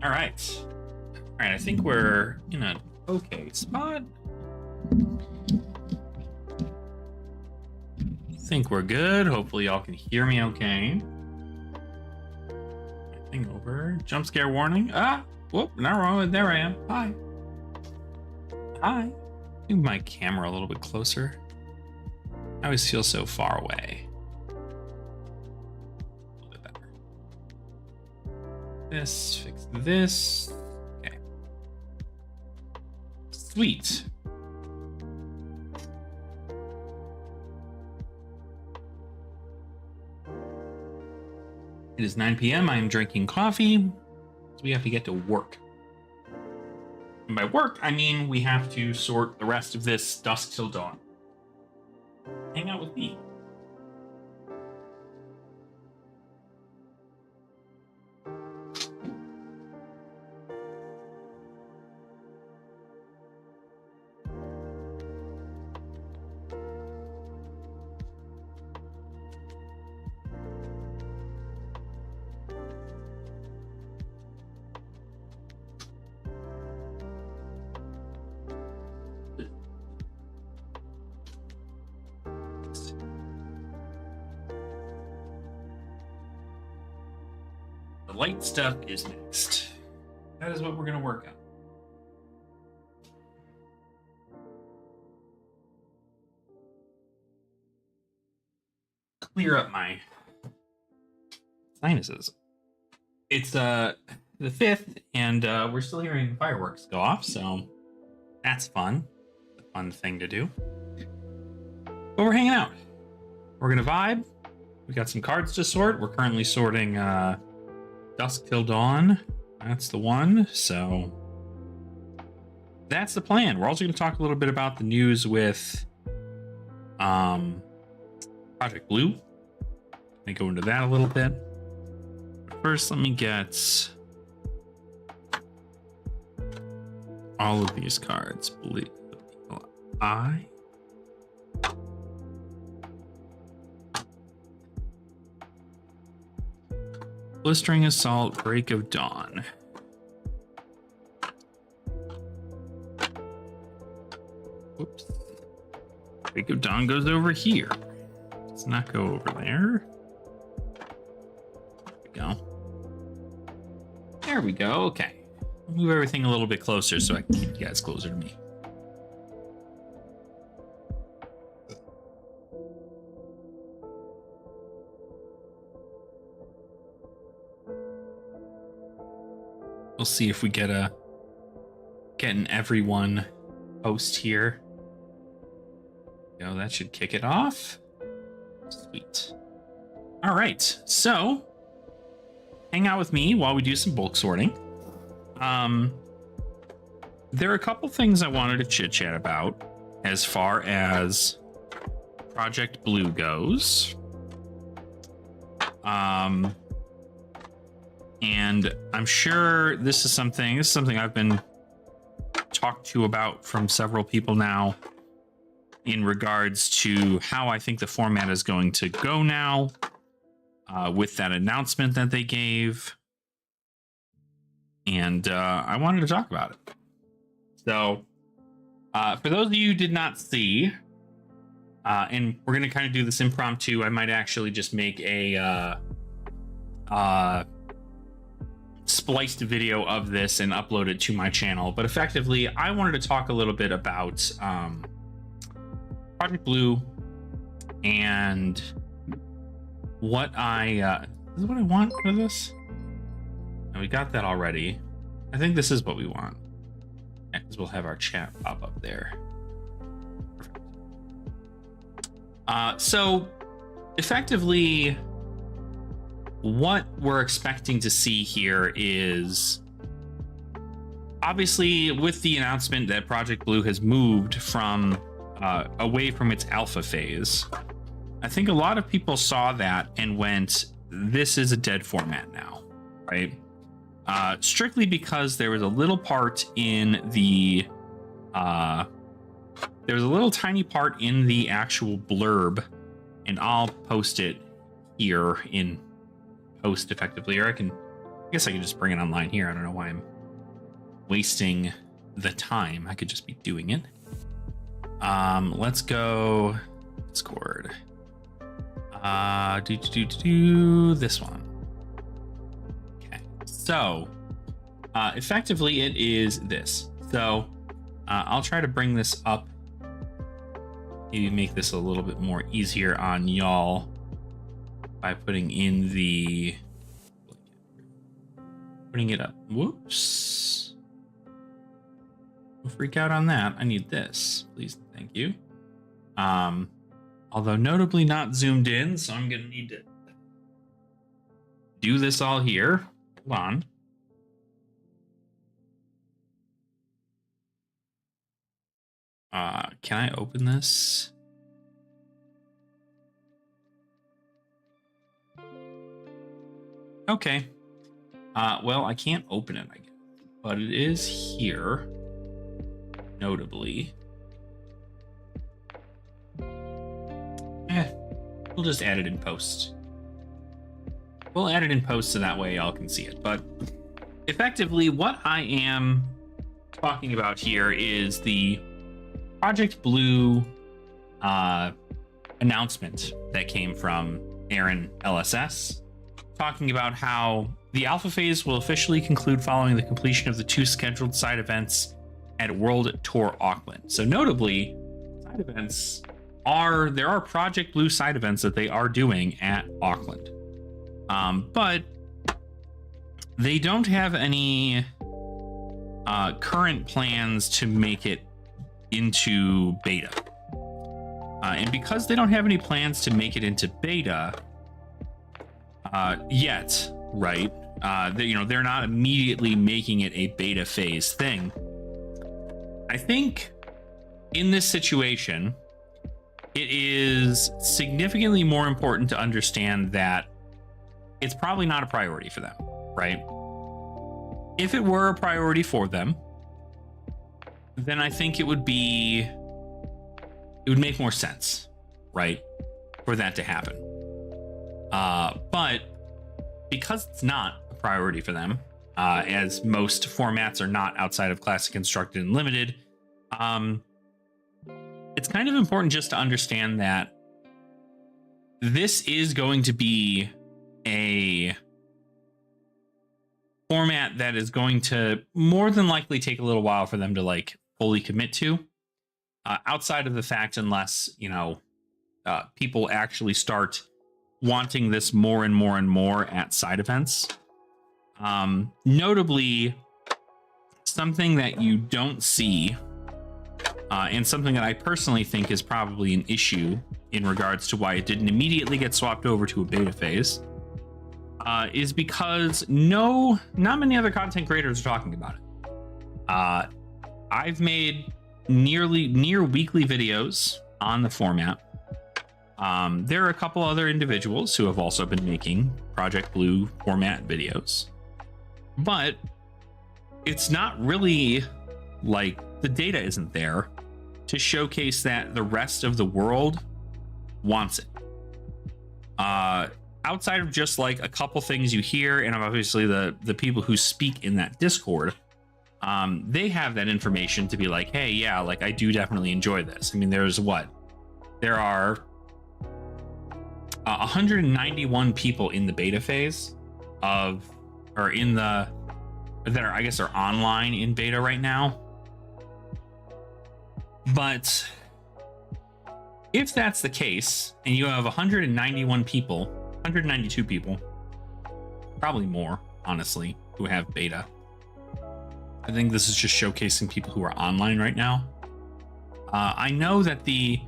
All right. All right, I think we're in an okay spot. I think we're good. Hopefully y'all can hear me okay. Thing over. Jump scare warning. Ah, whoop, not wrong. There I am. Hi. Hi. Move my camera a little bit closer. I always feel so far away. A little bit better. This, fix this. Okay. Sweet. It is 9 p.m. I am drinking coffee. So we have to get to work. And by work, I mean we have to sort the rest of this dusk till dawn. Hang out with me. The light stuff is next. That is what we're going to work on. Clear up my sinuses. It's the 5th, and we're still hearing fireworks go off, so that's fun. A fun thing to do. But we're hanging out. We're going to vibe. We got some cards to sort. We're currently sorting Dusk Till Dawn. That's the one. So that's the plan. We're also going to talk a little bit about the news with Project Blue. Let me go into that a little bit. But first, let me get all of these cards. Blistering Assault, Break of Dawn. Whoops. Break of Dawn goes over here. Let's not go over there. There we go. There we go. Okay. I'll move everything a little bit closer so I can keep you guys closer to me. We'll see if we get an everyone post here. You know, that should kick it off. Sweet. All right, so hang out with me while we do some bulk sorting. There are a couple things I wanted to chit chat about as far as Project Blue goes. And I'm sure this is something I've been talked to about from several people now in regards to how I think the format is going to go now with that announcement that they gave. And I wanted to talk about it. So for those of you who did not see, and we're going to kind of do this impromptu, I might actually just make a spliced video of this and upload it to my channel. But effectively, I wanted to talk a little bit about Project Blue and what this is what I want for this. And we got that already. I think this is what we want. Because we'll have our chat pop up there. Perfect. So effectively, what we're expecting to see here is obviously with the announcement that Project Blue has moved from away from its alpha phase. I think a lot of people saw that and went, this is a dead format now, right? Strictly because there was a little part in the there's a little tiny part in the actual blurb, and I'll post it here in post effectively, or I guess I can just bring it online here. I don't know why I'm wasting the time. I could just be doing it. Let's go Discord. This one. Okay, so effectively it is this. So I'll try to bring this up, maybe make this a little bit more easier on y'all by putting it up. Whoops. Don't freak out on that. I need this, please. Thank you. Although notably not zoomed in, so I'm gonna need to do this all here. Hold on. Can I open this? Okay. Well, I can't open it, I guess, but it is here, notably. We'll just add it in post. We'll add it in post so that way y'all can see it. But effectively, what I am talking about here is the Project Blue announcement that came from Aaron LSS, talking about how the alpha phase will officially conclude following the completion of the 2 scheduled side events at World Tour Auckland. So notably, side events there are Project Blue side events that they are doing at Auckland. But they don't have any current plans to make it into beta. And because they don't have any plans to make it into beta yet, right? They're not immediately making it a beta phase thing. I think in this situation, it is significantly more important to understand that it's probably not a priority for them, right? If it were a priority for them, then I think it would make more sense, right, for that to happen. But because it's not a priority for them, as most formats are not outside of Classic, Constructed, and Limited, it's kind of important just to understand that this is going to be a format that is going to more than likely take a little while for them to like fully commit to, outside of the fact, unless people actually start wanting this more and more and more at side events. Notably, something that you don't see, and something that I personally think is probably an issue in regards to why it didn't immediately get swapped over to a beta phase, is because not many other content creators are talking about it. I've made near weekly videos on the format. There are a couple other individuals who have also been making Project Blue format videos, but it's not really like the data isn't there to showcase that the rest of the world wants it. Outside of just like a couple things you hear, and obviously the people who speak in that Discord, they have that information to be like, hey, yeah, like I do definitely enjoy this. I mean, there are 191 people in the beta phase that are online in beta right now. But if that's the case, and you have 192 people, probably more, honestly, who have beta, I think this is just showcasing people who are online right now. I know that the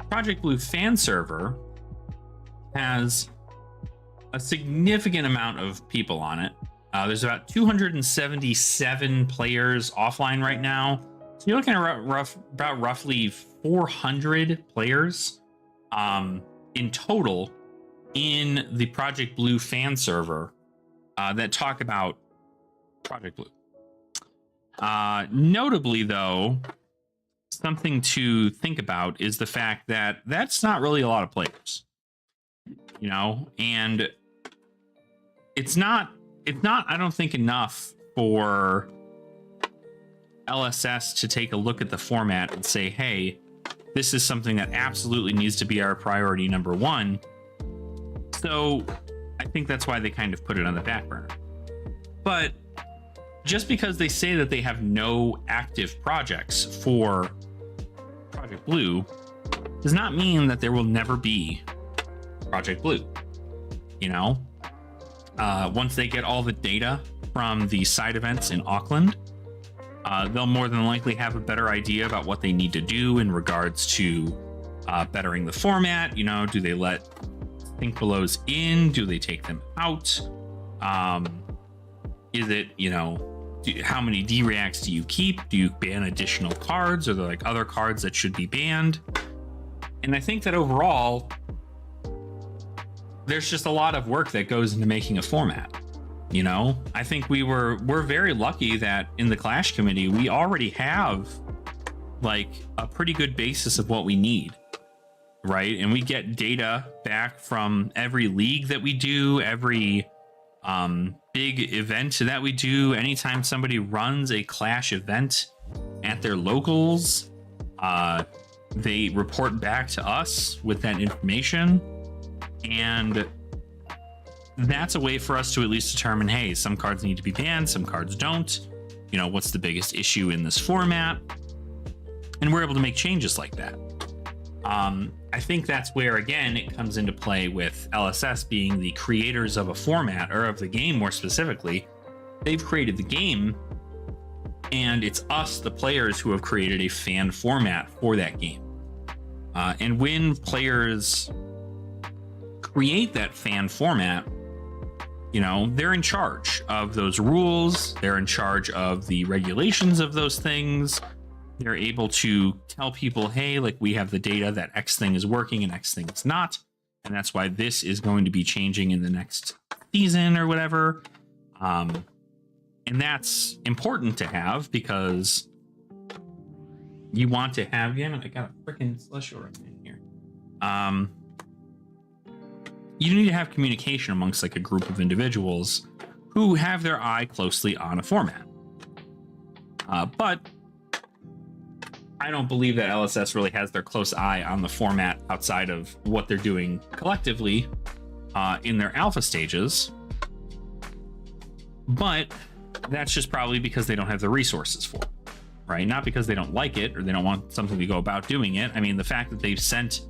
Project Blue fan server has a significant amount of people on it. There's about 277 players offline right now. So you're looking at roughly 400 players in total in the Project Blue fan server that talk about Project Blue. Notably, though, something to think about is the fact that that's not really a lot of players, and it's not I don't think enough for LSS to take a look at the format and say, hey, this is something that absolutely needs to be our priority number one. So I think that's why they kind of put it on the back burner. But just because they say that they have no active projects for Project Blue does not mean that there will never be Project Blue. Once they get all the data from the side events in Auckland, they'll more than likely have a better idea about what they need to do in regards to bettering the format. Do they let think belows in? Do they take them out? Is it, how many D-reacts do you keep? Do you ban additional cards? Are there like other cards that should be banned? And I think that overall, there's just a lot of work that goes into making a format. I think we're very lucky that in the Clash committee, we already have like a pretty good basis of what we need, right? And we get data back from every league that we do, every big event that we do. Anytime somebody runs a Clash event at their locals, they report back to us with that information. And that's a way for us to at least determine, hey, some cards need to be banned, some cards don't. What's the biggest issue in this format? And we're able to make changes like that. I think that's where, again, it comes into play with LSS being the creators of a format, or of the game more specifically. They've created the game, and it's us, the players, who have created a fan format for that game. And when players create that fan format, they're in charge of those rules. They're in charge of the regulations of those things. They're able to tell people, hey, like, we have the data that X thing is working and X thing is not. And that's why this is going to be changing in the next season or whatever. And that's important to have, because you want to have, I got a freaking Celestial in here. You need to have communication amongst like a group of individuals who have their eye closely on a format. But I don't believe that LSS really has their close eye on the format outside of what they're doing collectively in their alpha stages. But that's just probably because they don't have the resources for it, right? Not because they don't like it or they don't want something to go about doing it. I mean, the fact that they've sent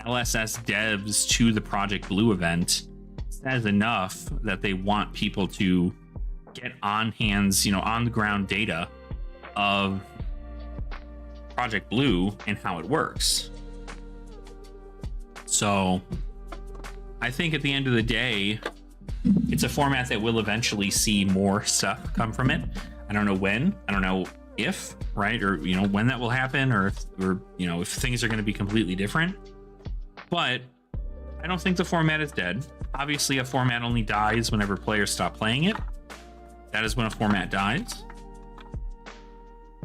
LSS devs to the Project Blue event says enough that they want people to get on hands, on the ground data of Project Blue and how it works. So I think at the end of the day, it's a format that will eventually see more stuff come from it. I don't know when, I don't know if, right? Or, when that will happen, or if things are going to be completely different. But I don't think the format is dead. Obviously, a format only dies whenever players stop playing it. That is when a format dies.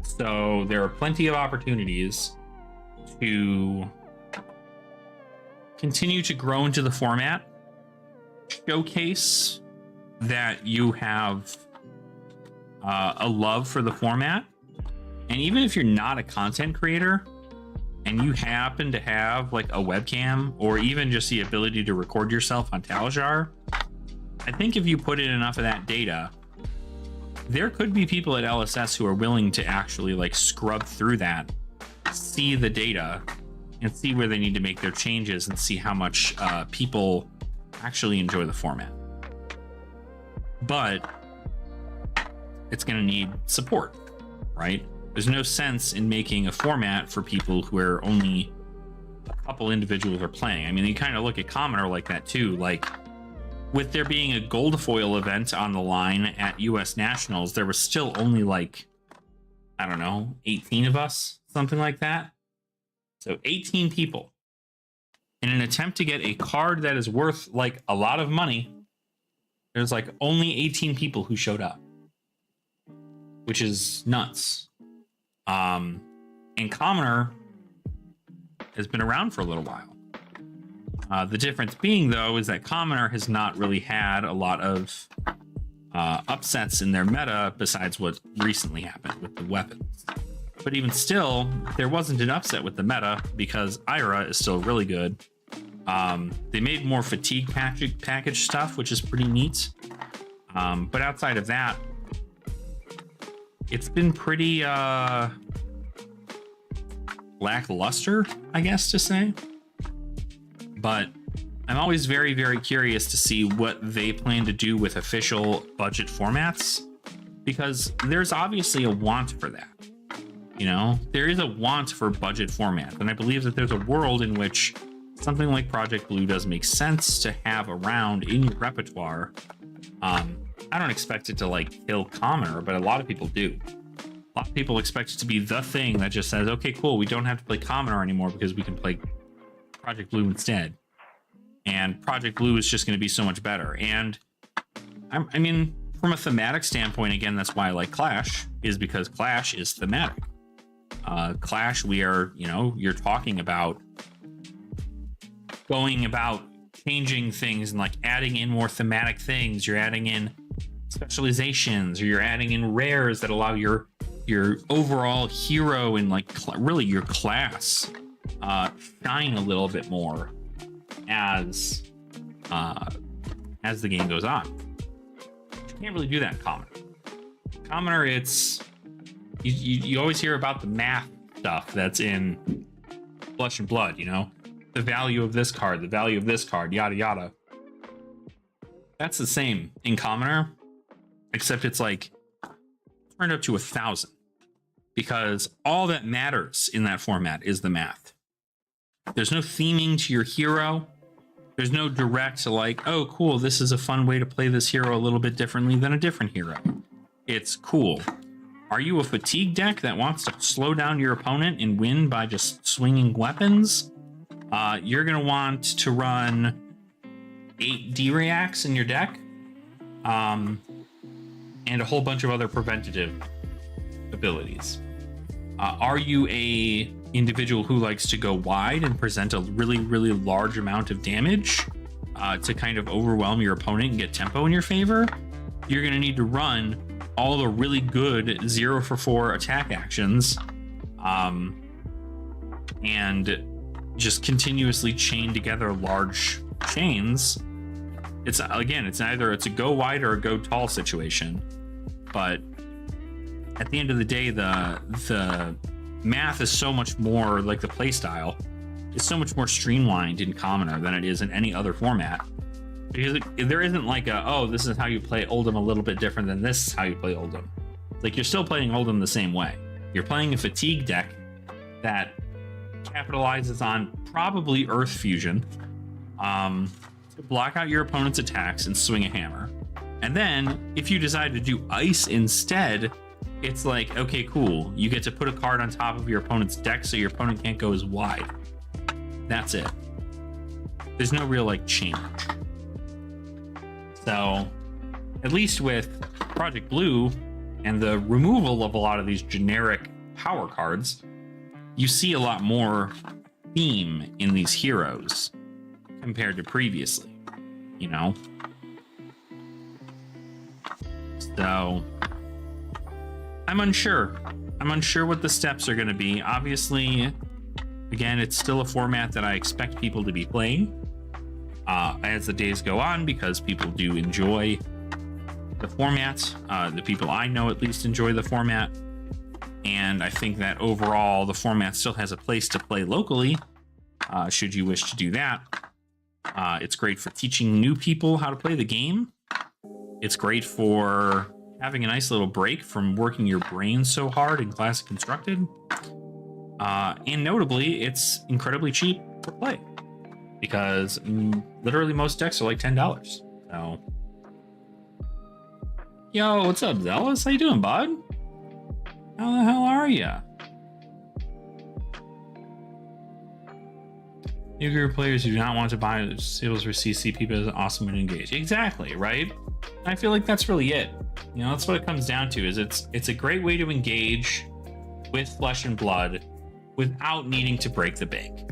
So there are plenty of opportunities to continue to grow into the format, showcase that you have a love for the format. And even if you're not a content creator, and you happen to have like a webcam or even just the ability to record yourself on Taljar, I think if you put in enough of that data, there could be people at LSS who are willing to actually like scrub through that, see the data, and see where they need to make their changes and see how much people actually enjoy the format. But it's going to need support, right? There's no sense in making a format for people where only a couple individuals are playing. I mean, you kind of look at Commoner like that too. Like, with there being a gold foil event on the line at US Nationals, there was still only like, I don't know, 18 of us, something like that. So 18 people. In an attempt to get a card that is worth like a lot of money, there's like only 18 people who showed up, which is nuts. And Commoner has been around for a little while. The difference being, though, is that Commoner has not really had a lot of upsets in their meta besides what recently happened with the weapons. But even still, there wasn't an upset with the meta because Ira is still really good. They made more fatigue package stuff, which is pretty neat. But outside of that, it's been pretty lackluster, I guess to say. But I'm always very, very curious to see what they plan to do with official budget formats, because there's obviously a want for that. You know, there is a want for budget formats, and I believe that there's a world in which something like Project Blue does make sense to have around in your repertoire. I don't expect it to like kill Commoner, but a lot of people do. A lot of people expect it to be the thing that just says, okay, cool, we don't have to play Commoner anymore because we can play Project Blue instead. And Project Blue is just going to be so much better. And I mean, from a thematic standpoint, again, that's why I like Clash, is because Clash is thematic. Clash, we are, you know, you're talking about going about changing things and like adding in more thematic things. You're adding in specializations, or you're adding in rares that allow your overall hero and like really your class shine a little bit more as the game goes on. You can't really do that in Commoner. Commoner, it's you always hear about the math stuff that's in Flesh and Blood, you know, the value of this card, the value of this card, yada yada. That's the same in Commoner, except it's like turned up to 1,000, because all that matters in that format is the math. There's no theming to your hero. There's no direct like, oh cool, this is a fun way to play this hero a little bit differently than a different hero. It's cool. Are you a fatigue deck that wants to slow down your opponent and win by just swinging weapons? You're going to want to run 8 D-Reacts in your deck, and a whole bunch of other preventative abilities. Are you a individual who likes to go wide and present a really, really large amount of damage to kind of overwhelm your opponent and get tempo in your favor? You're going to need to run all the really good 0-for-4 attack actions, and just continuously chain together large chains. It's either it's a go wide or a go tall situation, but at the end of the day, the math is so much more like the play style is so much more streamlined in Commoner than it is in any other format, because there isn't like a, oh, this is how you play Oldhim a little bit different than this is how you play Oldhim. Like, you're still playing Oldhim the same way. You're playing a fatigue deck that capitalizes on probably Earth Fusion, to block out your opponent's attacks and swing a hammer. And then if you decide to do ice instead, it's like, okay, cool, you get to put a card on top of your opponent's deck so your opponent can't go as wide. That's it. There's no real like change. So at least with Project Blue and the removal of a lot of these generic power cards, you see a lot more theme in these heroes compared to previously, you know? So I'm unsure. I'm unsure what the steps are going to be. Obviously, again, it's still a format that I expect people to be playing as the days go on, because people do enjoy the format. The people I know at least enjoy the format. And I think that overall, the format still has a place to play locally, should you wish to do that. It's great for teaching new people how to play the game. It's great for having a nice little break from working your brain so hard in Classic Constructed. And notably, it's incredibly cheap to play, because literally most decks are like $10. So, yo, what's up, Zealous? How you doing, bud? How the hell are ya? New players who do not want to buy seals for CC people is an awesome way to engage. Exactly, right? I feel like that's really it. You know, that's what it comes down to. Is it's a great way to engage with Flesh and Blood without needing to break the bank.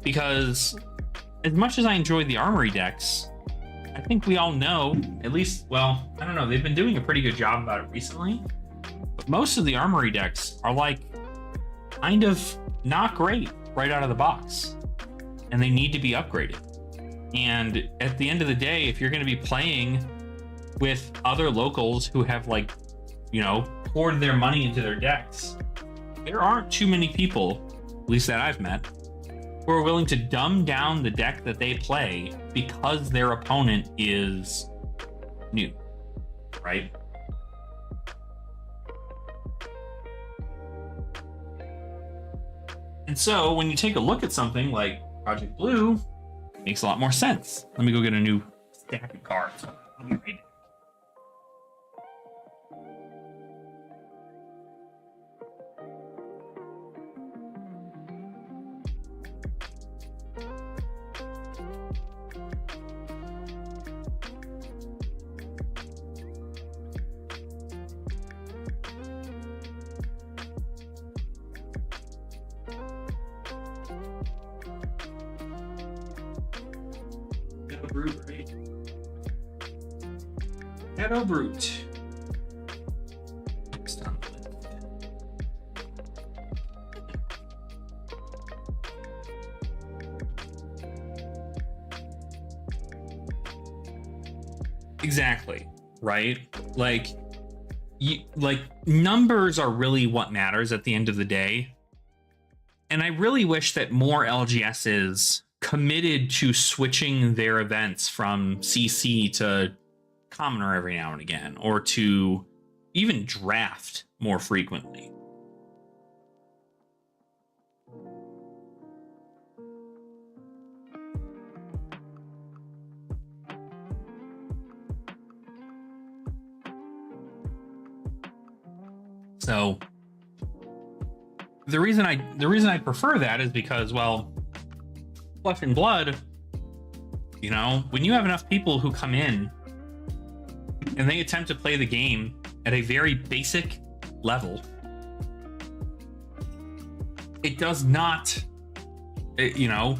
Because as much as I enjoy the armory decks, I think we all know, at least, well, I don't know, they've been doing a pretty good job about it recently, but most of the armory decks are like kind of not great right out of the box, and they need to be upgraded. And at the end of the day, if you're going to be playing with other locals who have, like, you know, poured their money into their decks, there aren't too many people, at least that I've met, who are willing to dumb down the deck that they play because their opponent is new, right? And so when you take a look at something like Project Blue, it makes a lot more sense. Let me go get a new stack of cards. I'll be right back. Brute, right? Ghetto Brute. Next on the list. Exactly, right? Like, numbers are really what matters at the end of the day. And I really wish that more LGSs committed to switching their events from CC to Commoner every now and again, or to even draft more frequently. So the reason I prefer that is because, well, Flesh and Blood, you know, when you have enough people who come in and they attempt to play the game at a very basic level, it does not, you know,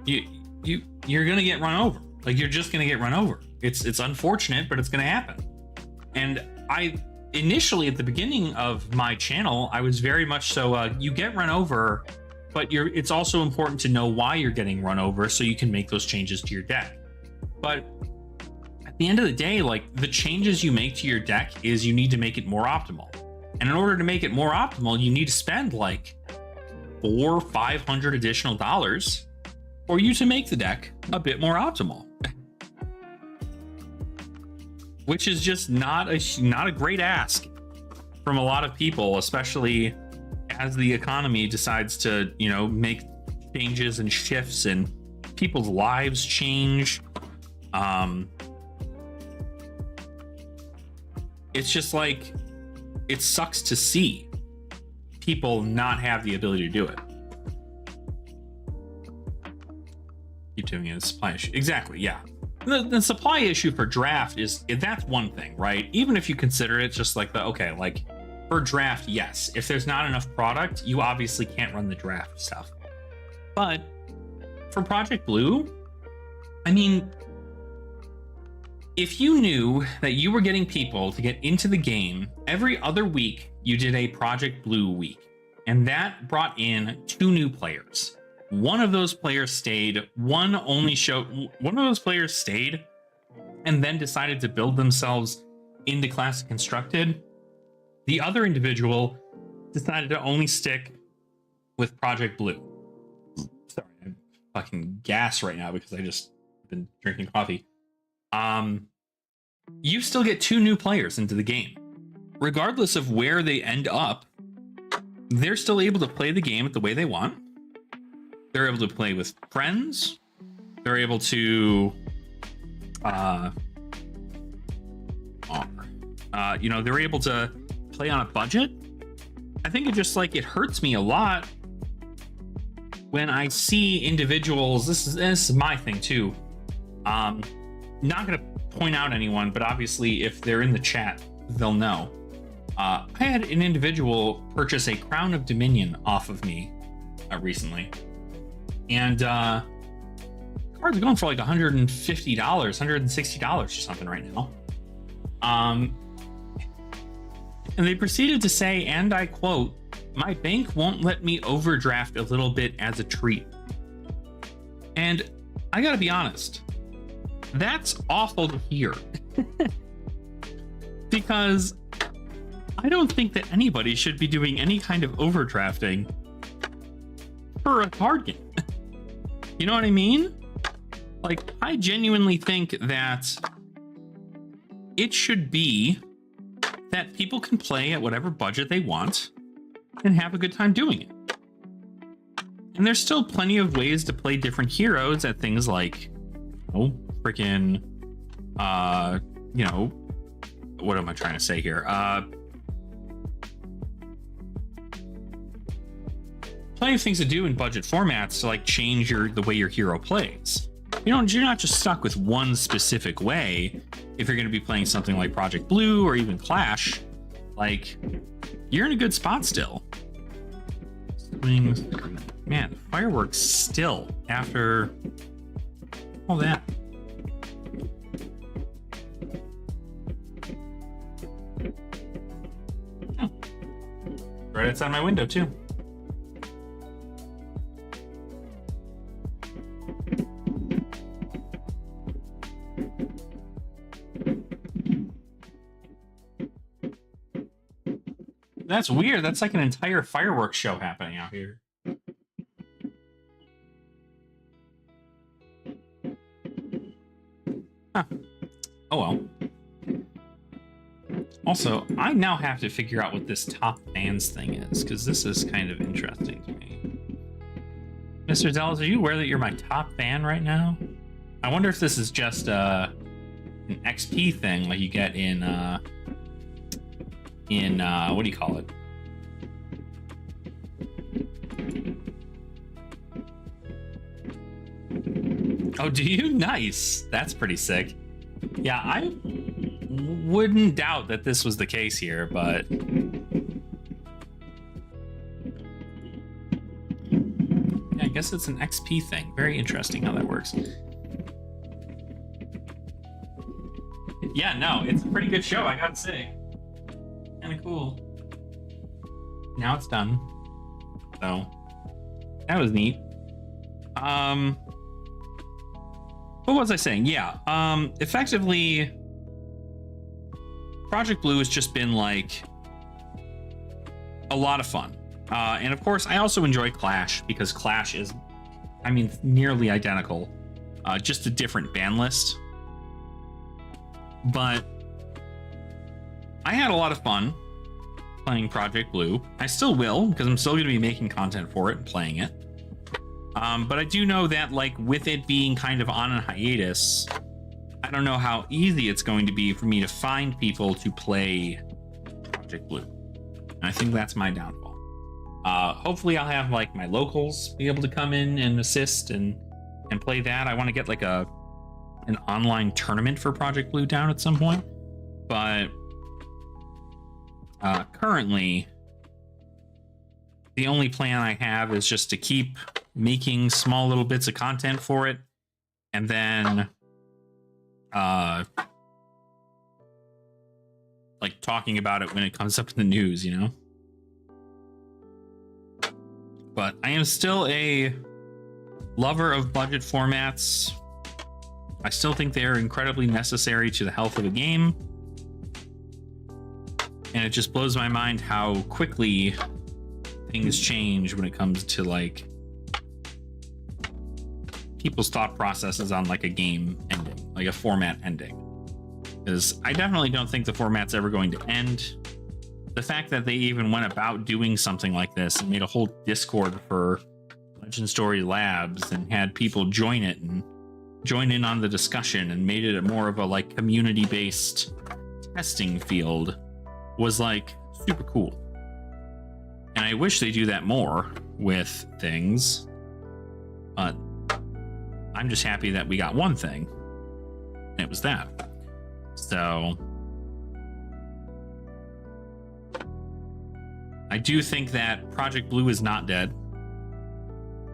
you're gonna get run over. Like, you're just gonna get run over. It's unfortunate, but it's gonna happen. And I initially, at the beginning of my channel, I was very much so, you get run over, but it's also important to know why you're getting run over so you can make those changes to your deck. But at the end of the day, like, the changes you make to your deck is you need to make it more optimal. And in order to make it more optimal, you need to spend like $400 or $500 additional dollars for you to make the deck a bit more optimal. Which is just not a great ask from a lot of people, especially as the economy decides to, you know, make changes and shifts and people's lives change. It's just like, it sucks to see people not have the ability to do it. Keep doing it, a supply issue. Exactly, yeah. The supply issue for draft that's one thing, right? Even if you consider it just like okay, like, for draft, yes, if there's not enough product, you obviously can't run the draft stuff. But for Project Blue, I mean, if you knew that you were getting people to get into the game every other week, you did a Project Blue week, and that brought in 2 new players. One of those players stayed, one of those players stayed and then decided to build themselves into Classic Constructed. The other individual decided to only stick with Project Blue. Sorry, I'm fucking gas right now because I just been drinking coffee. You still get 2 new players into the game. Regardless of where they end up, they're still able to play the game the way they want. They're able to play with friends. They're able to, you know, they're able to play on a budget. I think it hurts me a lot when I see individuals. This is my thing too. Not gonna point out anyone, but obviously if they're in the chat, they'll know. I had an individual purchase a Crown of Dominion off of me recently, and cards are going for like $150, $160 or something right now. And they proceeded to say, and I quote, "My bank won't let me overdraft a little bit as a treat." And I gotta be honest, that's awful to hear. Because I don't think that anybody should be doing any kind of overdrafting for a card game. You know what I mean? Like, I genuinely think that it should be that people can play at whatever budget they want and have a good time doing it. And there's still plenty of ways to play different heroes at things like, freaking, what am I trying to say here? Plenty of things to do in budget formats to like change the way your hero plays. You're not just stuck with one specific way. If you're going to be playing something like Project Blue or even Clash, like, you're in a good spot still. Man, fireworks still after all that. Oh. Right outside my window too. That's weird. That's like an entire fireworks show happening out here. Huh. Oh well. Also, I now have to figure out what this top fans thing is, because this is kind of interesting to me. Mr. Zells, are you aware that you're my top fan right now? I wonder if this is just an XP thing like you get in what do you call it? Oh, do you? Nice. That's pretty sick. Yeah, I wouldn't doubt that this was the case here, but yeah, I guess it's an XP thing. Very interesting how that works. Yeah, no, it's a pretty good show, I gotta say. Kind of cool. Now it's done. So that was neat. What was I saying? Yeah. Effectively, Project Blue has just been like a lot of fun. And of course, I also enjoy Clash because Clash is, I mean, nearly identical, just a different ban list. But I had a lot of fun playing Project Blue. I still will, because I'm still going to be making content for it and playing it. But I do know that, like, with it being kind of on a hiatus, I don't know how easy it's going to be for me to find people to play Project Blue. And I think that's my downfall. Hopefully I'll have, like, my locals be able to come in and assist and play that. I want to get, like, an online tournament for Project Blue down at some point. But currently, the only plan I have is just to keep making small little bits of content for it, and then like talking about it when it comes up in the news, you know? But I am still a lover of budget formats. I still think they're incredibly necessary to the health of a game. And it just blows my mind how quickly things change when it comes to, like, people's thought processes on, like, a game ending, like a format ending. Because I definitely don't think the format's ever going to end. The fact that they even went about doing something like this and made a whole Discord for Legend Story Labs and had people join it and join in on the discussion and made it more of a, like, community-based testing field was, like, super cool. And I wish they do that more with things, but I'm just happy that we got one thing, and it was that. So I do think that Project Blue is not dead.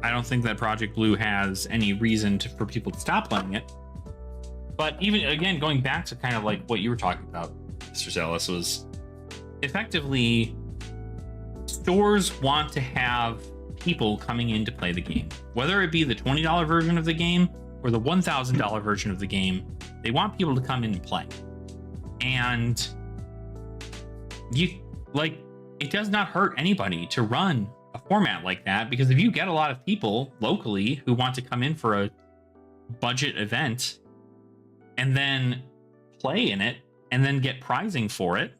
I don't think that Project Blue has any reason for people to stop playing it. But even, again, going back to kind of like what you were talking about, Mr. Zealous, was effectively stores want to have people coming in to play the game. Whether it be the $20 version of the game or the $1,000 version of the game, they want people to come in and play. And it does not hurt anybody to run a format like that, because if you get a lot of people locally who want to come in for a budget event and then play in it and then get prizing for it,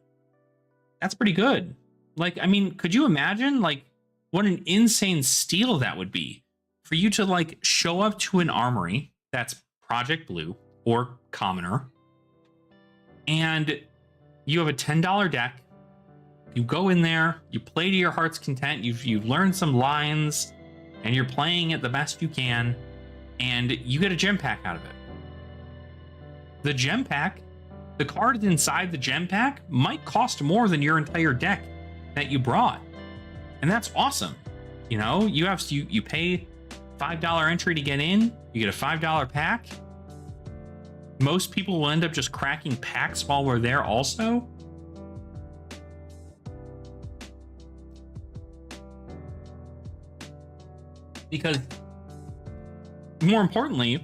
that's pretty good. Like, I mean, could you imagine like what an insane steal that would be for you to like show up to an armory that's Project Blue or Commoner, and you have a $10 deck. You go in there, you play to your heart's content, you've learned some lines, and you're playing it the best you can, and you get a gem pack out of it. The gem pack, the cards inside the gem pack might cost more than your entire deck that you brought. And that's awesome. You know, you pay $5 entry to get in, you get a $5 pack. Most people will end up just cracking packs while we're there also. Because more importantly,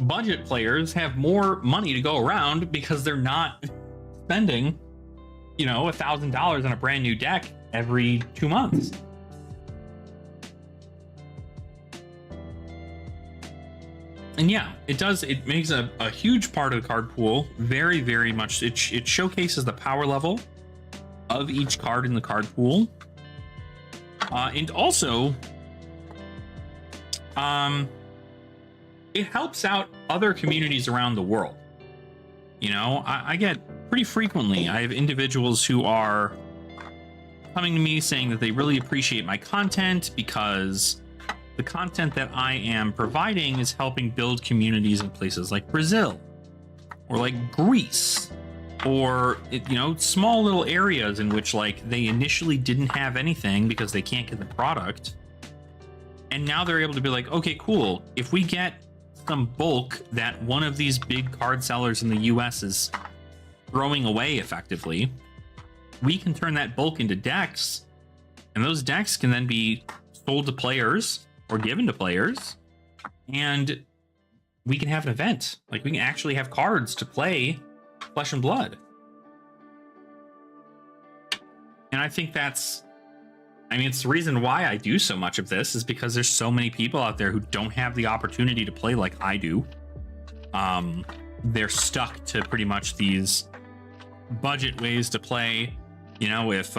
budget players have more money to go around because they're not spending, you know, $1,000 on a brand new deck every 2 months. And yeah, it makes a huge part of the card pool. Very, very much. It showcases the power level of each card in the card pool. And also, it helps out other communities around the world. You know, I get pretty frequently, I have individuals who are coming to me saying that they really appreciate my content because the content that I am providing is helping build communities in places like Brazil or like Greece, or, you know, small little areas in which like they initially didn't have anything because they can't get the product. And now they're able to be like, okay, cool. If we get some bulk that one of these big card sellers in the US is throwing away effectively, we can turn that bulk into decks, and those decks can then be sold to players or given to players, and we can have an event. Like, we can actually have cards to play Flesh and Blood. And I think that's, I mean, it's the reason why I do so much of this, is because there's so many people out there who don't have the opportunity to play like I do. They're stuck to pretty much these budget ways to play. You know, if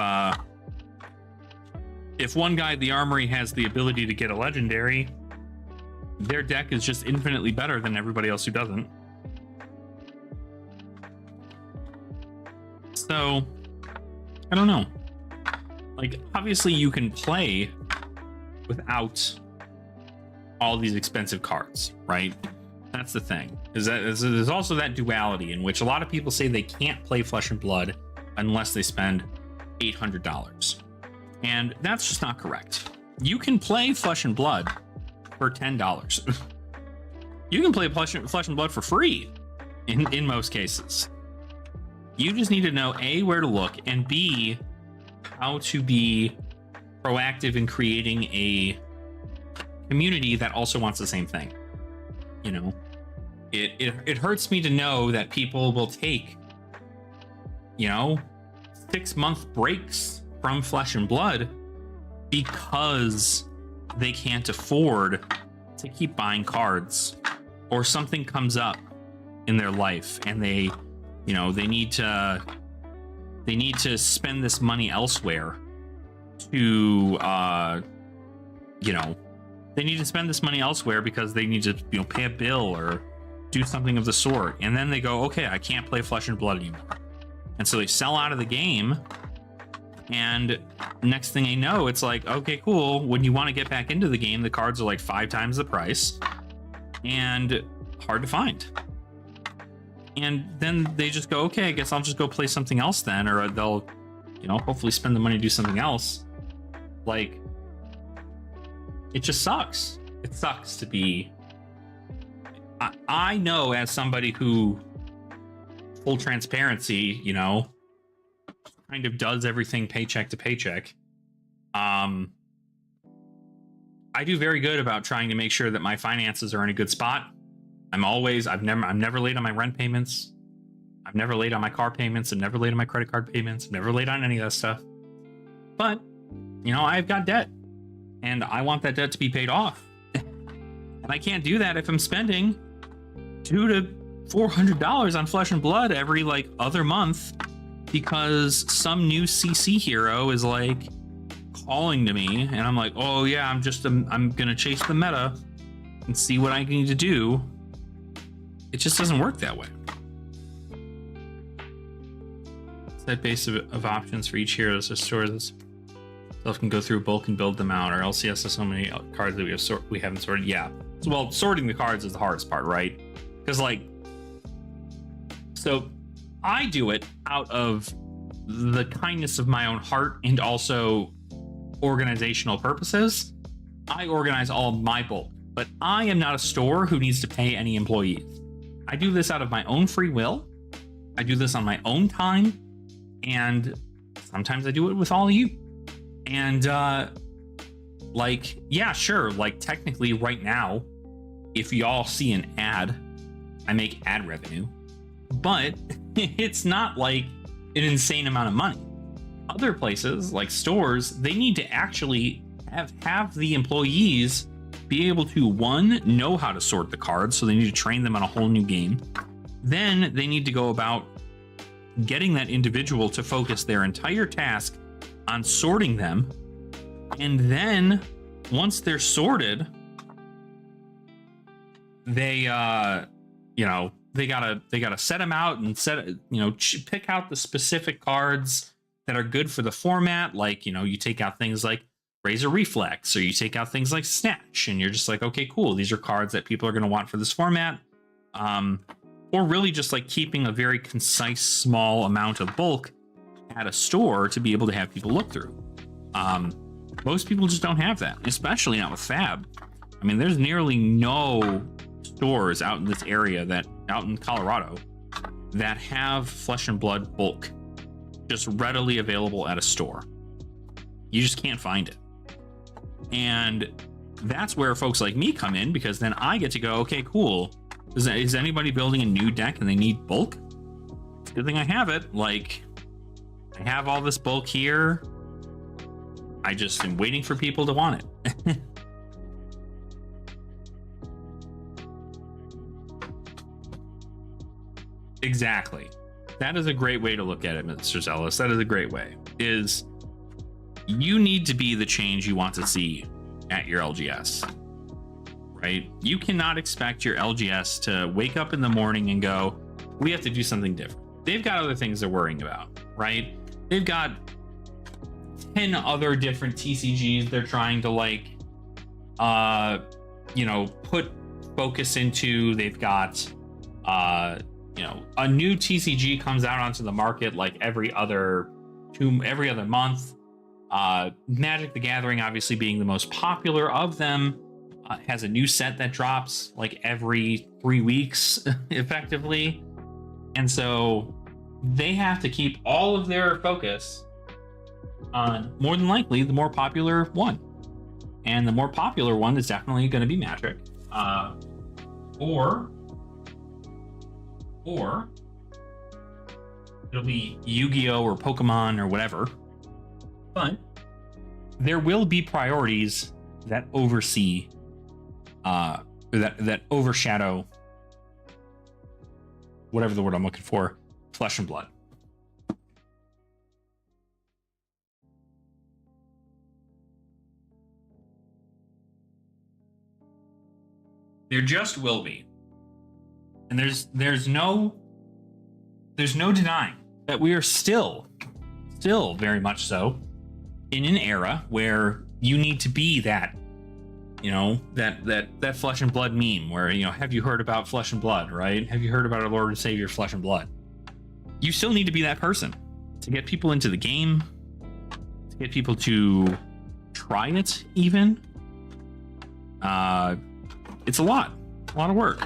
one guy at the armory has the ability to get a legendary, their deck is just infinitely better than everybody else who doesn't. So, I don't know. Like, obviously you can play without all these expensive cards, right? That's the thing. Is that there's also that duality in which a lot of people say they can't play Flesh and Blood unless they spend $800. And that's just not correct. You can play Flesh and Blood for $10. You can play Flesh and Blood for free in most cases. You just need to know A, where to look, and B, how to be proactive in creating a community that also wants the same thing. You know, it hurts me to know that people will take, you know, 6-month breaks from Flesh and Blood because they can't afford to keep buying cards, or something comes up in their life and they, you know, they need to spend this money elsewhere to, you know, they need to spend this money elsewhere because they need to, you know, pay a bill or do something of the sort. And then they go, okay, I can't play Flesh and Blood anymore. And so they sell out of the game. And next thing they know, it's like, okay, cool. When you want to get back into the game, the cards are like 5 times the price and hard to find. And then they just go, okay, I guess I'll just go play something else then. Or they'll you know, hopefully spend the money to do something else. Like, it just sucks. It sucks to be. I know, as somebody who, full transparency, you know, kind of does everything paycheck to paycheck. I do very good about trying to make sure that my finances are in a good spot. I'm never late on my rent payments. I'm never late on my car payments. I'm never late on my credit card payments. I'm never late on any of that stuff. But, you know, I've got debt, and I want that debt to be paid off. And I can't do that if I'm spending $200 to $400 on Flesh and Blood every like other month because some new CC hero is like calling to me, and I'm like, oh yeah, I'm gonna chase the meta and see what I need to do. It just doesn't work that way. Set base of options for each hero, so stores itself can go through bulk and build them out. Our LCS has so many cards that we haven't sorted. Yeah, well, sorting the cards is the hardest part, right? Because like, so I do it out of the kindness of my own heart and also organizational purposes. I organize all my bulk, but I am not a store who needs to pay any employees. I do this out of my own free will. I do this on my own time, and sometimes I do it with all of you. And like, yeah, sure, like technically right now, if y'all see an ad, I make ad revenue, but it's not like an insane amount of money. Other places like stores, they need to actually have the employees be able to, one, know how to sort the cards, so they need to train them on a whole new game. Then they need to go about getting that individual to focus their entire task on sorting them. And then once they're sorted, they you know, they gotta set them out and pick out the specific cards that are good for the format. Like, you know, you take out things like Razor Reflex, or you take out things like Snatch, and you're just like, okay, cool, these are cards that people are going to want for this format. Or really just like keeping a very concise, small amount of bulk at a store to be able to have people look through. Most people just don't have that, especially not with Fab. I mean, there's nearly no stores out in this area out in Colorado that have Flesh and Blood bulk just readily available at a store. You just can't find it. And that's where folks like me come in, because then I get to go, okay, cool. Is anybody building a new deck and they need bulk? It's a good thing I have it. Like, I have all this bulk here. I just am waiting for people to want it. Exactly. That is a great way to look at it, Mr. Zealous. That is a great way. Is you need to be the change you want to see at your LGS, right? You cannot expect your LGS to wake up in the morning and go, we have to do something different. They've got other things they're worrying about, right? They've got 10 other different TCGs they're trying to like, put focus into. They've got, a new TCG comes out onto the market like every other month. Magic the Gathering, obviously being the most popular of them, has a new set that drops like every 3 weeks, effectively. And so they have to keep all of their focus on, more than likely, the more popular one. And the more popular one is definitely going to be Magic. Or it'll be Yu-Gi-Oh! Or Pokemon or whatever. But there will be priorities that oversee, that overshadow, whatever the word I'm looking for, Flesh and Blood. There just will be. And there's no denying that we are still very much so in an era where you need to be that, that Flesh and Blood meme where, have you heard about Flesh and Blood, right? Have you heard about our Lord and Savior Flesh and Blood? You still need to be that person. to get people into the game, to get people to try it even. It's a lot of work.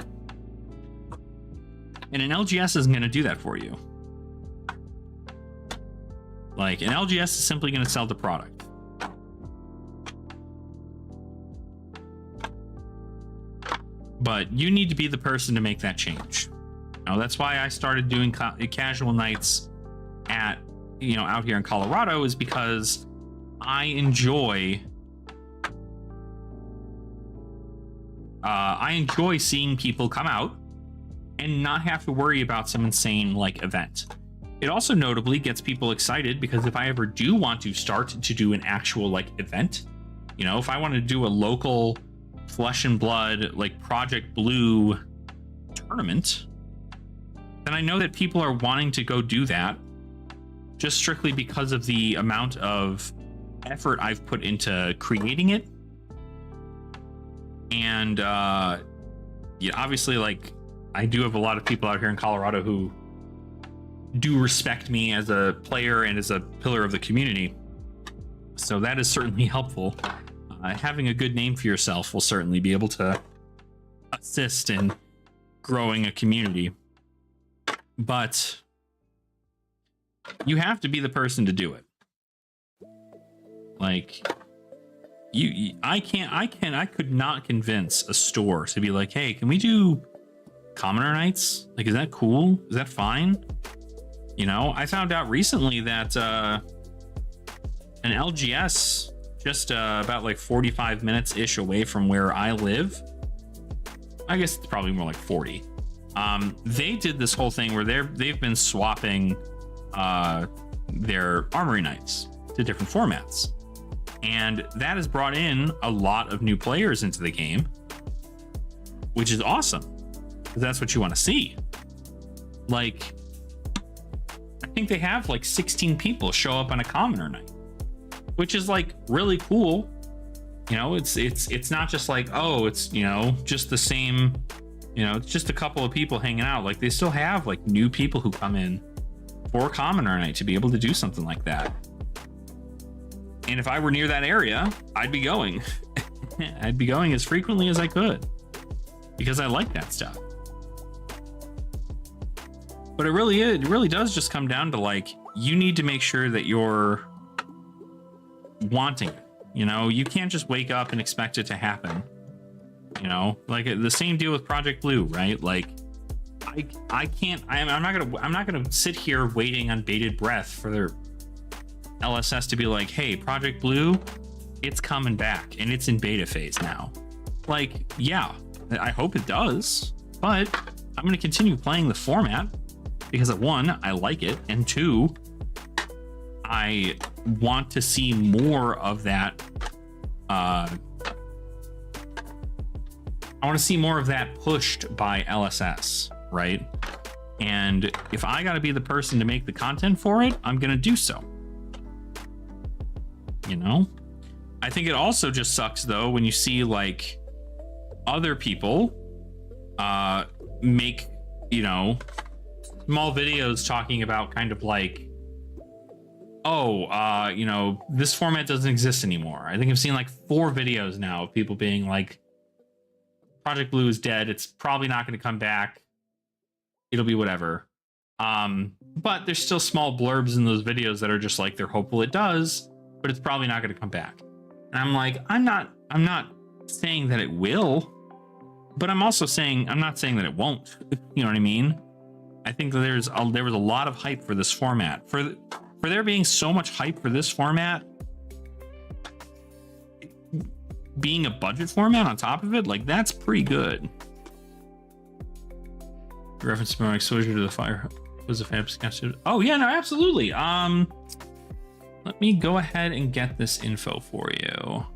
And an LGS isn't going to do that for you. Like, an LGS is simply going to sell the product. But you need to be the person to make that change. Now, that's why I started doing casual nights at, out here in Colorado, is because I enjoy seeing people come out and not have to worry about some insane like event. It also notably gets people excited because if I ever do want to start to do an actual like event, if I want to do a local Flesh and Blood like Project Blue tournament, then I know that people are wanting to go do that just strictly because of the amount of effort I've put into creating it. And obviously, like, I do have a lot of people out here in Colorado who do respect me as a player and as a pillar of the community. So that is certainly helpful. Having a good name for yourself will certainly be able to assist in growing a community. But you have to be the person to do it. Like, I could not convince a store to be like, hey, can we do Commoner Nights? Like, is that cool? Is that fine? I found out recently that an LGS just about like 45 minutes ish away from where I live, I guess it's probably more like 40. They did this whole thing where they've been swapping their Armory Nights to different formats. And that has brought in a lot of new players into the game, which is awesome, because that's what you want to see. Like, I think they have like 16 people show up on a Commoner Night, which is like really cool. It's not just like, oh, it's, just the same, it's just a couple of people hanging out. Like, they still have like new people who come in for Commoner Night to be able to do something like that. And if I were near that area, I'd be going. I'd be going as frequently as I could because I like that stuff. But it really does just come down to like, you need to make sure that you're wanting it. You can't just wake up and expect it to happen. Like the same deal with Project Blue, right? Like, I'm not gonna sit here waiting on bated breath for their LSS to be like, hey, Project Blue, it's coming back and it's in beta phase now. Like, yeah, I hope it does, but I'm going to continue playing the format because, one, I like it, and two, I want to see more of that. I want to see more of that pushed by LSS, right? And if I got to be the person to make the content for it, I'm going to do so. I think it also just sucks though when you see like other people make small videos talking about kind of like, oh, this format doesn't exist anymore. I think I've seen like 4 videos now of people being like, Project Blue is dead, it's probably not going to come back, it'll be whatever. But there's still small blurbs in those videos that are just like, they're hopeful it does, but it's probably not going to come back. And I'm like, I'm not saying that it will, but I'm also saying, I'm not saying that it won't. You know what I mean? I think that there was a lot of hype for this format. For there being so much hype for this format, being a budget format on top of it, like, that's pretty good. Reference to my exposure to the fire was a fantastic. Oh yeah, no, absolutely. Let me go ahead and get this info for you.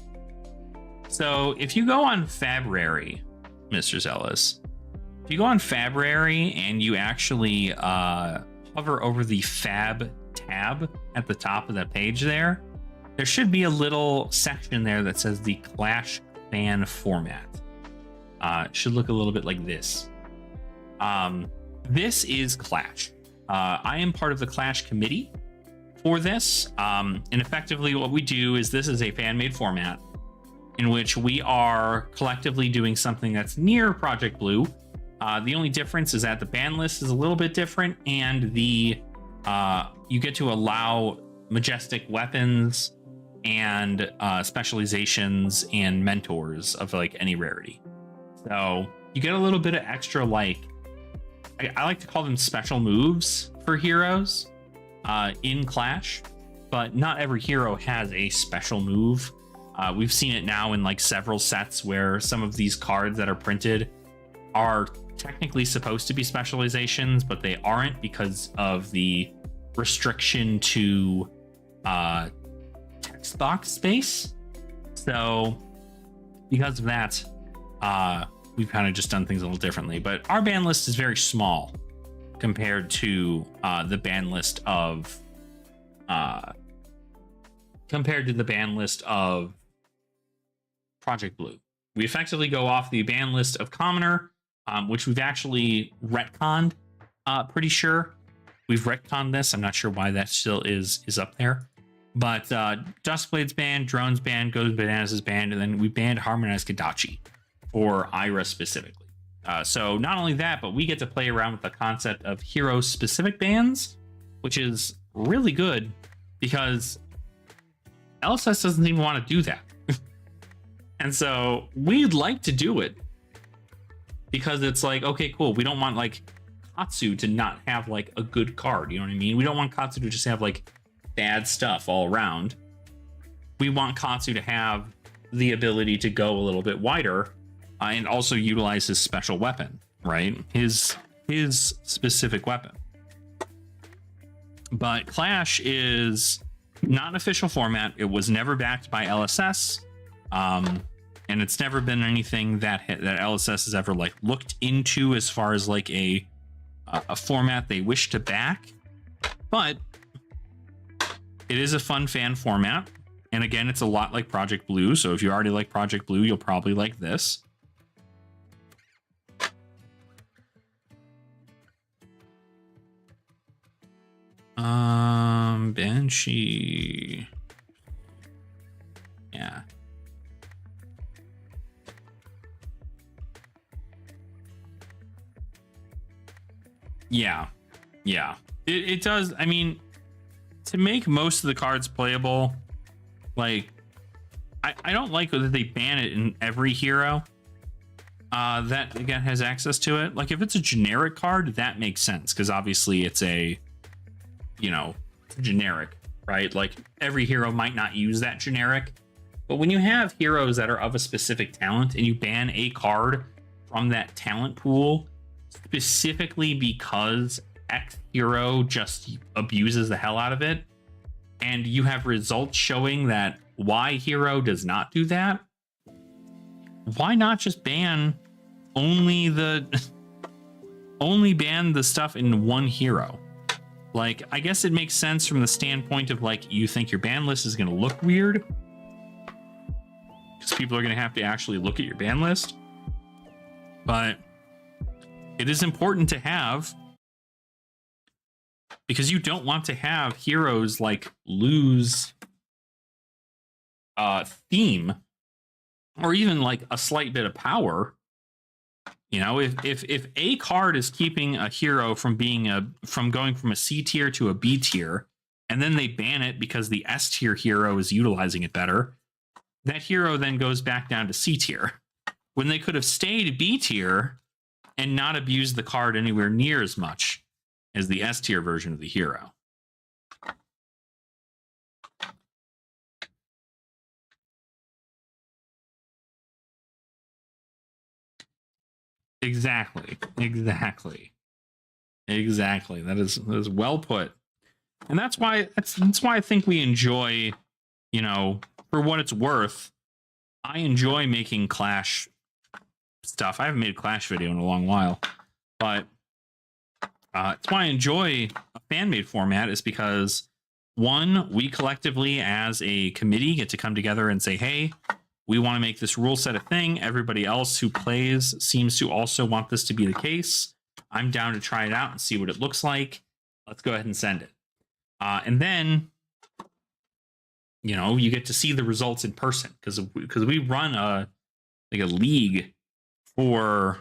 So if you go on Fabrary, Mr. Zealous, if you go on Fabrary and you actually hover over the Fab tab at the top of that page there should be a little section there that says the Clash fan format. It should look a little bit like this. This is Clash. I am part of the Clash committee. for this. And effectively what we do is this is a fan-made format in which we are collectively doing something that's near Project Blue. The only difference is that the ban list is a little bit different, and the you get to allow majestic weapons and specializations and mentors of like any rarity. So you get a little bit of extra, like I like to call them special moves for heroes in Clash, but not every hero has a special move. We've seen it now in like several sets where some of these cards that are printed are technically supposed to be specializations, but they aren't because of the restriction to text box space. So because of that, we've kind of just done things a little differently. But our ban list is very small compared to the ban list of Project Blue. We effectively go off the ban list of Commoner, which we've actually retconned. Pretty sure we've retconned this. I'm not sure why that still is up there. But Duskblade's banned, Drone's banned, Goes Bananas is banned, and then we banned Harmonized Kadachi for Ira specifically. So not only that, but we get to play around with the concept of hero-specific bans, which is really good because LSS doesn't even want to do that. And so we'd like to do it because it's like, okay, cool. We don't want like Katsu to not have like a good card. You know what I mean? We don't want Katsu to just have like bad stuff all around. We want Katsu to have the ability to go a little bit wider and also utilize his special weapon, right? His specific weapon. But Clash is not an official format. It was never backed by LSS. And it's never been anything that LSS has ever like looked into as far as like a format they wish to back. But it is a fun fan format. And again, it's a lot like Project Blue. So if you already like Project Blue, you'll probably like this. Banshee. Yeah. Yeah. It does. I mean, to make most of the cards playable, like, I don't like that they ban it in every hero that, again, has access to it. Like, if it's a generic card, that makes sense, because obviously it's a, you know, generic, right? Like, every hero might not use that generic. But when you have heroes that are of a specific talent and you ban a card from that talent pool, specifically because X hero just abuses the hell out of it, and you have results showing that Y hero does not do that, why not just ban only the stuff in one hero? Like, I guess it makes sense from the standpoint of like, you think your ban list is going to look weird because people are going to have to actually look at your ban list, but it is important to have, because you don't want to have heroes like lose theme or even like a slight bit of power. You know, if a card is keeping a hero from going from a C tier to a B tier, and then they ban it because the S tier hero is utilizing it better, that hero then goes back down to C tier when they could have stayed B tier and not abused the card anywhere near as much as the S tier version of the hero. Exactly. That is well put. And that's why I think we enjoy, you know, for what it's worth, I enjoy making Clash stuff. I haven't made a Clash video in a long while, but it's why I enjoy a fan-made format, is because, one, we collectively as a committee get to come together and say, hey, we want to make this rule set a thing. Everybody else who plays seems to also want this to be the case. I'm down to try it out and see what it looks like. Let's go ahead and send it. And then, you know, you get to see the results in person because we run a league for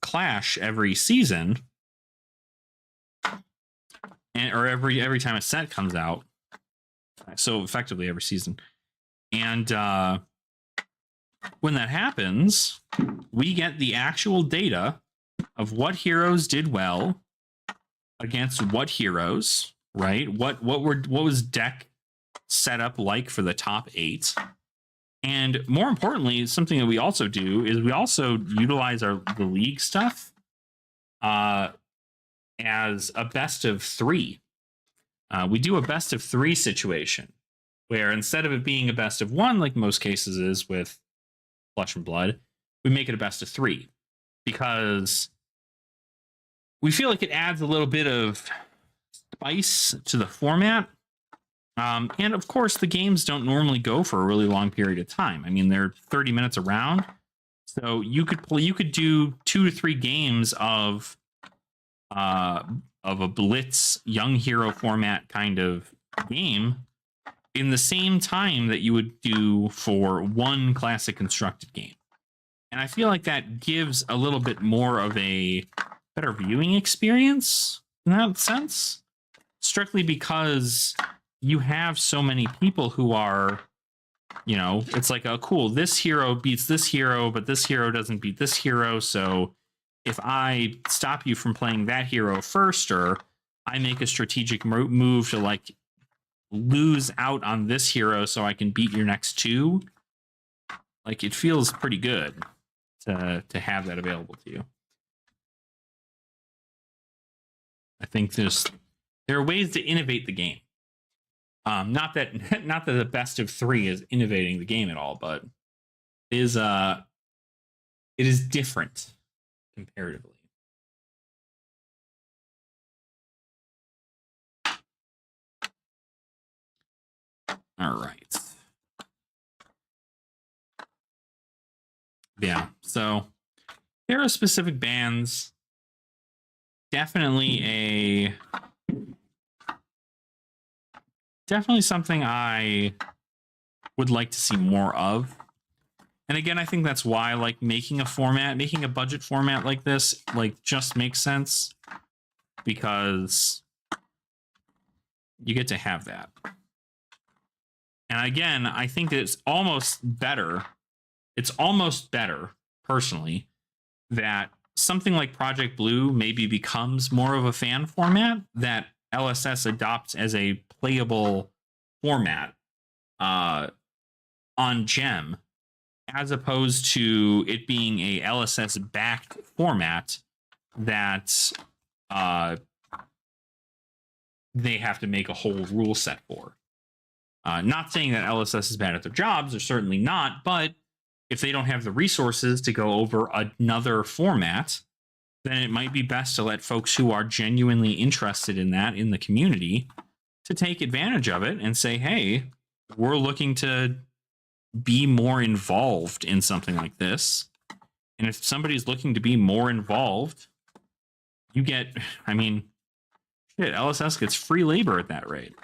Clash every season, or every time a set comes out. So effectively every season. And when that happens, we get the actual data of what heroes did well against what heroes, right? What was deck set up like for the top 8? And more importantly, something that we also do is we also utilize the league stuff as a best of 3. We do a best of 3 situation where instead of it being a best of 1, like most cases is with Flesh and Blood, we make it a best of 3 because we feel like it adds a little bit of spice to the format. And of course, the games don't normally go for a really long period of time. I mean, they're 30 minutes around, so you could do 2 to 3 games of a blitz young hero format kind of game in the same time that you would do for one classic constructed game. And I feel like that gives a little bit more of a better viewing experience in that sense, strictly because you have so many people who are, you know, it's like, oh, cool, this hero beats this hero, but this hero doesn't beat this hero. So if I stop you from playing that hero first, or I make a strategic move to like lose out on this hero so I can beat your next 2, like it feels pretty good to have that available to you. I think there are ways to innovate the game. Not that the best of 3 is innovating the game at all, but it is different comparatively. All right. Yeah. So there are specific bands. Definitely something I would like to see more of. And again, I think that's why like making a budget format like this, like just makes sense, because you get to have that. And again, I think it's almost better personally that something like Project Blue maybe becomes more of a fan format that LSS adopts as a playable format on Gem, as opposed to it being a LSS backed format that they have to make a whole rule set for. Not saying that LSS is bad at their jobs, they're certainly not, but if they don't have the resources to go over another format, then it might be best to let folks who are genuinely interested in that in the community to take advantage of it and say, hey, we're looking to be more involved in something like this. And if somebody's looking to be more involved, you get, I mean, shit, LSS gets free labor at that rate.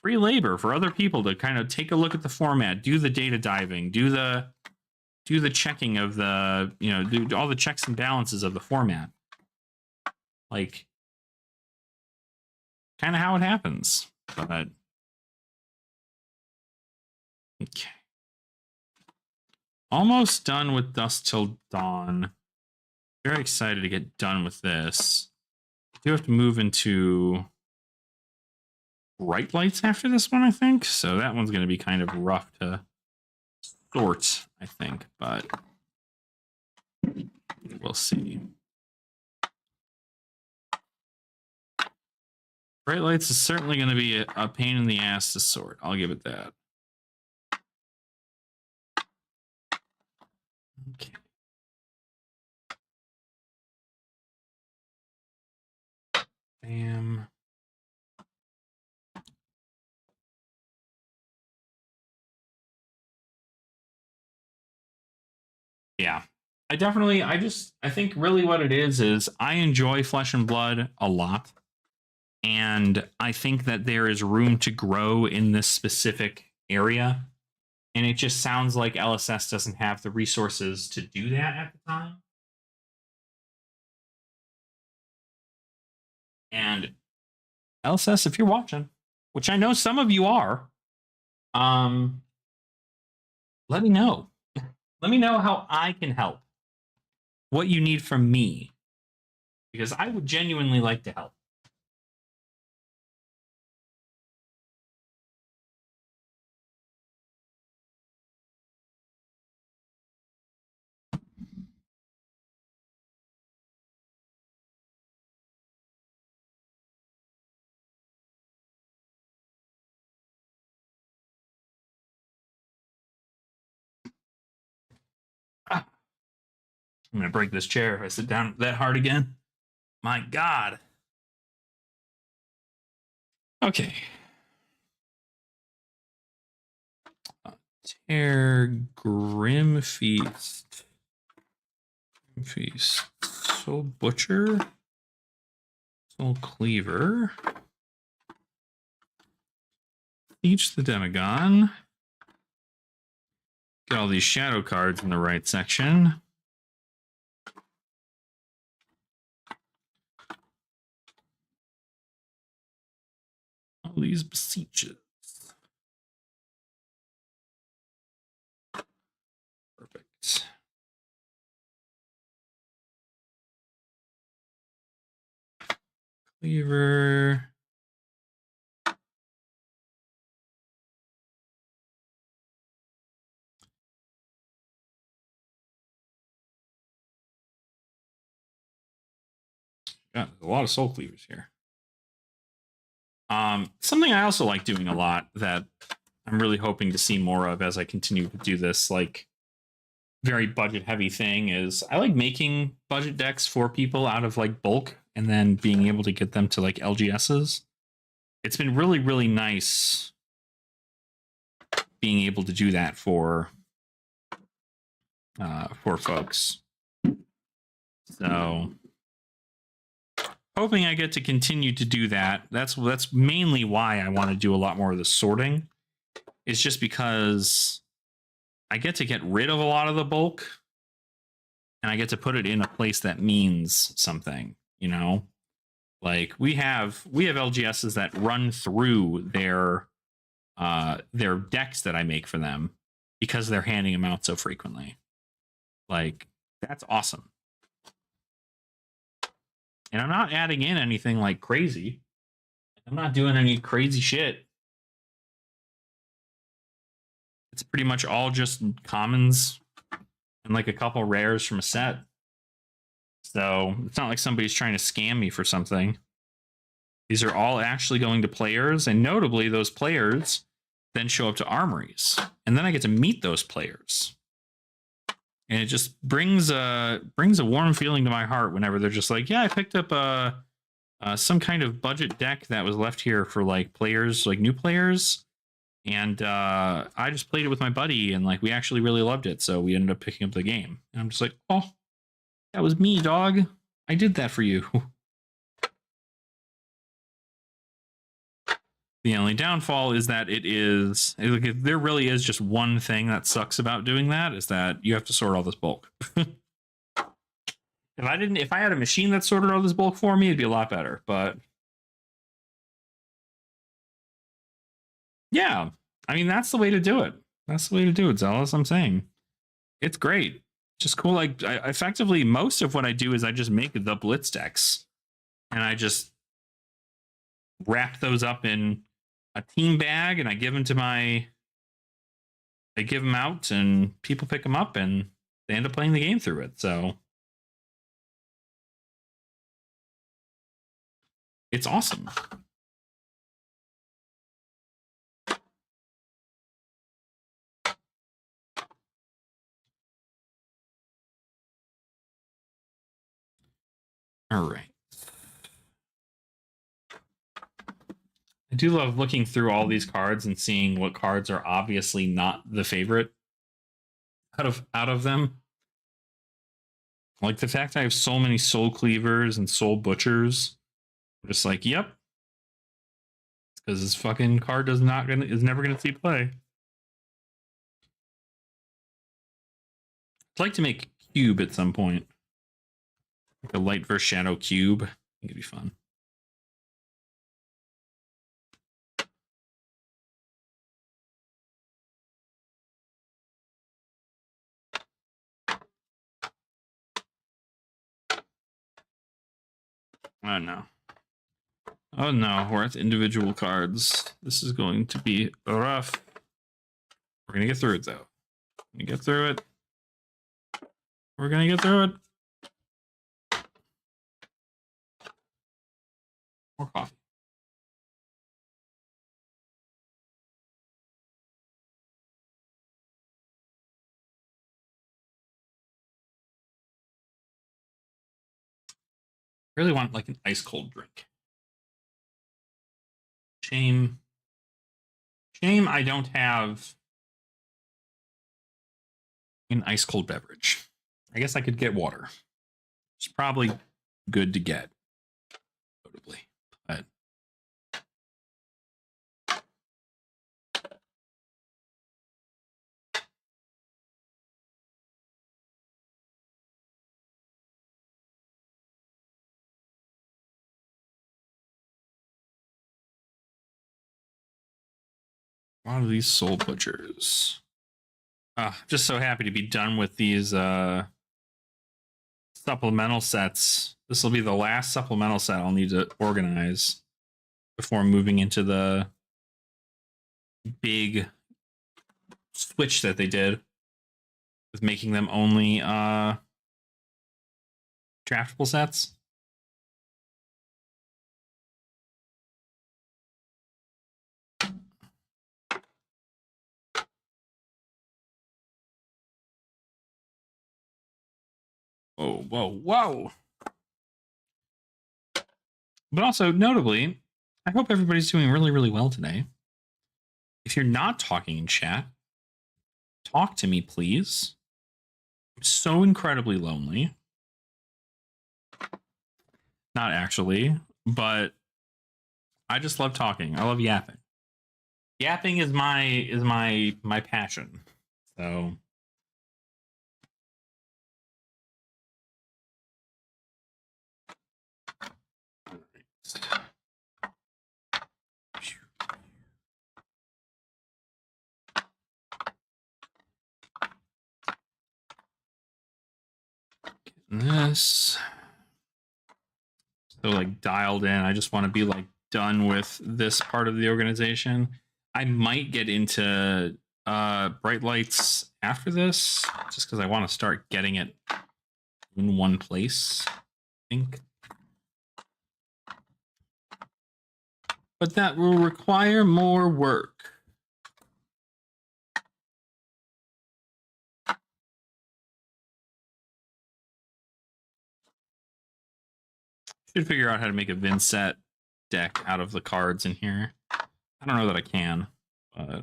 Free labor for other people to kind of take a look at the format, do the data diving, do the checking of the, you know, do all the checks and balances of the format. Like, kind of how it happens. But okay. Almost done with Dusk Till Dawn. Very excited to get done with this. I do have to move into Bright Lights after this one, I think. So that one's going to be kind of rough to sort, I think, but we'll see. Bright Lights is certainly going to be a pain in the ass to sort. I'll give it that. Okay. Bam. Yeah. I think really what it is I enjoy Flesh and Blood a lot. And I think that there is room to grow in this specific area. And it just sounds like LSS doesn't have the resources to do that at the time. And LSS, if you're watching, which I know some of you are, let me know. Let me know how I can help. What you need from me. Because I would genuinely like to help. I'm going to break this chair if I sit down that hard again. My God. Okay. Tear Grim Feast. Soul Butcher. Soul Cleaver. Teach the Demagon. Get all these shadow cards in the right section. All these beseeches. Perfect. Cleaver. Got a lot of soul cleavers here. Something I also like doing a lot that I'm really hoping to see more of as I continue to do this, like, very budget heavy thing is I like making budget decks for people out of like bulk and then being able to get them to like LGSs. It's been really, really nice being able to do that for folks. So hoping I get to continue to do that. That's mainly why I want to do a lot more of the sorting. It's just because I get to get rid of a lot of the bulk and I get to put it in a place that means something, you know? Like we have LGSs that run through their decks that I make for them because they're handing them out so frequently. Like that's awesome. And I'm not adding in anything like crazy. I'm not doing any crazy shit. It's pretty much all just commons and like a couple rares from a set. So it's not like somebody's trying to scam me for something. These are all actually going to players, and notably those players then show up to armories. And then I get to meet those players. And it just brings a warm feeling to my heart whenever they're just like, yeah, I picked up some kind of budget deck that was left here for like players, like new players. And I just played it with my buddy, and like we actually really loved it, so we ended up picking up the game. And I'm just like, oh, that was me, dog. I did that for you. The only downfall is that there really is just one thing that sucks about doing that, is that you have to sort all this bulk. If I had a machine that sorted all this bulk for me, it'd be a lot better. But yeah, I mean, that's the way to do it. That's the way to do it, Zealous. I'm saying it's great. Just cool. Like effectively, most of what I do is I just make the blitz decks, and I just wrap those up in a team bag, and I give them out, and people pick them up, and they end up playing the game through it. So it's awesome. All right. I do love looking through all these cards and seeing what cards are obviously not the favorite out of them. Like the fact I have so many Soul Cleavers and Soul Butchers. I'm just like, yep, because his fucking card is never gonna see play. I'd like to make cube at some point, like a light versus shadow cube. I think it'd be fun. Oh no. Oh no, we're at individual cards. This is going to be rough. We're gonna get through it though. We're gonna get through it. We're gonna get through it. More coffee. I really want like an ice cold drink. Shame. Shame I don't have an ice cold beverage. I guess I could get water. It's probably good to get, notably. But a lot of these soul butchers. Just so happy to be done with these supplemental sets. This will be the last supplemental set I'll need to organize before moving into the big switch that they did with making them only draftable sets. Whoa, whoa, whoa. But also, notably, I hope everybody's doing really, really well today. If you're not talking in chat, talk to me, please. I'm so incredibly lonely. Not actually, but I just love talking. I love yapping. Yapping is my passion. So this. So like dialed in. I just want to be like done with this part of the organization. I might get into bright lights after this, just because I want to start getting it in one place, I think. But that will require more work. Should figure out how to make a Vincent deck out of the cards in here. I don't know that I can, but I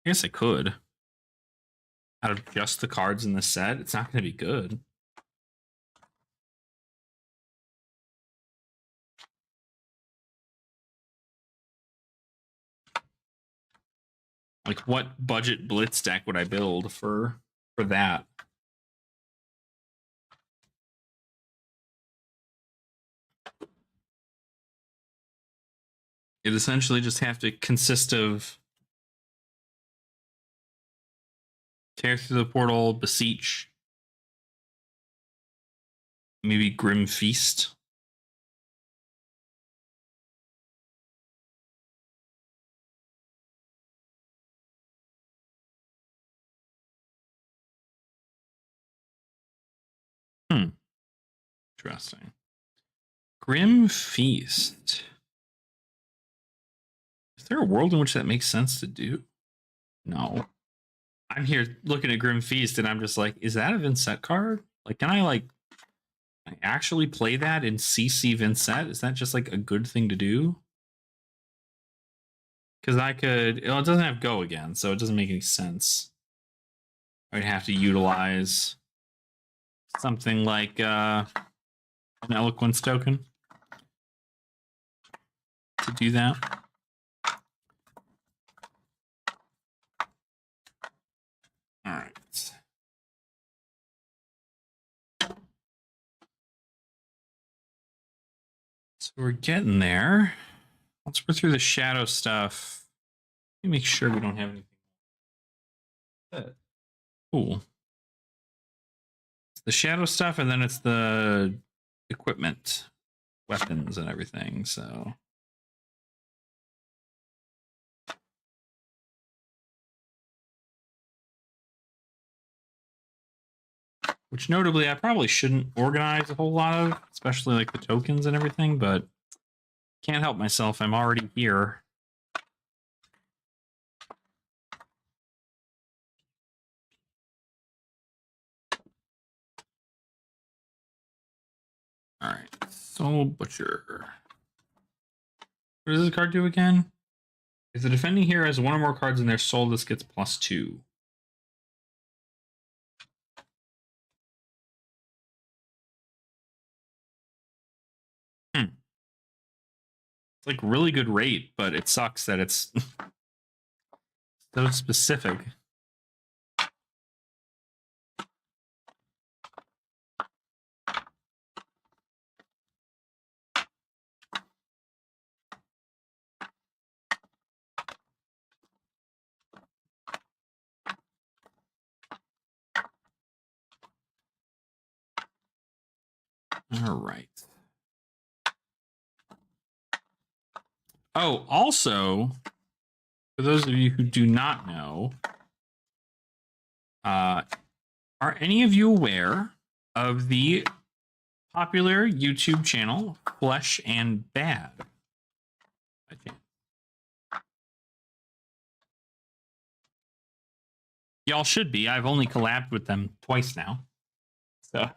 guess I could. Out of just the cards in the set, it's not going to be good. Like, what budget blitz deck would I build for that? It essentially just have to consist of Tear Through the Portal, Beseech, maybe Grim Feast. Interesting. Grim Feast. Is there a world in which that makes sense to do? No. I'm here looking at Grim Feast and I'm just like, is that a Vincent card? Like, can I actually play that in CC Vincent? Is that just like a good thing to do? Because I could, well, it doesn't have go again, so it doesn't make any sense. I'd have to utilize something like an Eloquence token. to do that. All right. So we're getting there. Let's go through the shadow stuff. Let me make sure we don't have anything. Cool. It's the shadow stuff, and then it's the equipment, weapons, and everything. So. Which notably, I probably shouldn't organize a whole lot of, especially like the tokens and everything, but can't help myself. I'm already here. All right, Soul Butcher. What does this card do again? If the defending hero has one or more cards in their soul, this gets +2. It's like really good rate, but it sucks that it's so specific. All right. Oh, also, for those of you who do not know, are any of you aware of the popular YouTube channel Flesh and Bad? Y'all should be. I've only collabed with them twice now. So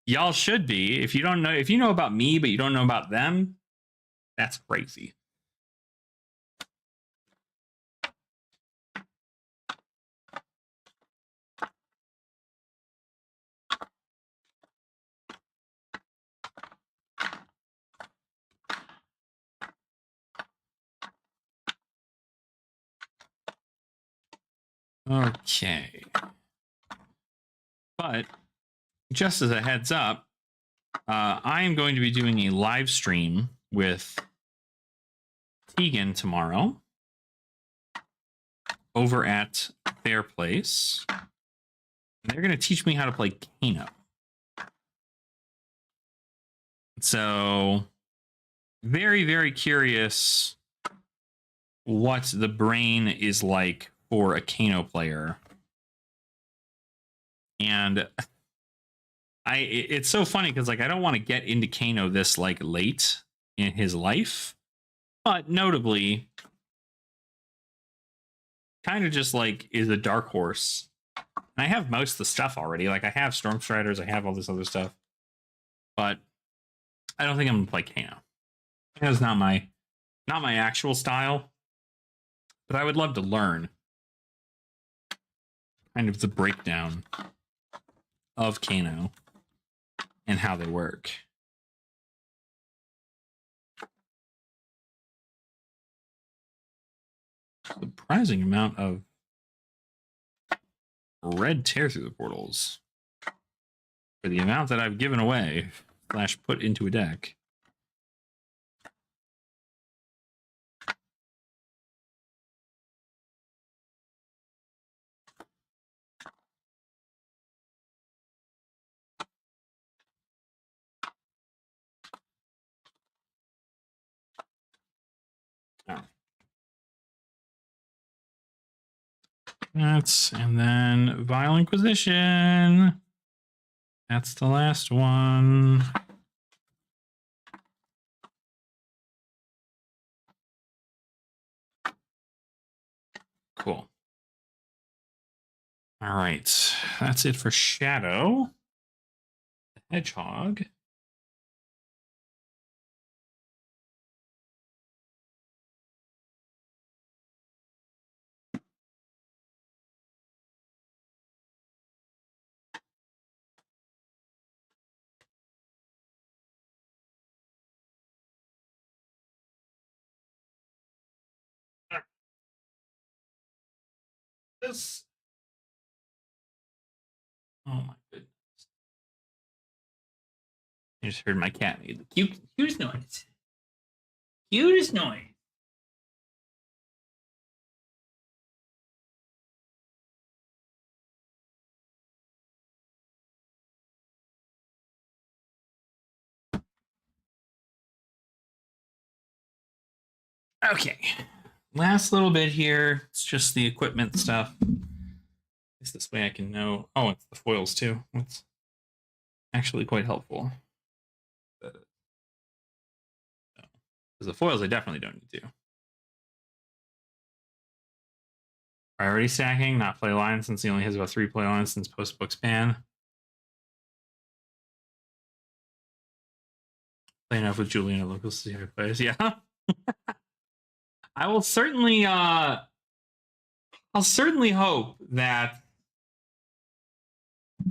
y'all should be. If you don't know, if you know about me, but you don't know about them, that's crazy. Okay. But just as a heads up, I am going to be doing a live stream with Tegan tomorrow over at their place. And they're going to teach me how to play Kano. So, very, very curious what the brain is like for a Kano player. And it's so funny because like I don't want to get into Kano this like late in his life, but notably kind of just like is a dark horse. And I have most of the stuff already. Like I have Storm Striders, I have all this other stuff, but I don't think I'm gonna play Kano. Kano's not my actual style, but I would love to learn kind of the breakdown of Kano and how they work. Surprising amount of red tear through the portals for the amount that I've given away / put into a deck. And then Vile Inquisition. That's the last one. Cool. All right. That's it for Shadow. The Hedgehog. this. Oh my goodness. I just heard my cat make the cutest noise. Cutest noise. Okay. Last little bit here. It's just the equipment stuff. Is this way I can know? Oh, it's the foils too. That's actually quite helpful. Because the foils I definitely don't need to. Priority stacking, not play line since he only has about 3 play lines since post book span. Play enough with Julian at local see how he plays. Yeah. I will certainly I'll certainly hope that,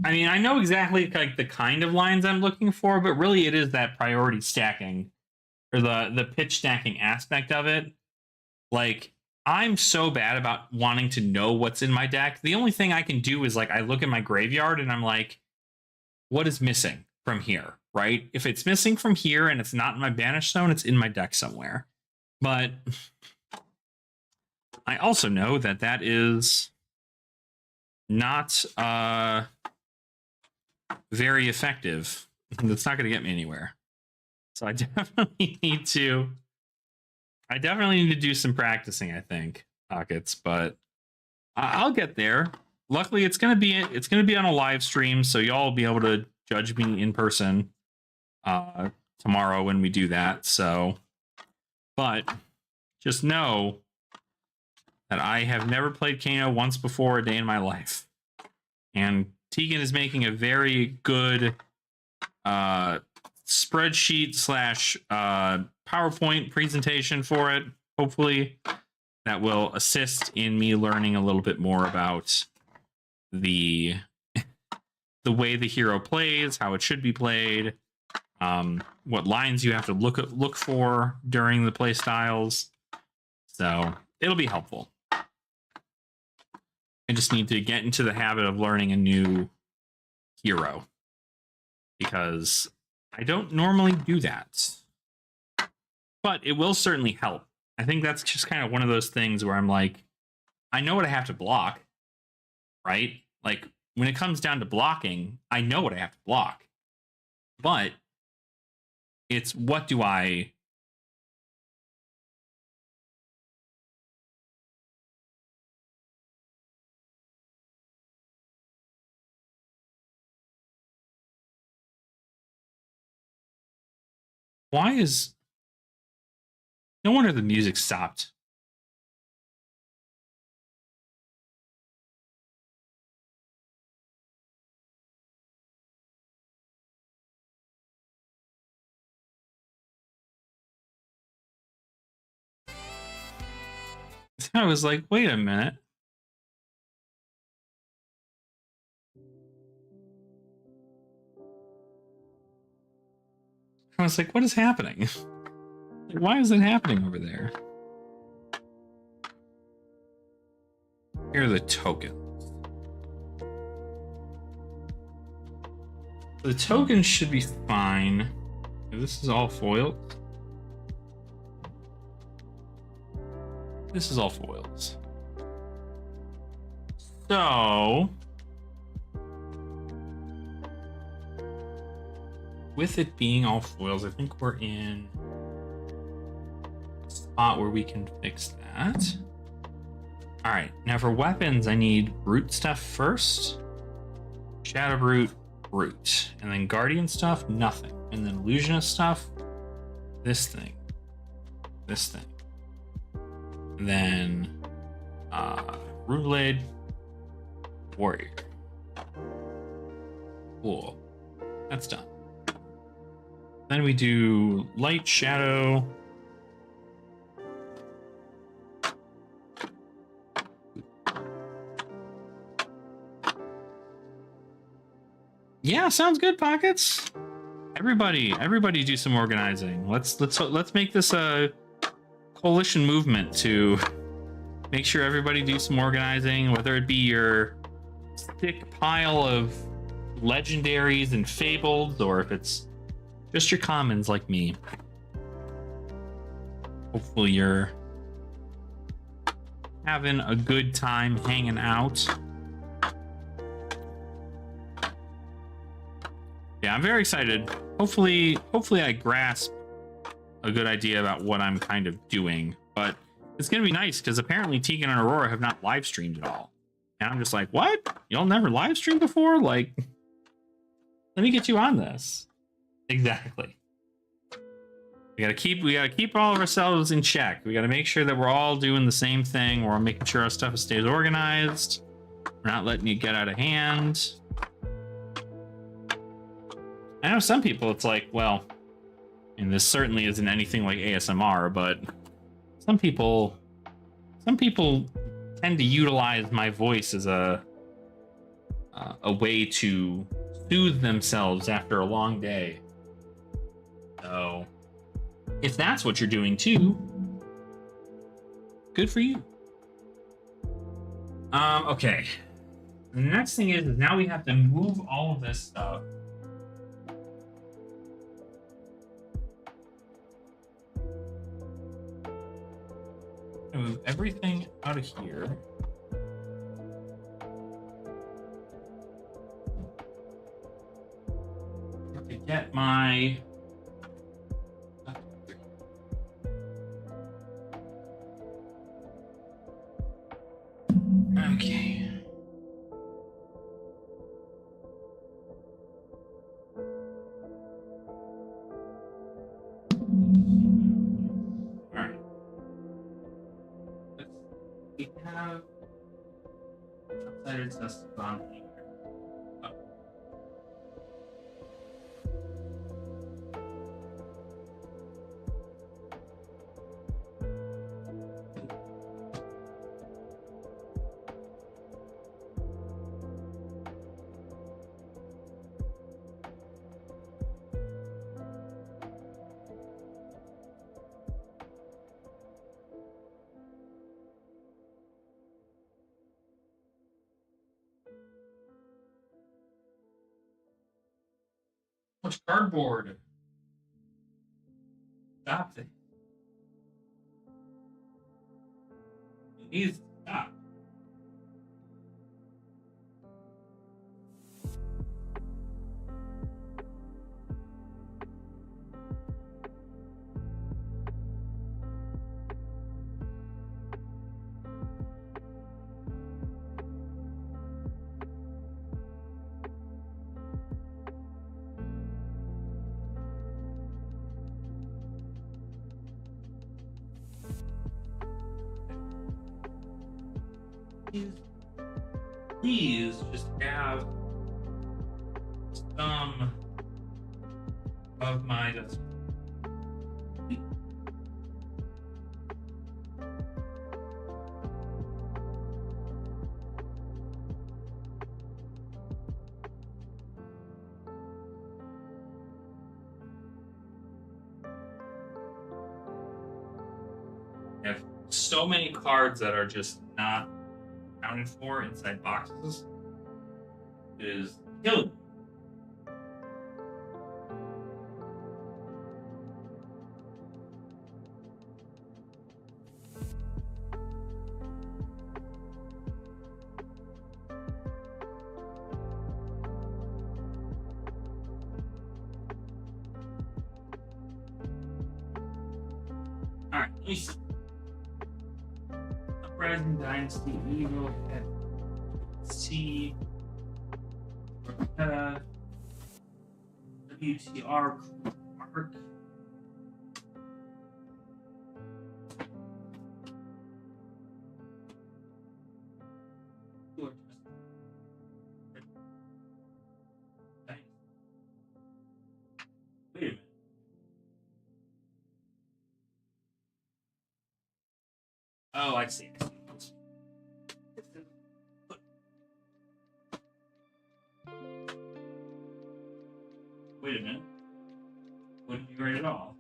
I mean, I know exactly like the kind of lines I'm looking for, but really it is that priority stacking or the pitch stacking aspect of it. Like, I'm so bad about wanting to know what's in my deck. The only thing I can do is like I look at my graveyard and I'm like, what is missing from here, right? If it's missing from here and it's not in my banish zone, it's in my deck somewhere. But I also know that that is not very effective. That's not going to get me anywhere. So I definitely need to do some practicing, I think, Pockets, but I'll get there. Luckily, it's gonna be on a live stream, so y'all will be able to judge me in person tomorrow when we do that. So, but just know that I have never played Kano once before a day in my life, and Tegan is making a very good spreadsheet / PowerPoint presentation for it, hopefully, that will assist in me learning a little bit more about the way the hero plays, how it should be played, what lines you have to look for during the play styles. So it'll be helpful. I just need to get into the habit of learning a new hero because I don't normally do that. But it will certainly help. I think that's just kind of one of those things where I'm like, I know what I have to block, right? Like, when it comes down to blocking, I know what I have to block. But it's what do I... Why is... No wonder the music stopped. I was like, wait a minute. I was like, what is happening? Why is it happening over there? Here are the tokens. The tokens should be fine. This is all foiled. This is all foils. So, with it being all foils, I think we're in a spot where we can fix that. All right, now for weapons, I need brute stuff first. Shadow brute, and then guardian stuff, nothing. And then illusionist stuff, this thing. And then Runeblade, warrior. Cool. That's done. Then we do light, shadow. Yeah, sounds good, Pockets. Everybody do some organizing. Let's make this a coalition movement to Make sure everybody do some organizing, whether it be your thick pile of legendaries and fabled, or if it's just your commons like me. Hopefully you're having a good time hanging out. Yeah, I'm very excited. Hopefully I grasp a good idea about what I'm kind of doing, but it's gonna be nice because apparently Tegan and Aurora have not live streamed at all. And I'm just like, what? Y'all never live streamed before? Like, let me get you on this. Exactly. We gotta keep all of ourselves in check. We gotta make sure that we're all doing the same thing. We're all making sure our stuff stays organized. We're not letting it get out of hand. I know some people, it's like, well, and this certainly isn't anything like ASMR, but some people tend to utilize my voice as a way to soothe themselves after a long day. So if that's what you're doing too, good for you. Okay. The next thing is now we have to move all of this stuff. Move everything out of here. To get my okay. We have Outsiders Dust on here. Oh. Much cardboard. Stop it. It needs to stop. Please just have some of my dust. I have so many cards that are just not accounted for inside boxes. It is killing. All right, let me see. Uprising Dynasty, Eagle, C, WTR, Mark. Wait a minute. Oh, I see. Wait a minute. Wouldn't be right at all.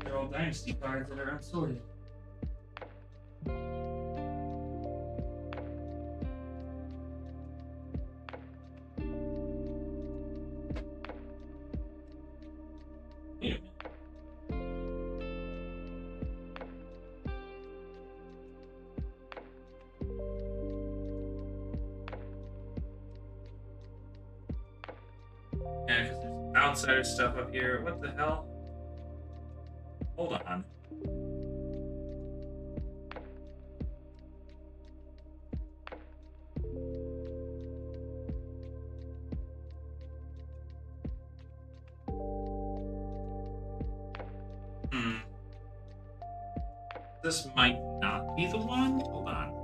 They're all dynasty cards that are unsorted. outsider stuff up here. What the hell? Hold on. This might not be the one. Hold on.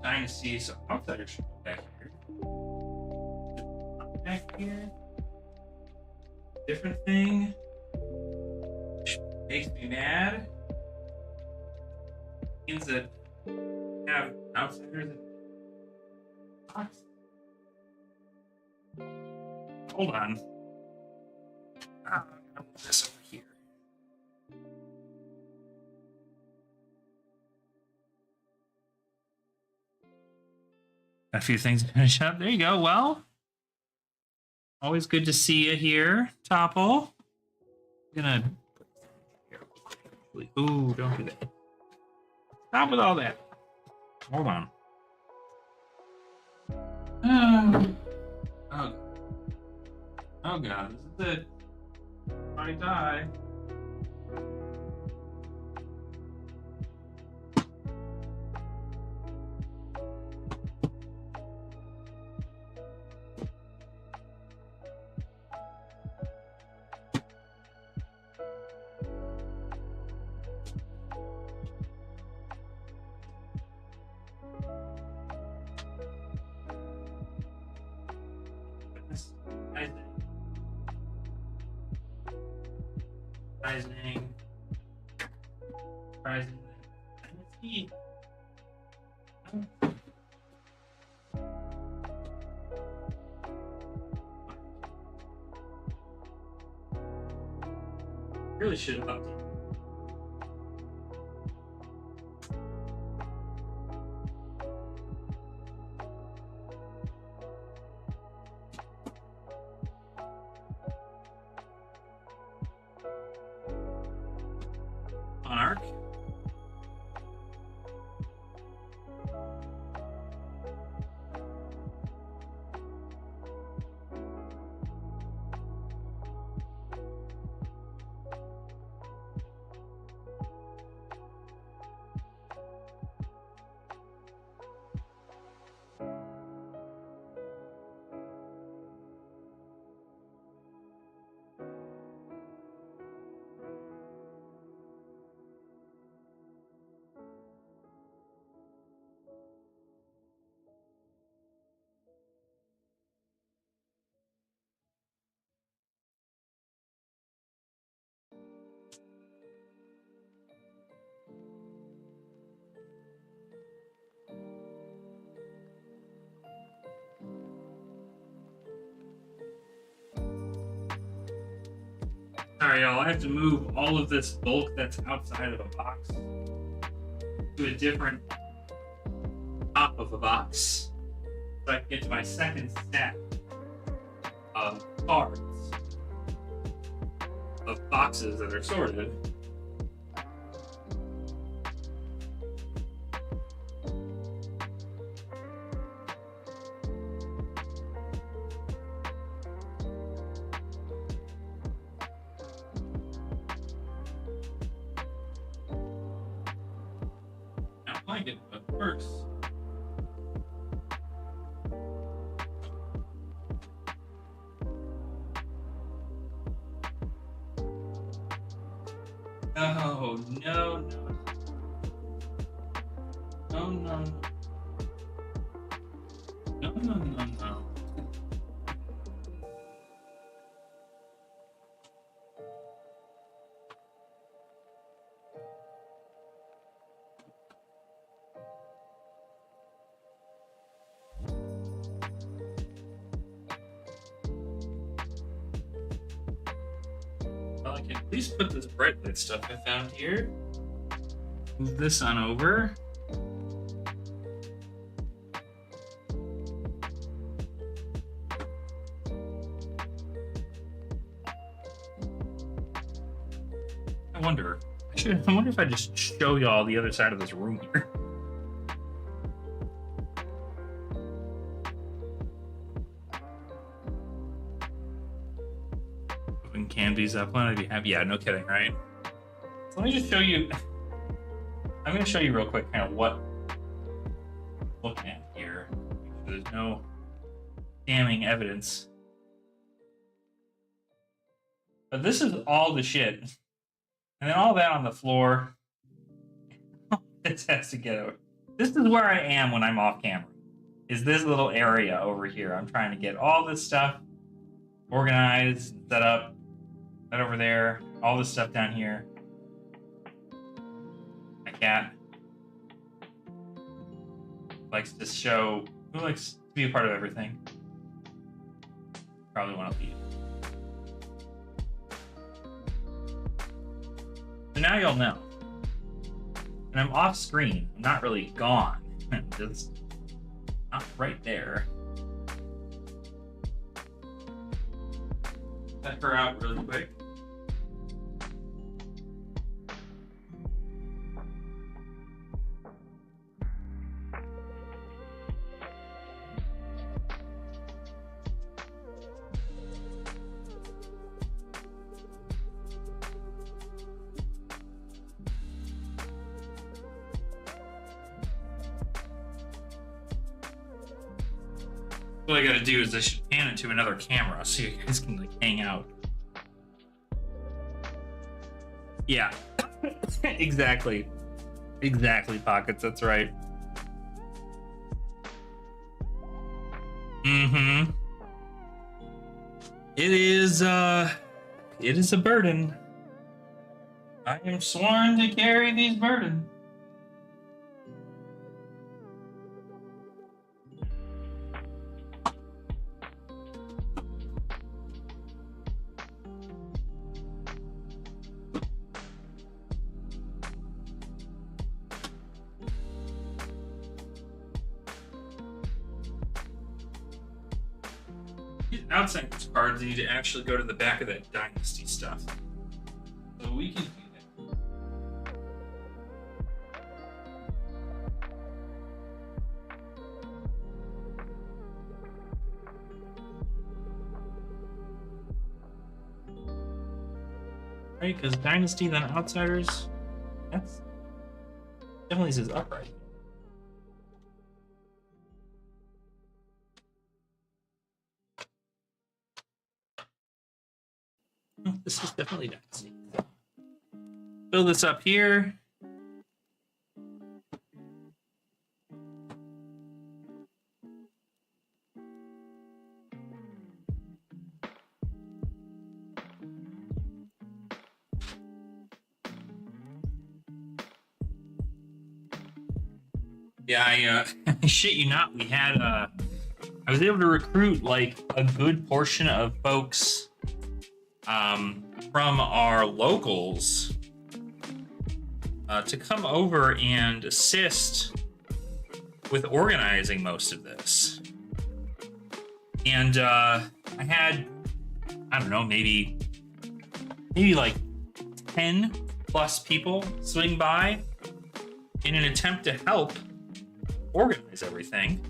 Dynasty, so outsider should go back here. Back here. Different thing. Makes me mad. Means that have outsiders in the box. Hold on. I'll put this over here. A few things to finish up. There you go. Well, always good to see you here, Topple. I'm gonna. Ooh, don't do that. Stop with all that. Hold on. Oh. Oh God, this is it. I die. Rising. Really should have updated. Monarch. Sorry, y'all. I have to move all of this bulk that's outside of a box to a different top of a box so I can get to my second stack of cards of boxes that are sorted. It works. Oh no, no. No, no. No, no, no, no. Well, I can at least put this bright light stuff I found here. Move this on over. wonder. I wonder if I just show y'all the other side of this room here. Open candies up. I'd be happy. Yeah, no kidding, right? So let me just show you. I'm going to show you real quick kind of what I'm looking at here. There's no damning evidence. But this is all the shit. And then all that on the floor. This has to get out. This is where I am when I'm off camera. Is this little area over here. I'm trying to get all this stuff organized, set up, that over there, all this stuff down here. My cat likes to show, who likes to be a part of everything? Probably one of you. So now you'll know. And I'm off screen. I'm not really gone. I'm just not right there. Set her out really quick. What I gotta do is I should pan it to another camera so you guys can like hang out. Yeah. Exactly. Exactly, Pockets, that's right. Mm-hmm. It is a burden. I am sworn to carry these burdens. Outside these cards, you need to actually go to the back of that Dynasty stuff. So we can do that. Right, because Dynasty, then Outsiders, that's definitely says upright. This is definitely Dynasty. Fill this up here. Yeah, I shit you not, we had I was able to recruit like a good portion of folks from our locals to come over and assist with organizing most of this. And I had, I don't know, maybe like 10 plus people swing by in an attempt to help organize everything.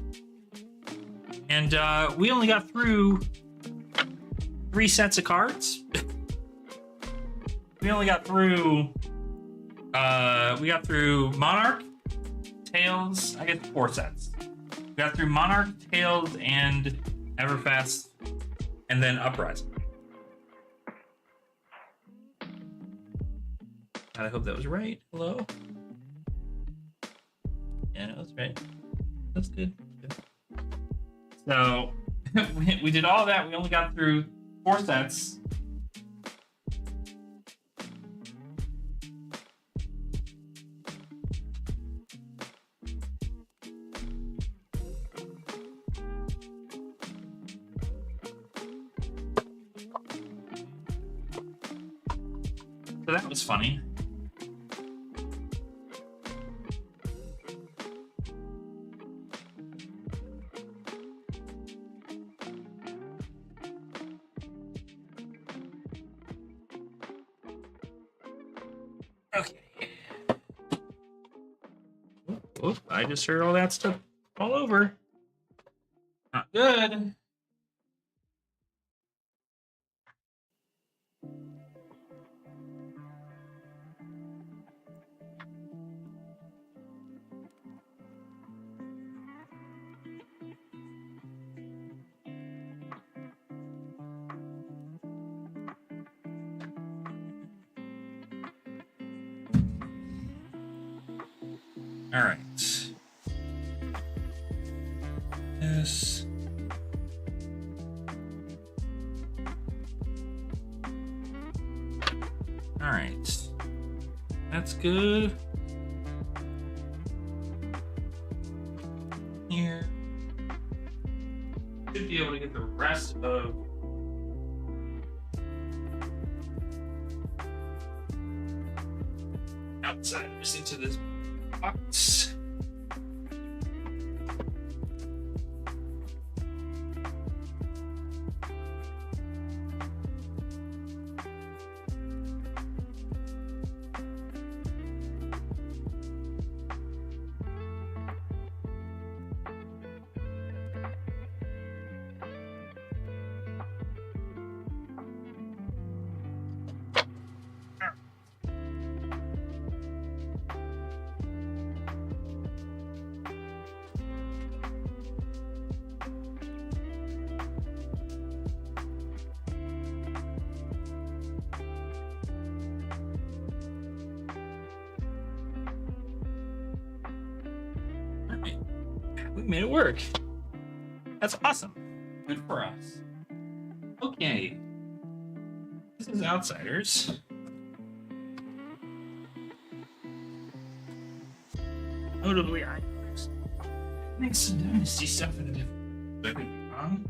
And we only got through 3 sets of cards. We only got through Monarch, Tails, I guess 4 sets. We got through Monarch, Tails, and Everfast, and then Uprising. I hope that was right. Hello? Yeah, no, that's right. That's good. So we did all that. We only got through 4 sets. So that was funny. Okay. Oh, I just heard all that stuff all over. Not good. All right. This. All right. That's good. Here. Should be able to get the rest of outsiders into this box. We made it work. That's awesome. Good for us. Okay. This is Outsiders. Notably, I make some Dynasty stuff in a different. I could be wrong.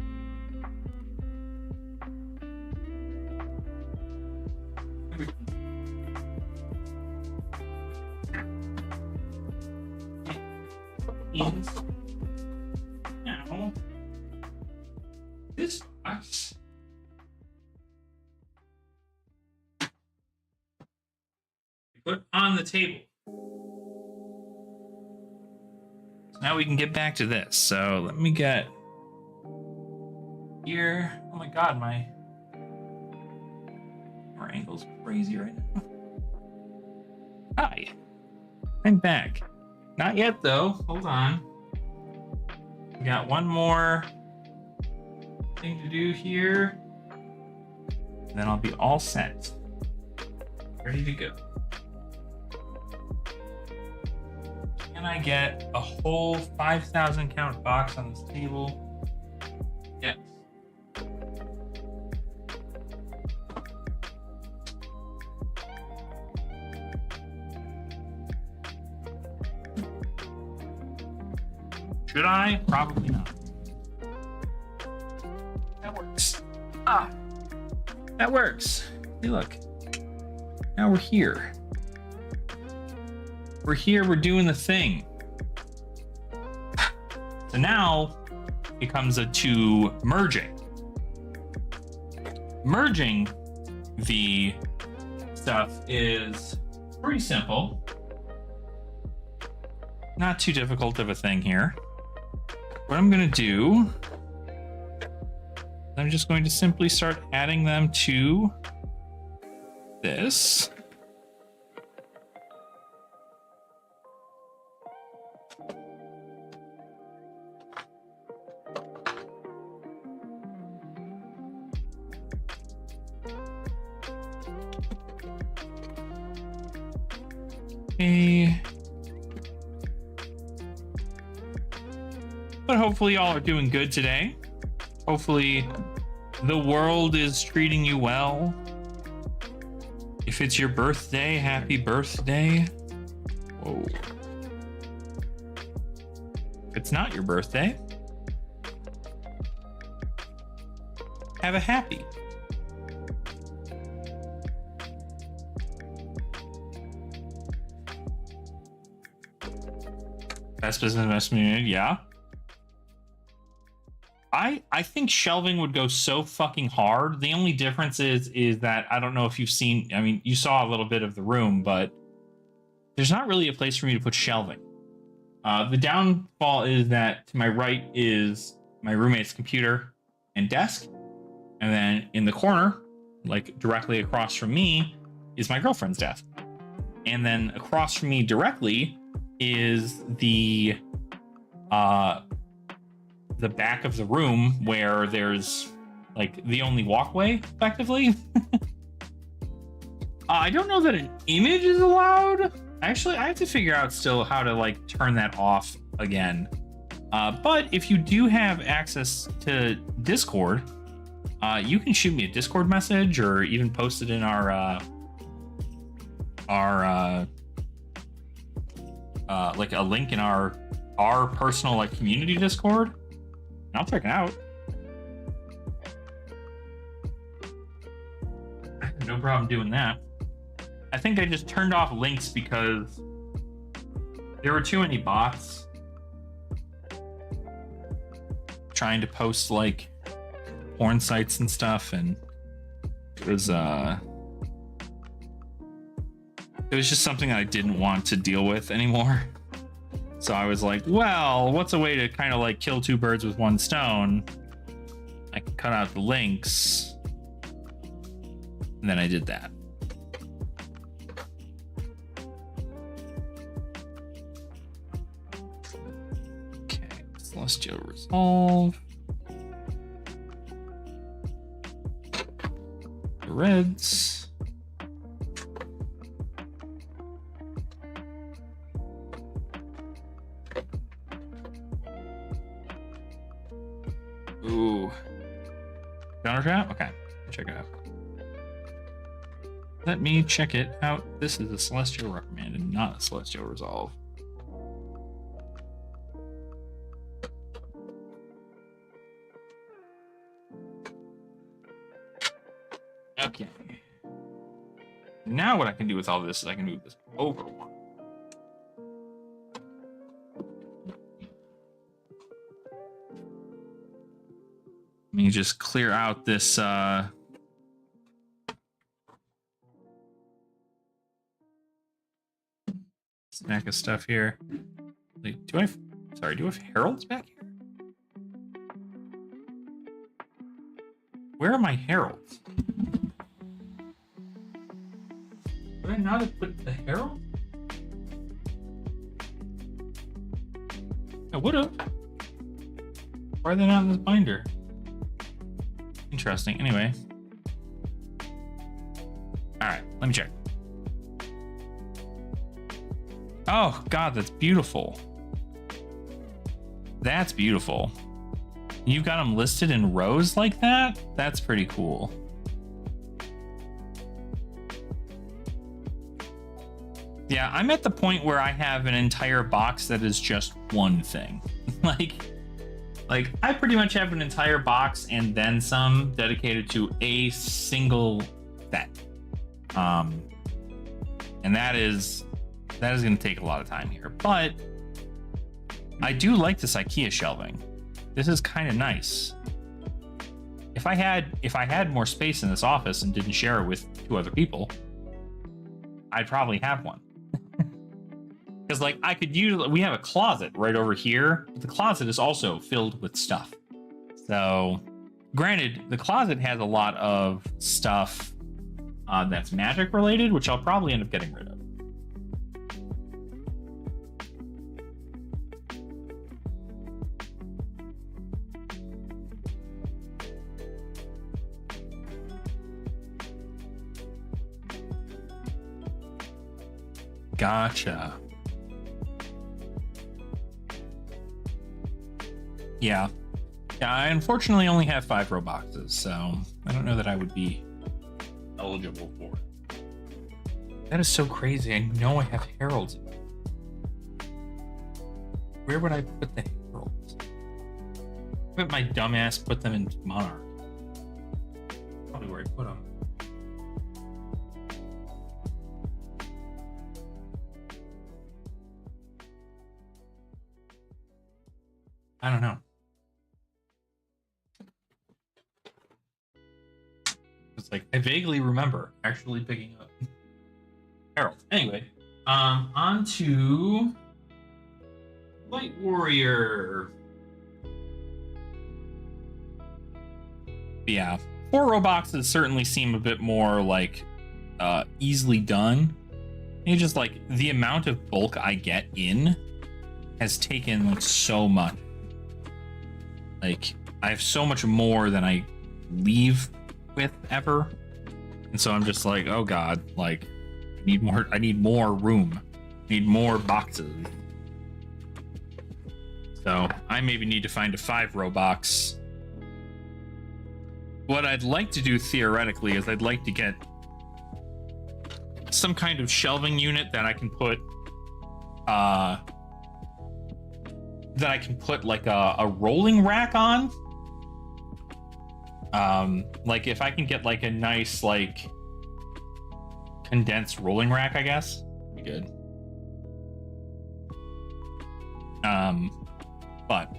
Now, this box put on the table. So now we can get back to this. So let me get here. Oh my god, my angle's crazy right now. Hi, I'm back. Not yet though. Hold on. We got one more thing to do here. And then I'll be all set. Ready to go. Can I get a whole 5,000 count box on this table? Yes. Should I? Probably not. That works. Ah, that works. Hey, look. Now we're here. We're here, we're doing the thing. So now it comes to merging. Merging the stuff is pretty simple. Not too difficult of a thing here. What I'm going to do, I'm just going to simply start adding them to this. Okay. But hopefully y'all are doing good today. Hopefully the world is treating you well. If it's your birthday, happy birthday. Whoa. If it's not your birthday, have a happy. Best business investment unit, yeah. I think shelving would go so fucking hard. The only difference is that I don't know if you've seen, I mean, you saw a little bit of the room, but there's not really a place for me to put shelving. The downfall is that to my right is my roommate's computer and desk. And then in the corner, like directly across from me, is my girlfriend's desk. And then across from me directly is the back of the room where there's like the only walkway, effectively. I don't know that an image is allowed. Actually, I have to figure out still how to like turn that off again. But if you do have access to Discord, you can shoot me a Discord message or even post it in our like a link in our personal like community Discord, and I'll check it out. I have no problem doing that. I think I just turned off links because there were too many bots trying to post like porn sites and stuff, and it was just something I didn't want to deal with anymore. So I was like, well, what's a way to kind of like kill two birds with one stone? I can cut out the links. And then I did that. Okay, Celestial Resolve. The reds. Ooh. Counter trap? Okay, check it out. Let me check it out. This is a Celestial Reprimand and not a Celestial Resolve. Okay. Now what I can do with all this is I can move this over one. Let me just clear out this stack of stuff here. Like, do I have heralds back here? Where are my heralds? Did I not have put the herald? I would have. Why are they not in this binder? Interesting. Anyway. Alright, let me check. Oh, God, that's beautiful. That's beautiful. You've got them listed in rows like that? That's pretty cool. Yeah, I'm at the point where I have an entire box that is just one thing. Like I pretty much have an entire box and then some dedicated to a single set. And that is going to take a lot of time here, but I do like this IKEA shelving. This is kind of nice. If I had more space in this office and didn't share it with two other people, I'd probably have one. Because like I could use, we have a closet right over here, but the closet is also filled with stuff. So granted, the closet has a lot of stuff that's magic related, which I'll probably end up getting rid of. Gotcha. Yeah. Yeah, I unfortunately only have 5 row boxes, so I don't know that I would be eligible for it. That is so crazy. I know I have heralds. Where would I put the heralds? I bet my dumbass put them in Monarch. Probably where I put them. I don't know. It's like I vaguely remember actually picking up Harold. Anyway, On to Light Warrior. Yeah, 4 Roboxes certainly seem a bit more like easily done. And just like the amount of bulk I get in has taken like so much. Like I have so much more than I leave with ever, and so I'm just like, oh god, like I need more room, I need more boxes. So I maybe need to find a 5 Robux. What I'd like to do theoretically is I'd like to get some kind of shelving unit that I can put like a rolling rack on. Like if I can get like a nice like condensed rolling rack, I guess be good. But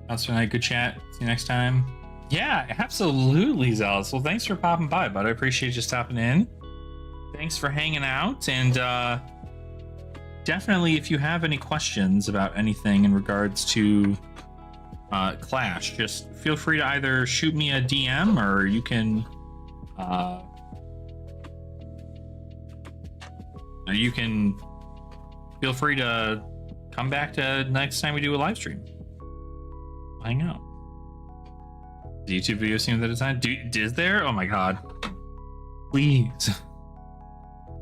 that's been a good chat. See you next time. Yeah, absolutely, Zealous. Well, thanks for popping by, bud. I appreciate you stopping in. Thanks for hanging out, and definitely if you have any questions about anything in regards to Clash, just feel free to either shoot me a DM or you can feel free to come back to next time we do a live stream. Hang out. The YouTube video seems that it's on. Is there? Oh my god. Please.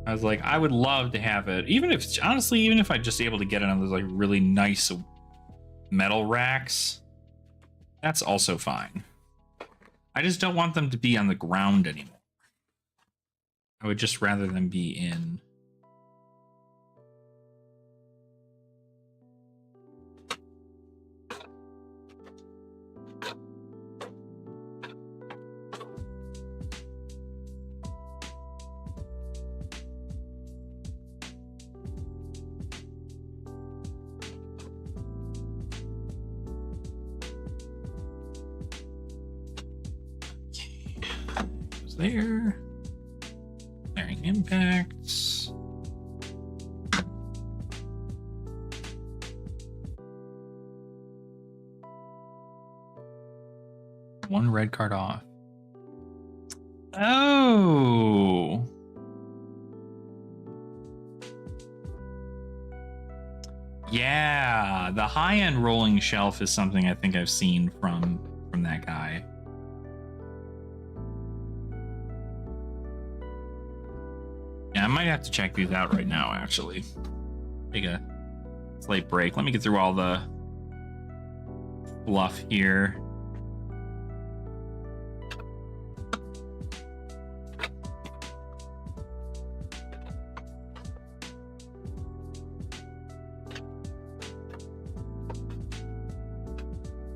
I was like, I would love to have it. Even if, honestly, even if I just able to get it on those like really nice metal racks, that's also fine. I just don't want them to be on the ground anymore. I would just rather them be in. There. Clearing impacts. One red card off. Oh. Yeah, the high-end rolling shelf is something I think I've seen from that guy. Yeah, I might have to check these out right now, actually. Take a slight break. Let me get through all the fluff here.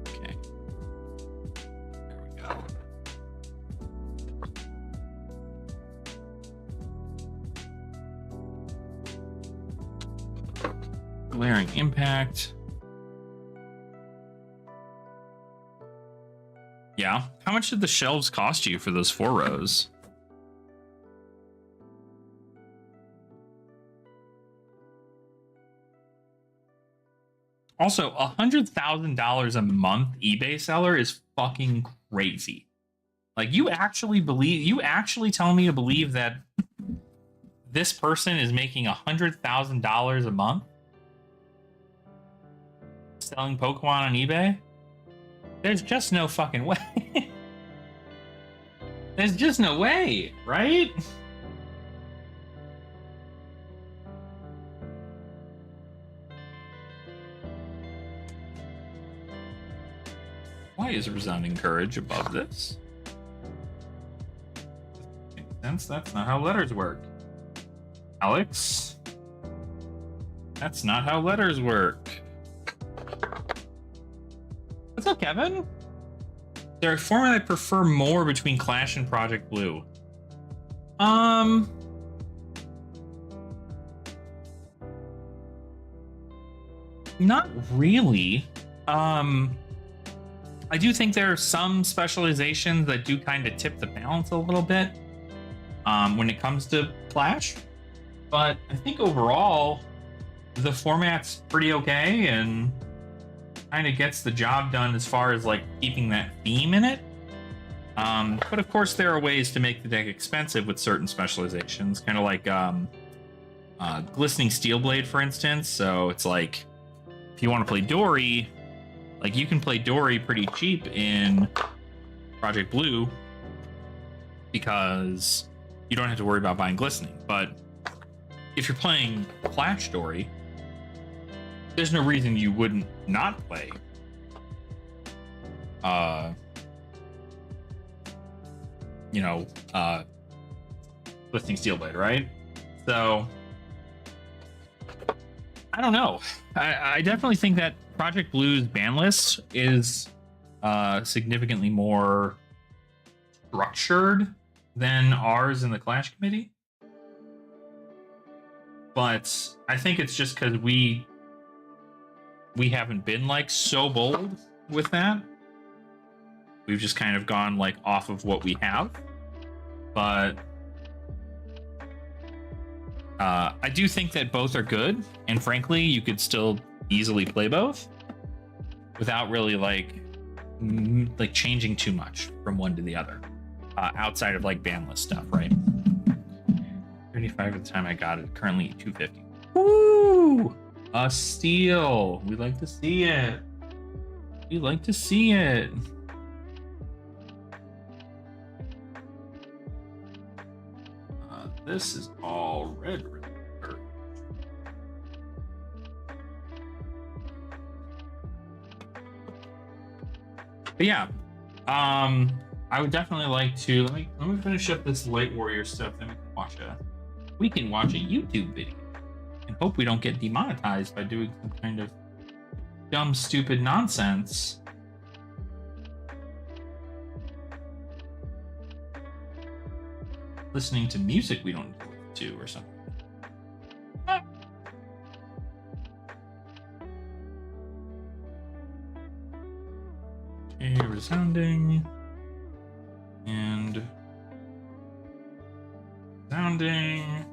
Okay. There we go. Glaring impact. Yeah. How much did the shelves cost you for those 4 rows? Also, $100,000 a month eBay seller is fucking crazy. Like, you actually tell me to believe that this person is making $100,000 a month selling Pokemon on eBay? There's just no fucking way. There's just no way, right? Why is resounding courage above this? Since that's not how letters work. Alex? That's not how letters work. What's up, Kevin? There are format I prefer more between Clash and Project Blue. Not really. I do think there are some specializations that do kind of tip the balance a little bit when it comes to Clash. But I think overall, the format's pretty okay and kind of gets the job done as far as like keeping that theme in it. But of course, there are ways to make the deck expensive with certain specializations, kind of like Glistening Steelblade, for instance. So it's like, if you want to play Dory, like you can play Dory pretty cheap in Project Blue because you don't have to worry about buying Glistening. But if you're playing Clash Dory, there's no reason you wouldn't not play Glistening Steelblade, right? So I don't know. I definitely think that Project Blue's ban list is significantly more structured than ours in the Clash Committee. But I think it's just because we haven't been like so bold with that. We've just kind of gone like off of what we have. But I do think that both are good, and frankly, you could still easily play both without really like changing too much from one to the other, outside of like ban list stuff, right? 35 at the time I got it. Currently 250. Woo! A steal. We like to see it. We like to see it. This is all red. But yeah, I would definitely like to let me finish up this Light Warrior stuff. Then we can watch a YouTube video and hope we don't get demonetized by doing some kind of dumb, stupid nonsense. Listening to music we don't listen to or something. Okay, resounding and sounding.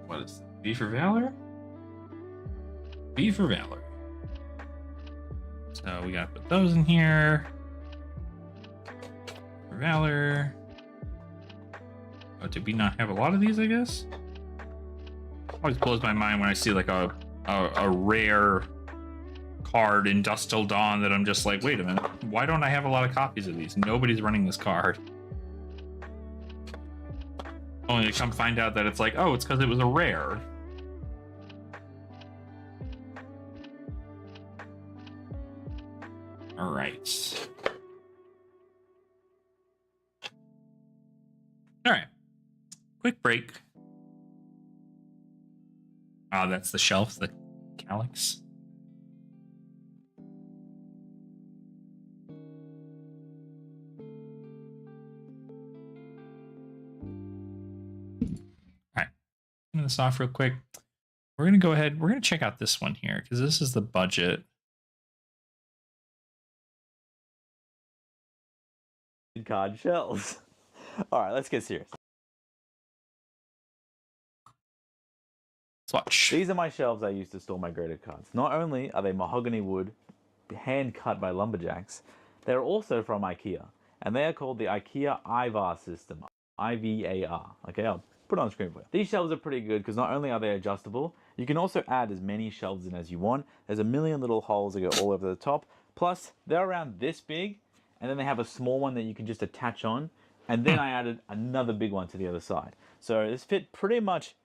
What is this? V for Valor? V for Valor. So we gotta put those in here. For Valor. Oh, did we not have a lot of these, I guess? Always blows my mind when I see like a rare card in Dusk Till Dawn that I'm just like, wait a minute, why don't I have a lot of copies of these? Nobody's running this card. Only to come find out that it's like, oh, it's because it was a rare. All right. All right. Quick break. Oh, that's the shelf, the calyx. All right. Turn this off real quick. We're going to go ahead. We're going to check out this one here because this is the budget. Card shelves. All right, let's get serious. Let's watch. These are my shelves I use to store my graded cards. Not only are they mahogany wood, hand cut by lumberjacks, they're also from IKEA, and they are called the IKEA IVAR system. IVAR. Okay, I'll put it on screen for you. These shelves are pretty good because not only are they adjustable, you can also add as many shelves in as you want. There's a million little holes that go all over the top. Plus, they're around this big, and then they have a small one that you can just attach on. And then I added another big one to the other side. So this fit pretty much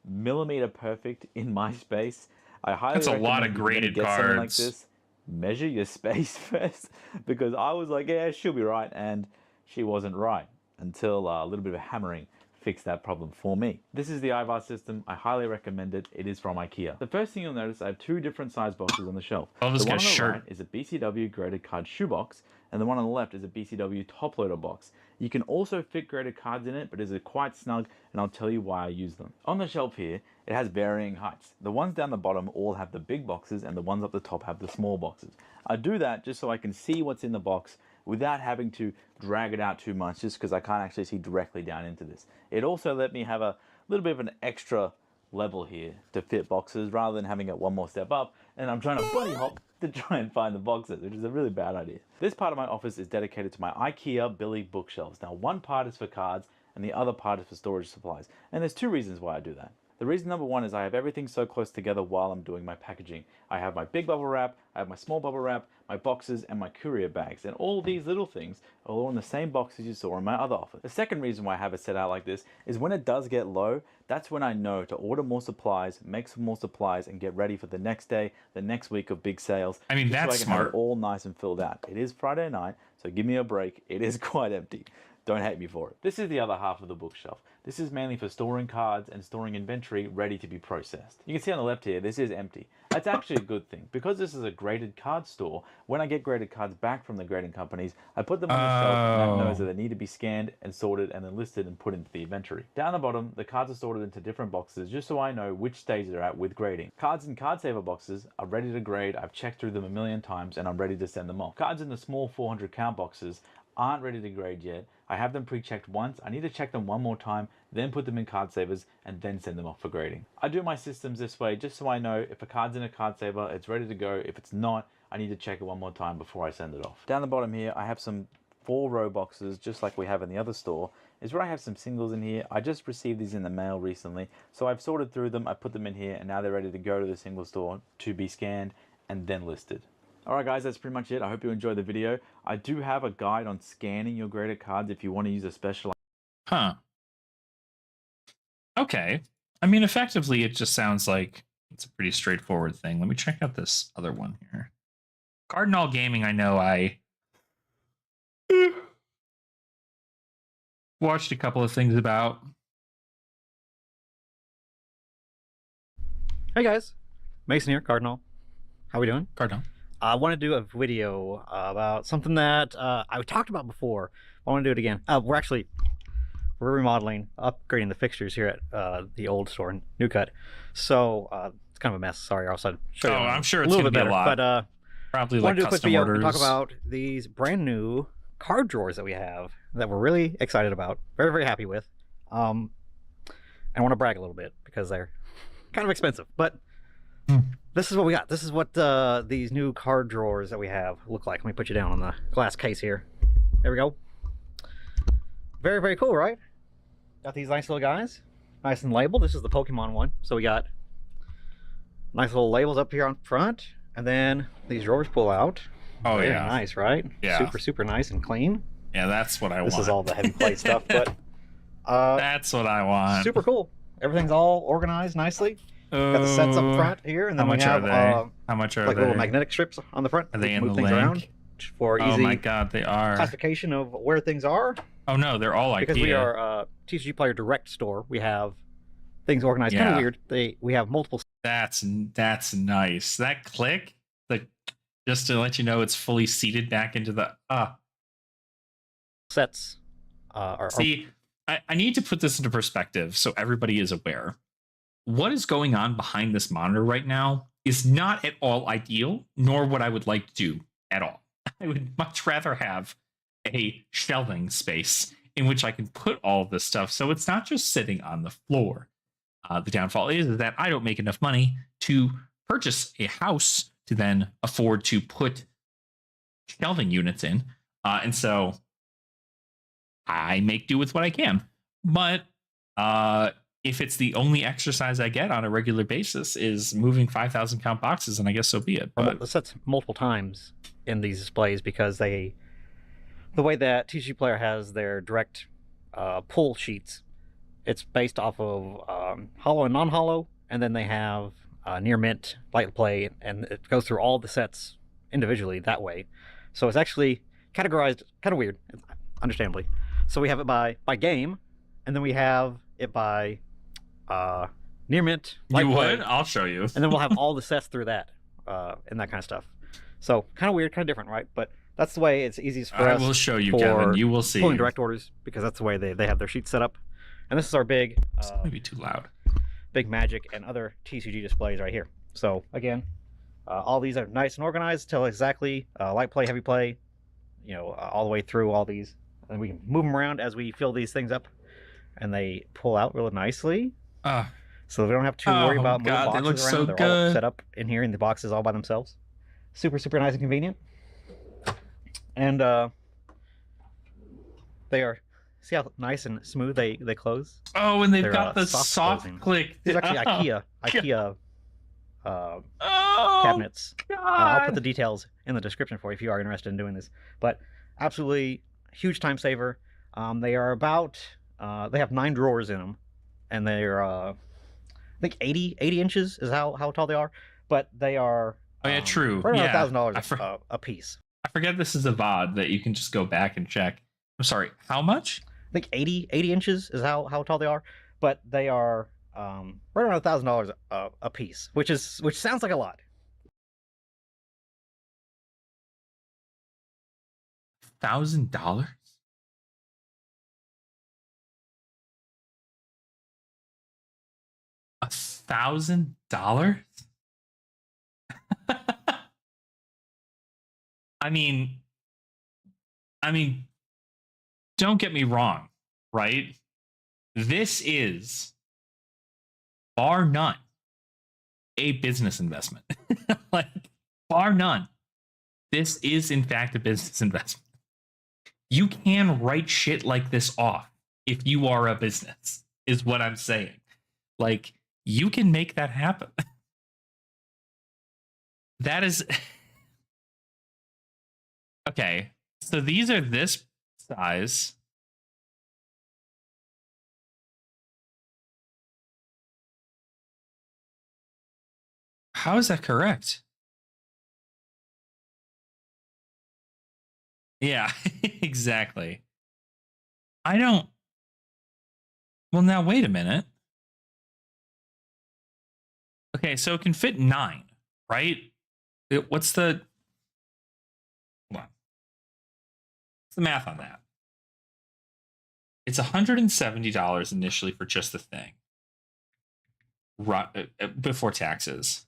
millimeter perfect in my space. I highly That's a recommend lot of graded cards. like this. Measure your space first, because I was like, yeah, she'll be right, and she wasn't right until a little bit of hammering fixed that problem for me. This is the IVAR system. I highly recommend it. It is from IKEA. The first thing you'll notice, I have two different size boxes on the shelf. Oh, this the one guy's on the shirt. right is a BCW graded card shoebox, and the one on the left is a BCW top loader box. You can also fit graded cards in it, but it is quite snug, and I'll tell you why I use them. On the shelf here, it has varying heights. The ones down the bottom all have the big boxes, and the ones up the top have the small boxes. I do that just so I can see what's in the box without having to drag it out too much, just because I can't actually see directly down into this. It also let me have a little bit of an extra level here to fit boxes rather than having it one more step up, and I'm trying to bunny hop to try and find the boxes, which is a really bad idea. This part of my office is dedicated to my IKEA Billy bookshelves. Now, one part is for cards and the other part is for storage supplies, and there's two reasons why I do that. The reason number one is I have everything so close together while I'm doing my packaging. I have my big bubble wrap, I have my small bubble wrap, my boxes, and my courier bags. And all these little things are all in the same boxes you saw in my other office. The second reason why I have it set out like this is when it does get low, that's when I know to order more supplies, make some more supplies, and get ready for the next day, the next week of big sales. I mean, that's so I can have smart. it all nice and filled out. It is Friday night, so give me a break. It is quite empty. Don't hate me for it. This is the other half of the bookshelf. This is mainly for storing cards and storing inventory ready to be processed. You can see on the left here, this is empty. That's actually a good thing. Because this is a graded card store, when I get graded cards back from the grading companies, I put them on the shelf and that knows that they need to be scanned and sorted and then listed and put into the inventory. Down the bottom, the cards are sorted into different boxes just so I know which stage they're at with grading. Cards in card saver boxes are ready to grade. I've checked through them a million times and I'm ready to send them off. Cards in the small 400 count boxes aren't ready to grade yet. I have them pre-checked once. I need to check them one more time, then put them in card savers, and then send them off for grading. I do my systems this way just so I know if a card's in a card saver, it's ready to go. If it's not, I need to check it one more time before I send it off. Down the bottom here, I have some 4-row boxes, just like we have in the other store, is where I have some singles in here. I just received these in the mail recently, so I've sorted through them, I put them in here, and now they're ready to go to the single store to be scanned and then listed. Alright guys, that's pretty much it. I hope you enjoyed the video. I do have a guide on scanning your graded cards if you want to use a special... Huh. Okay. I mean, effectively, it just sounds like it's a pretty straightforward thing. Let me check out this other one here. Cardinal Gaming, I know I watched a couple of things about. Hey guys, Mason here, Cardinal. How we doing? Cardinal. I want to do a video about something that I talked about before. I want to do it again. We're remodeling, upgrading the fixtures here at the old store in New Cut. So it's kind of a mess. Sorry, I'll show you. I'm sure it's going to be a lot. But probably like custom orders. I want to do a quick video and talk about these brand new card drawers that we have that we're really excited about, very, very happy with. And I want to brag a little bit because they're kind of expensive, but this is what we got. This is what these new card drawers that we have look like. Let me put you down on the glass case here. There we go. Very, very cool, right? Got these nice little guys, nice and labeled. This is the Pokemon one. So we got nice little labels up here on front, and then these drawers pull out. Oh, very yeah. nice, right? Yeah. Super, super nice and clean. Yeah, that's what I want. This is all the heavy plate stuff, but that's what I want. super cool. Everything's all organized nicely. Got the sets up front here, and then we have how much are like they? Little magnetic strips on the front. Are they in move the things link? around for easy Oh my god, they are. classification of where things are. Oh no, they're all IKEA. Because we are a TCG Player Direct store, we have things organized kind of weird. We have multiple. That's nice. That click, just to let you know, it's fully seated back into the sets. See, I need to put this into perspective so everybody is aware. What is going on behind this monitor right now is not at all ideal, nor what I would like to do at all. I would much rather have a shelving space in which I can put all of this stuff so it's not just sitting on the floor. The downfall is that I don't make enough money to purchase a house to then afford to put shelving units in. And so I make do with what I can. But if it's the only exercise I get on a regular basis is moving 5,000 count boxes, and I guess so be it. But the sets multiple times in these displays because the way that TCG Player has their direct pull sheets, it's based off of hollow and non-hollow, and then they have near mint, light play, and it goes through all the sets individually that way. So it's actually categorized kind of weird, understandably. So we have it by game, and then we have it by near mint, light play. I'll show you. And then we'll have all the sets through that and that kind of stuff. So kind of weird, kind of different, right? But that's the way it's easiest for I us. will show you, for Kevin. You will see. pulling direct orders, because that's the way they have their sheets set up. And this is our big Maybe too loud. big Magic and other TCG displays right here. So again, all these are nice and organized, tell exactly light play, heavy play, all the way through all these. And we can move them around as we fill these things up, and they pull out really nicely. So we don't have to worry about moving boxes around. So They're good. all set up in here in the boxes all by themselves. Super, super nice and convenient. And they are, see how nice and smooth they close? Oh, and they've They're, got the soft soft closing. click. These are actually IKEA Oh, cabinets. God. I'll put the details in the description for you if you are interested in doing this. But absolutely huge time saver. They are about, they have 9 drawers in them, and they're, I think 80 inches is how tall they are. But they are, Oh yeah, true. right around Yeah. $1,000 a piece. I forget this is a VOD that you can just go back and check. I'm sorry, how much? I think 80 inches is how tall they are. But they are right around $1,000 a piece, which sounds like a lot. $1,000? $1,000? I mean, don't get me wrong, right? This is, bar none, a business investment. Like, bar none. This is, in fact, a business investment. You can write shit like this off if you are a business, is what I'm saying. Like, you can make that happen. That is... Okay, so these are this size. How is that correct? Yeah, exactly. I don't... Well, now, wait a minute. Okay, so it can fit 9, right? What's the... Hold on. What's the math on that? It's $170 initially for just the thing. Right, before taxes.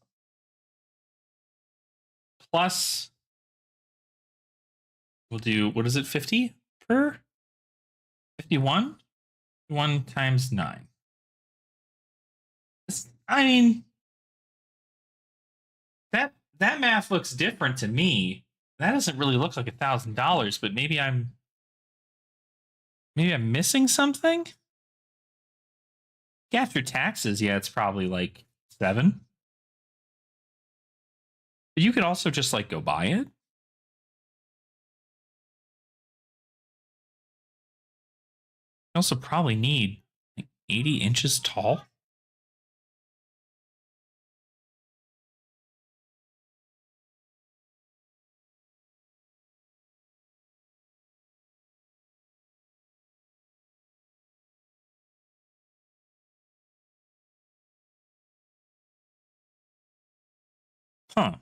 Plus... We'll do, what is it, 50 per? 51? 1 times 9. I mean, that math looks different to me. That doesn't really look like $1,000, but maybe I'm missing something? After taxes, yeah, it's probably like 7. But you could also just like go buy it. You also probably need like 80 inches tall. Huh.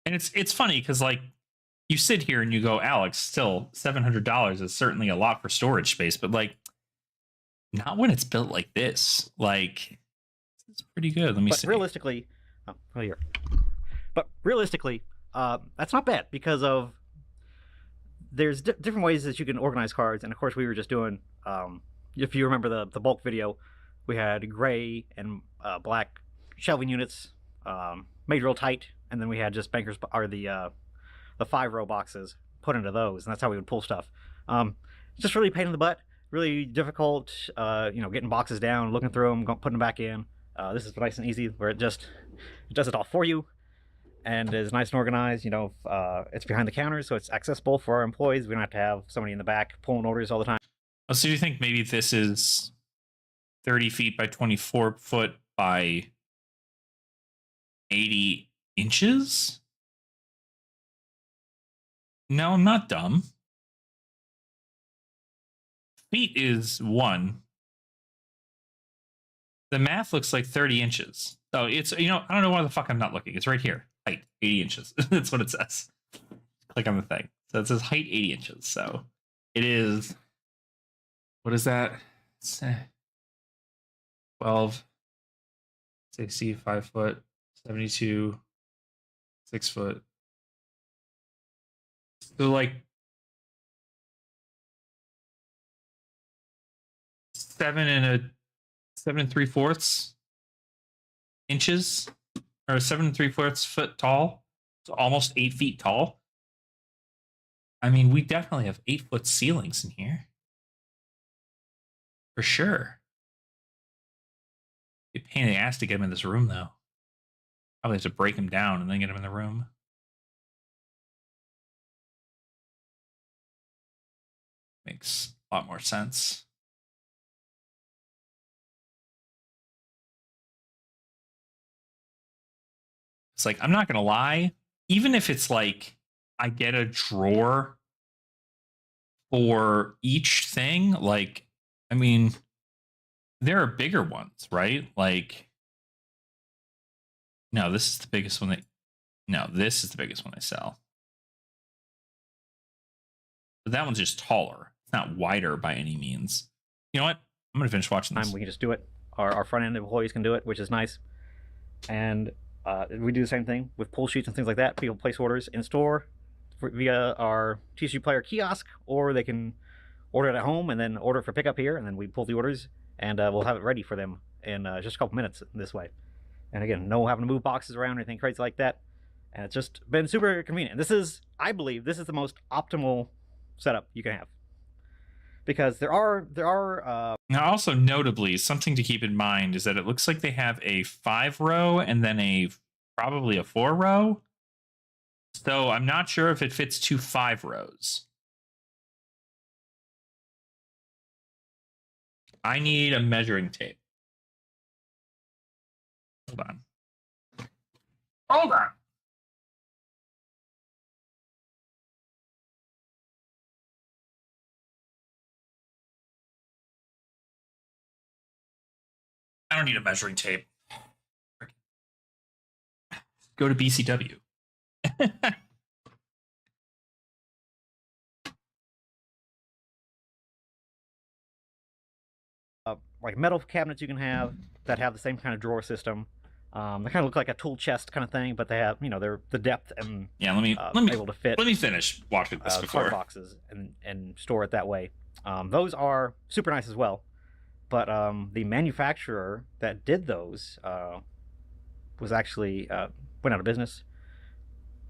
And it's funny because like you sit here and you go, Alex, still $700 is certainly a lot for storage space, but like not when it's built like this. Like it's pretty good. Let me see. Realistically, here. But realistically, that's not bad because of there's different ways that you can organize cards, and of course we were just doing. If you remember the bulk video, we had gray and black shelving units made real tight, and then we had just bankers or the 5-row boxes put into those, and that's how we would pull stuff. It's just really a pain in the butt, really difficult. Getting boxes down, looking through them, putting them back in. This is nice and easy, where it does it all for you, and is nice and organized. It's behind the counter, so it's accessible for our employees. We don't have to have somebody in the back pulling orders all the time. Oh, so you think maybe this is 30 feet by 24 foot by 80 inches? No, I'm not dumb. Feet is 1. The math looks like 30 inches. So it's, I don't know why the fuck I'm not looking. It's right here. Height, 80 inches. That's what it says. Click on the thing. So it says height 80 inches. So it is, what is that? It's 12, 60, 5 foot, 72, 6 foot. So like 7 3/4 inches, or 7 3/4 foot tall. So almost 8 feet tall. I mean, we definitely have 8-foot ceilings in here. For sure. It'd be a pain in the ass to get him in this room, though. Probably have to break him down and then get him in the room. Makes a lot more sense. It's like, I'm not going to lie. Even if it's like, I get a drawer for each thing, like, I mean, there are bigger ones, right? Like, no, this is the biggest one this is the biggest one they sell. But that one's just taller. It's not wider by any means. You know what? I'm gonna finish watching this. We can just do it. Our front end employees can do it, which is nice. And we do the same thing with pull sheets and things like that. People place orders in store via our TCG Player kiosk, or they can order it at home and then order for pickup here, and then we pull the orders and we'll have it ready for them in just a couple minutes this way. And again, no having to move boxes around or anything crazy like that. And it's just been super convenient. This is, I believe, this is the most optimal setup you can have, because there are now also notably something to keep in mind is that it looks like they have a 5-row and then probably a 4-row. So I'm not sure if it fits 2 5-rows. I need a measuring tape. Hold on. I don't need a measuring tape. Go to BCW. like metal cabinets you can have that have the same kind of drawer system. They kind of look like a tool chest kind of thing, but they have, they're the depth and let me able to fit. Let me finish watching this before. Card boxes and store it that way. Those are super nice as well, but the manufacturer that did those was actually went out of business,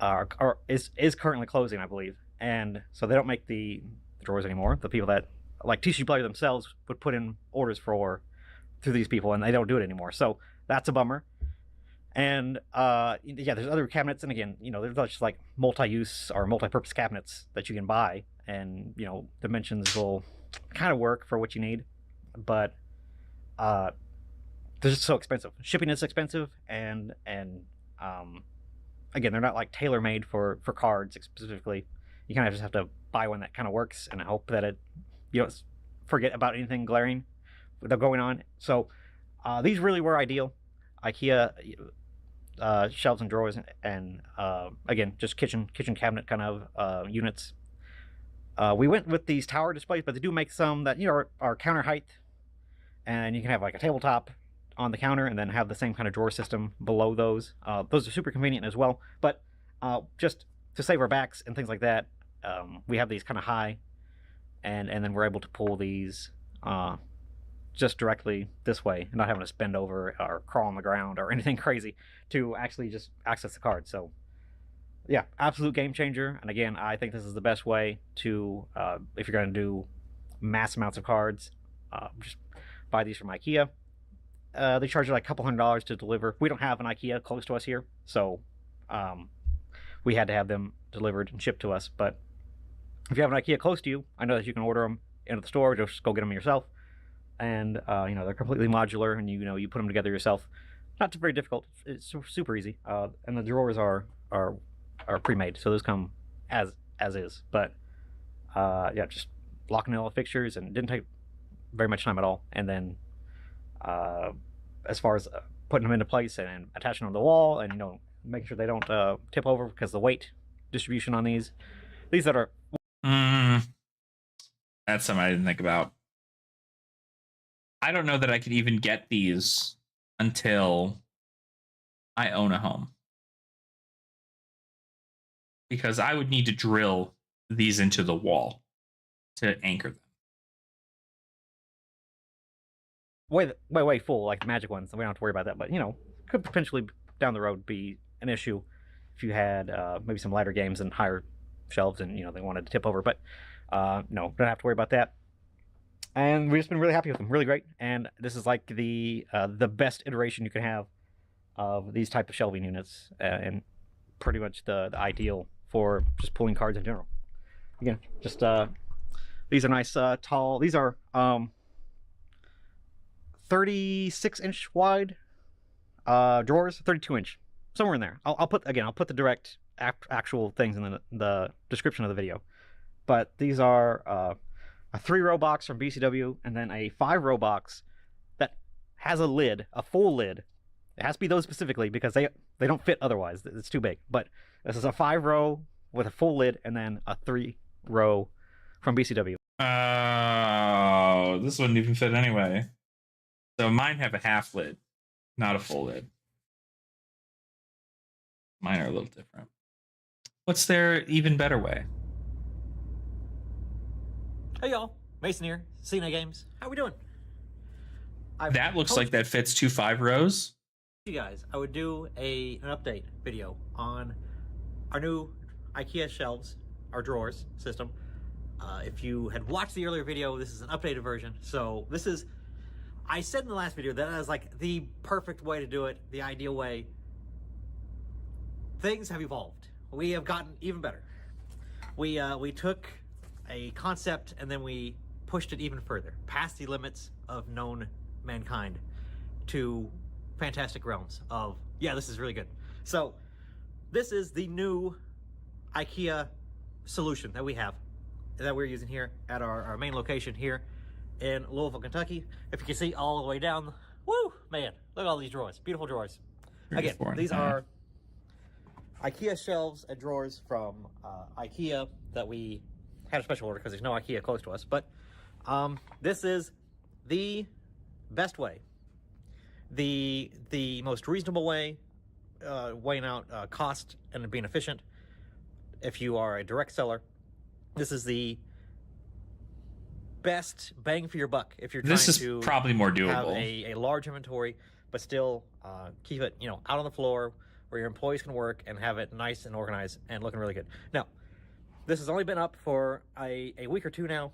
or is currently closing, I believe, and so they don't make the drawers anymore. The people that like TCG Player themselves would put in orders through these people, and they don't do it anymore. So that's a bummer. And there's other cabinets, and again, there's just like multi-use or multi-purpose cabinets that you can buy, and dimensions will kind of work for what you need, but they're just so expensive. Shipping is expensive, and again, they're not like tailor-made for cards specifically. You kind of just have to buy one that kind of works and hope that it you don't forget about anything glaring without going on. So these really were ideal. IKEA shelves and drawers, and again, just kitchen cabinet kind of units. We went with these tower displays, but they do make some that are counter height, and you can have like a tabletop on the counter and then have the same kind of drawer system below those. Those are super convenient as well, but just to save our backs and things like that, we have these kind of high, and then we're able to pull these just directly this way, and not having to bend over or crawl on the ground or anything crazy to actually just access the card. So yeah, absolute game changer. And again, I think this is the best way to, if you're going to do mass amounts of cards, just buy these from IKEA. They charge you like a couple $100s to deliver. We don't have an IKEA close to us here, so we had to have them delivered and shipped to us. But if you have an IKEA close to you, I know that you can order them into the store, just go get them yourself. And they're completely modular, and you put them together yourself. Not very difficult. It's super easy. And the drawers are pre-made, so those come as is. But just locking in all the fixtures, and it didn't take very much time at all. And then as far as putting them into place and attaching them to the wall, and making sure they don't tip over, because the weight distribution on these These that are That's something I didn't think about. I don't know that I could even get these until I own a home. Because I would need to drill these into the wall to anchor them. way full, like magic ones. We don't have to worry about that, but could potentially down the road be an issue if you had maybe some lighter games and higher shelves, and they wanted to tip over. But no, don't have to worry about that. And we've just been really happy with them, really great. And this is like the best iteration you can have of these type of shelving units, and pretty much the ideal for just pulling cards in general. Again, just these are nice tall. These are 36-inch wide drawers, 32-inch, somewhere in there. I'll put the direct actual things in the description of the video. But these are a 3-row box from BCW, and then a 5-row box that has a lid, a full lid. It has to be those specifically because they don't fit otherwise. It's too big. But this is a 5-row with a full lid, and then a 3-row from BCW. Oh, this wouldn't even fit anyway. So mine have a half lid, not a full lid. Mine are a little different. What's their even better way? Hey y'all, Mason here, CNA Games. How we doing? That looks like that fits 2 5-rows. You guys, I would do an update video on our new IKEA shelves, our drawers system. If you had watched the earlier video, this is an updated version. So this is, I said in the last video that is like the perfect way to do it, the ideal way. Things have evolved. We have gotten even better. We took a concept and then we pushed it even further, past the limits of known mankind, to fantastic realms of, yeah, this is really good. So this is the new IKEA solution that we have, that we're using here at our main location here in Louisville, Kentucky. If you can see all the way down, woo, man, look at all these drawers, beautiful drawers. Again, these are IKEA shelves and drawers from IKEA that we had a special order because there's no IKEA close to us. But this is the best way, the most reasonable way, weighing out cost and being efficient. If you are a direct seller, this is the best bang for your buck. If you're trying to probably more doable, have a large inventory, but still keep it out on the floor where your employees can work and have it nice and organized and looking really good. Now, this has only been up for a week or two now.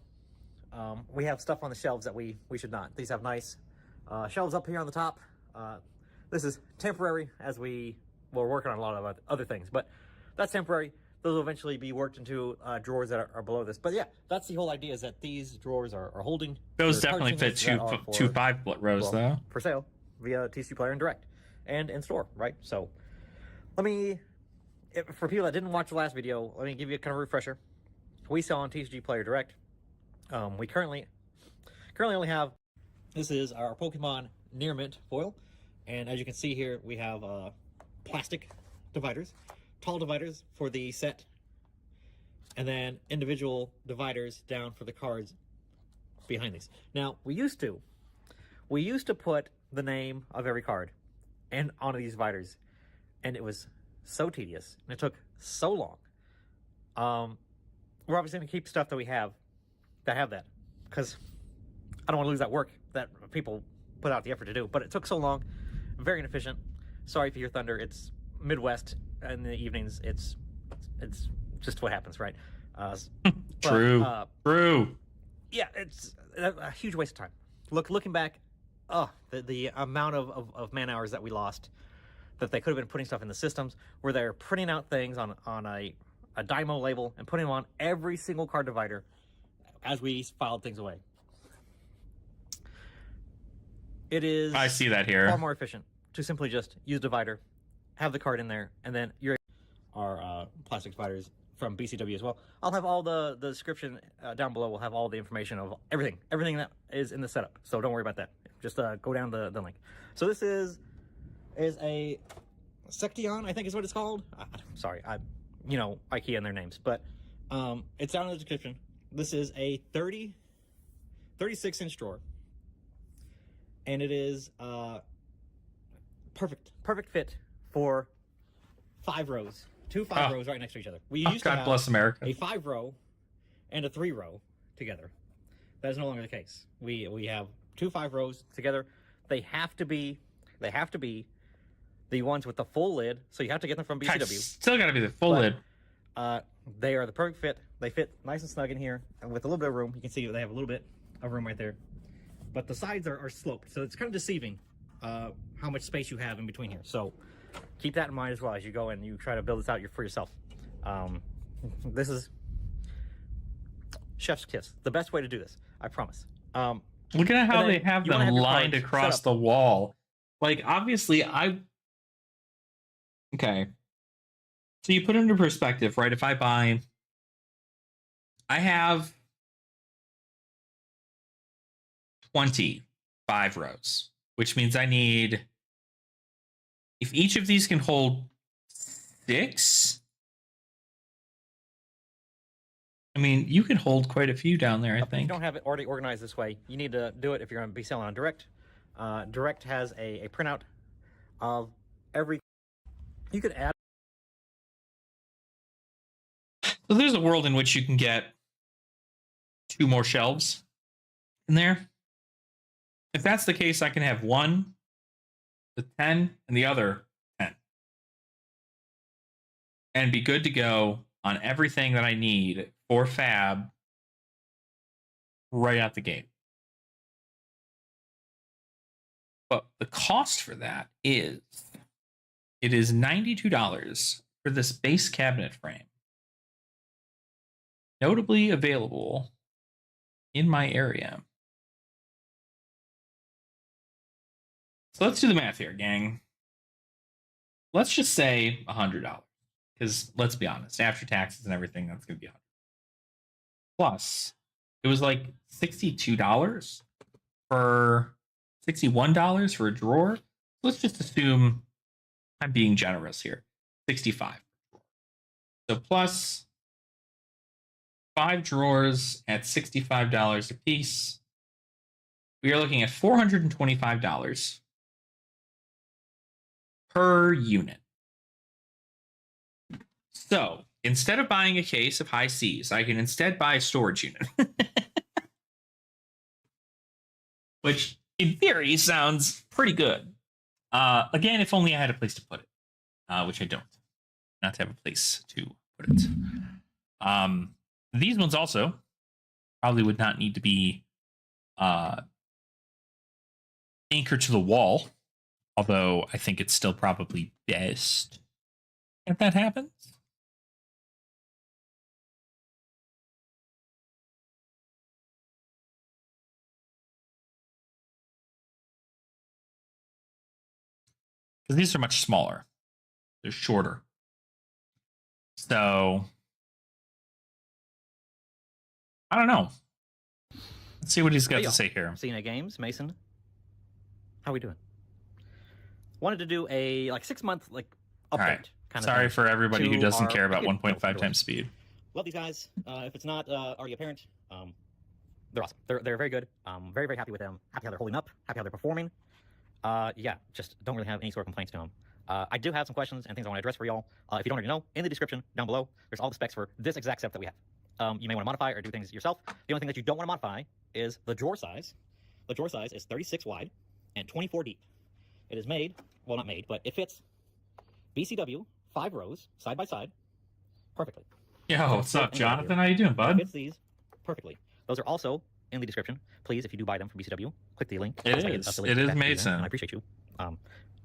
We have stuff on the shelves that we should not. These have nice shelves up here on the top. This is temporary, as we're working on a lot of other things, but that's temporary. Those will eventually be worked into drawers that are below this. But yeah, that's the whole idea, is that these drawers are holding. Those definitely fit two 5-rows, though. For sale via TCG Player and Direct and in store, right? So let me, for people that didn't watch the last video, let me give you a kind of refresher. We sell on TCG Player Direct. We currently only have, this is our Pokemon Near Mint foil. And as you can see here, we have plastic dividers, tall dividers for the set, and then individual dividers down for the cards behind these. Now, we used to put the name of every card and onto these dividers, and it was so tedious, and it took so long. We're obviously going to keep stuff that we have that, because I don't want to lose that work that people put out the effort to do, but it took so long, very inefficient. Sorry for your thunder. It's Midwest in the evenings. It's just what happens, right? True. Yeah, it's a huge waste of time. Looking back, the amount of man hours that we lost, that they could have been putting stuff in the systems where they're printing out things on a Dymo label and putting them on every single card divider as we filed things away. It is, I see that here, far more efficient to simply just use divider, have the card in there, and then our plastic dividers from BCW as well. I'll have all the description down below. We'll have all the information of everything that is in the setup. So don't worry about that. Just go down the link. So this is a Section, I think is what it's called. Sorry, IKEA and their names, but It's down in the description. This is a 36-inch drawer, and it is perfect fit for 5 rows. 2 5 rows right next to each other. We used to God have bless America. a 5-row and a 3-row together. That is no longer the case. We have 2 5-rows together. They have to be the ones with the full lid, so you have to get them from BCW. Still got to be the full lid. They are the perfect fit. They fit nice and snug in here, and with a little bit of room. You can see they have a little bit of room right there. But the sides are sloped, so it's kind of deceiving how much space you have in between here. So keep that in mind as well as you go and you try to build this out for yourself. This is chef's kiss. The best way to do this, I promise. Look at how they have them lined across the wall. Like, obviously, okay. So you put it into perspective, right? If I have 25 rows, which means I need, if each of these can hold 6, I mean, you can hold quite a few down there, I think. If you don't have it already organized this way, you need to do it if you're going to be selling on Direct. Direct has a printout of every... You could add... So there's a world in which you can get 2 more shelves in there. If that's the case, I can have one, the 10, and the other 10. And be good to go on everything that I need for Fab right out the gate. But the cost for that is, it is $92 for this base cabinet frame. Notably available in my area. So let's do the math here, gang. Let's just say $100. Because let's be honest, after taxes and everything, that's going to be $100. Plus, it was like $62 for $61 for a drawer. Let's just assume I'm being generous here. $65. So plus 5 drawers at $65 a piece. We are looking at $425 per unit. So instead of buying a case of high C's, I can instead buy a storage unit. Which in theory sounds pretty good. Again, if only I had a place to put it, which I don't. Not to have a place to put it. These ones also probably would not need to be anchored to the wall, although I think it's still probably best if that happens. Because these are much smaller. They're shorter. So, I don't know. Let's see what he's got to say here. CNA Games, Mason. How are we doing? Wanted to do a 6-month update. Right. Kind of Sorry for everybody who doesn't care about 1.5 times speed. Love these guys. If it's not already apparent, they're awesome. They're very good. Very, very happy with them. Happy how they're holding up. Happy how they're performing. Yeah, just don't really have any sort of complaints to them. I do have some questions and things I want to address for y'all. If you don't already know, in the description down below, there's all the specs for this exact setup that we have. You may want to modify or do things yourself. The only thing that you don't want to modify is the drawer size. The drawer size is 36 wide and 24 deep. It is made, well, not made, but it fits BCW 5 rows side by side perfectly. Yo, what's up, Jonathan? How you doing, bud? It fits these perfectly. Those are also in the description. Please, if you do buy them from BCW, click the link. It is Mason. I appreciate you.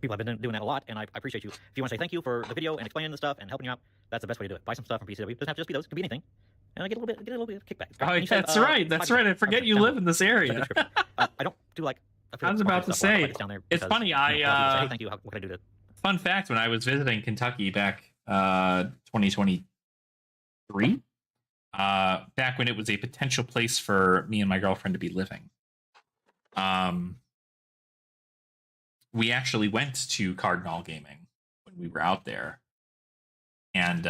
People have been doing that a lot, and I appreciate you. If you want to say thank you for the video and explaining the stuff and helping you out, that's the best way to do it. Buy some stuff from BCW. It doesn't have to just be those. It could be anything. And I get a little bit of kickback. Oh, that's right. That's right. I forget you live in this area. I don't do I was about to say. It's funny. Hey, thank you. What can I do to? Fun fact: when I was visiting Kentucky back 2023, back when it was a potential place for me and my girlfriend to be living, we actually went to Cardinal Gaming when we were out there, and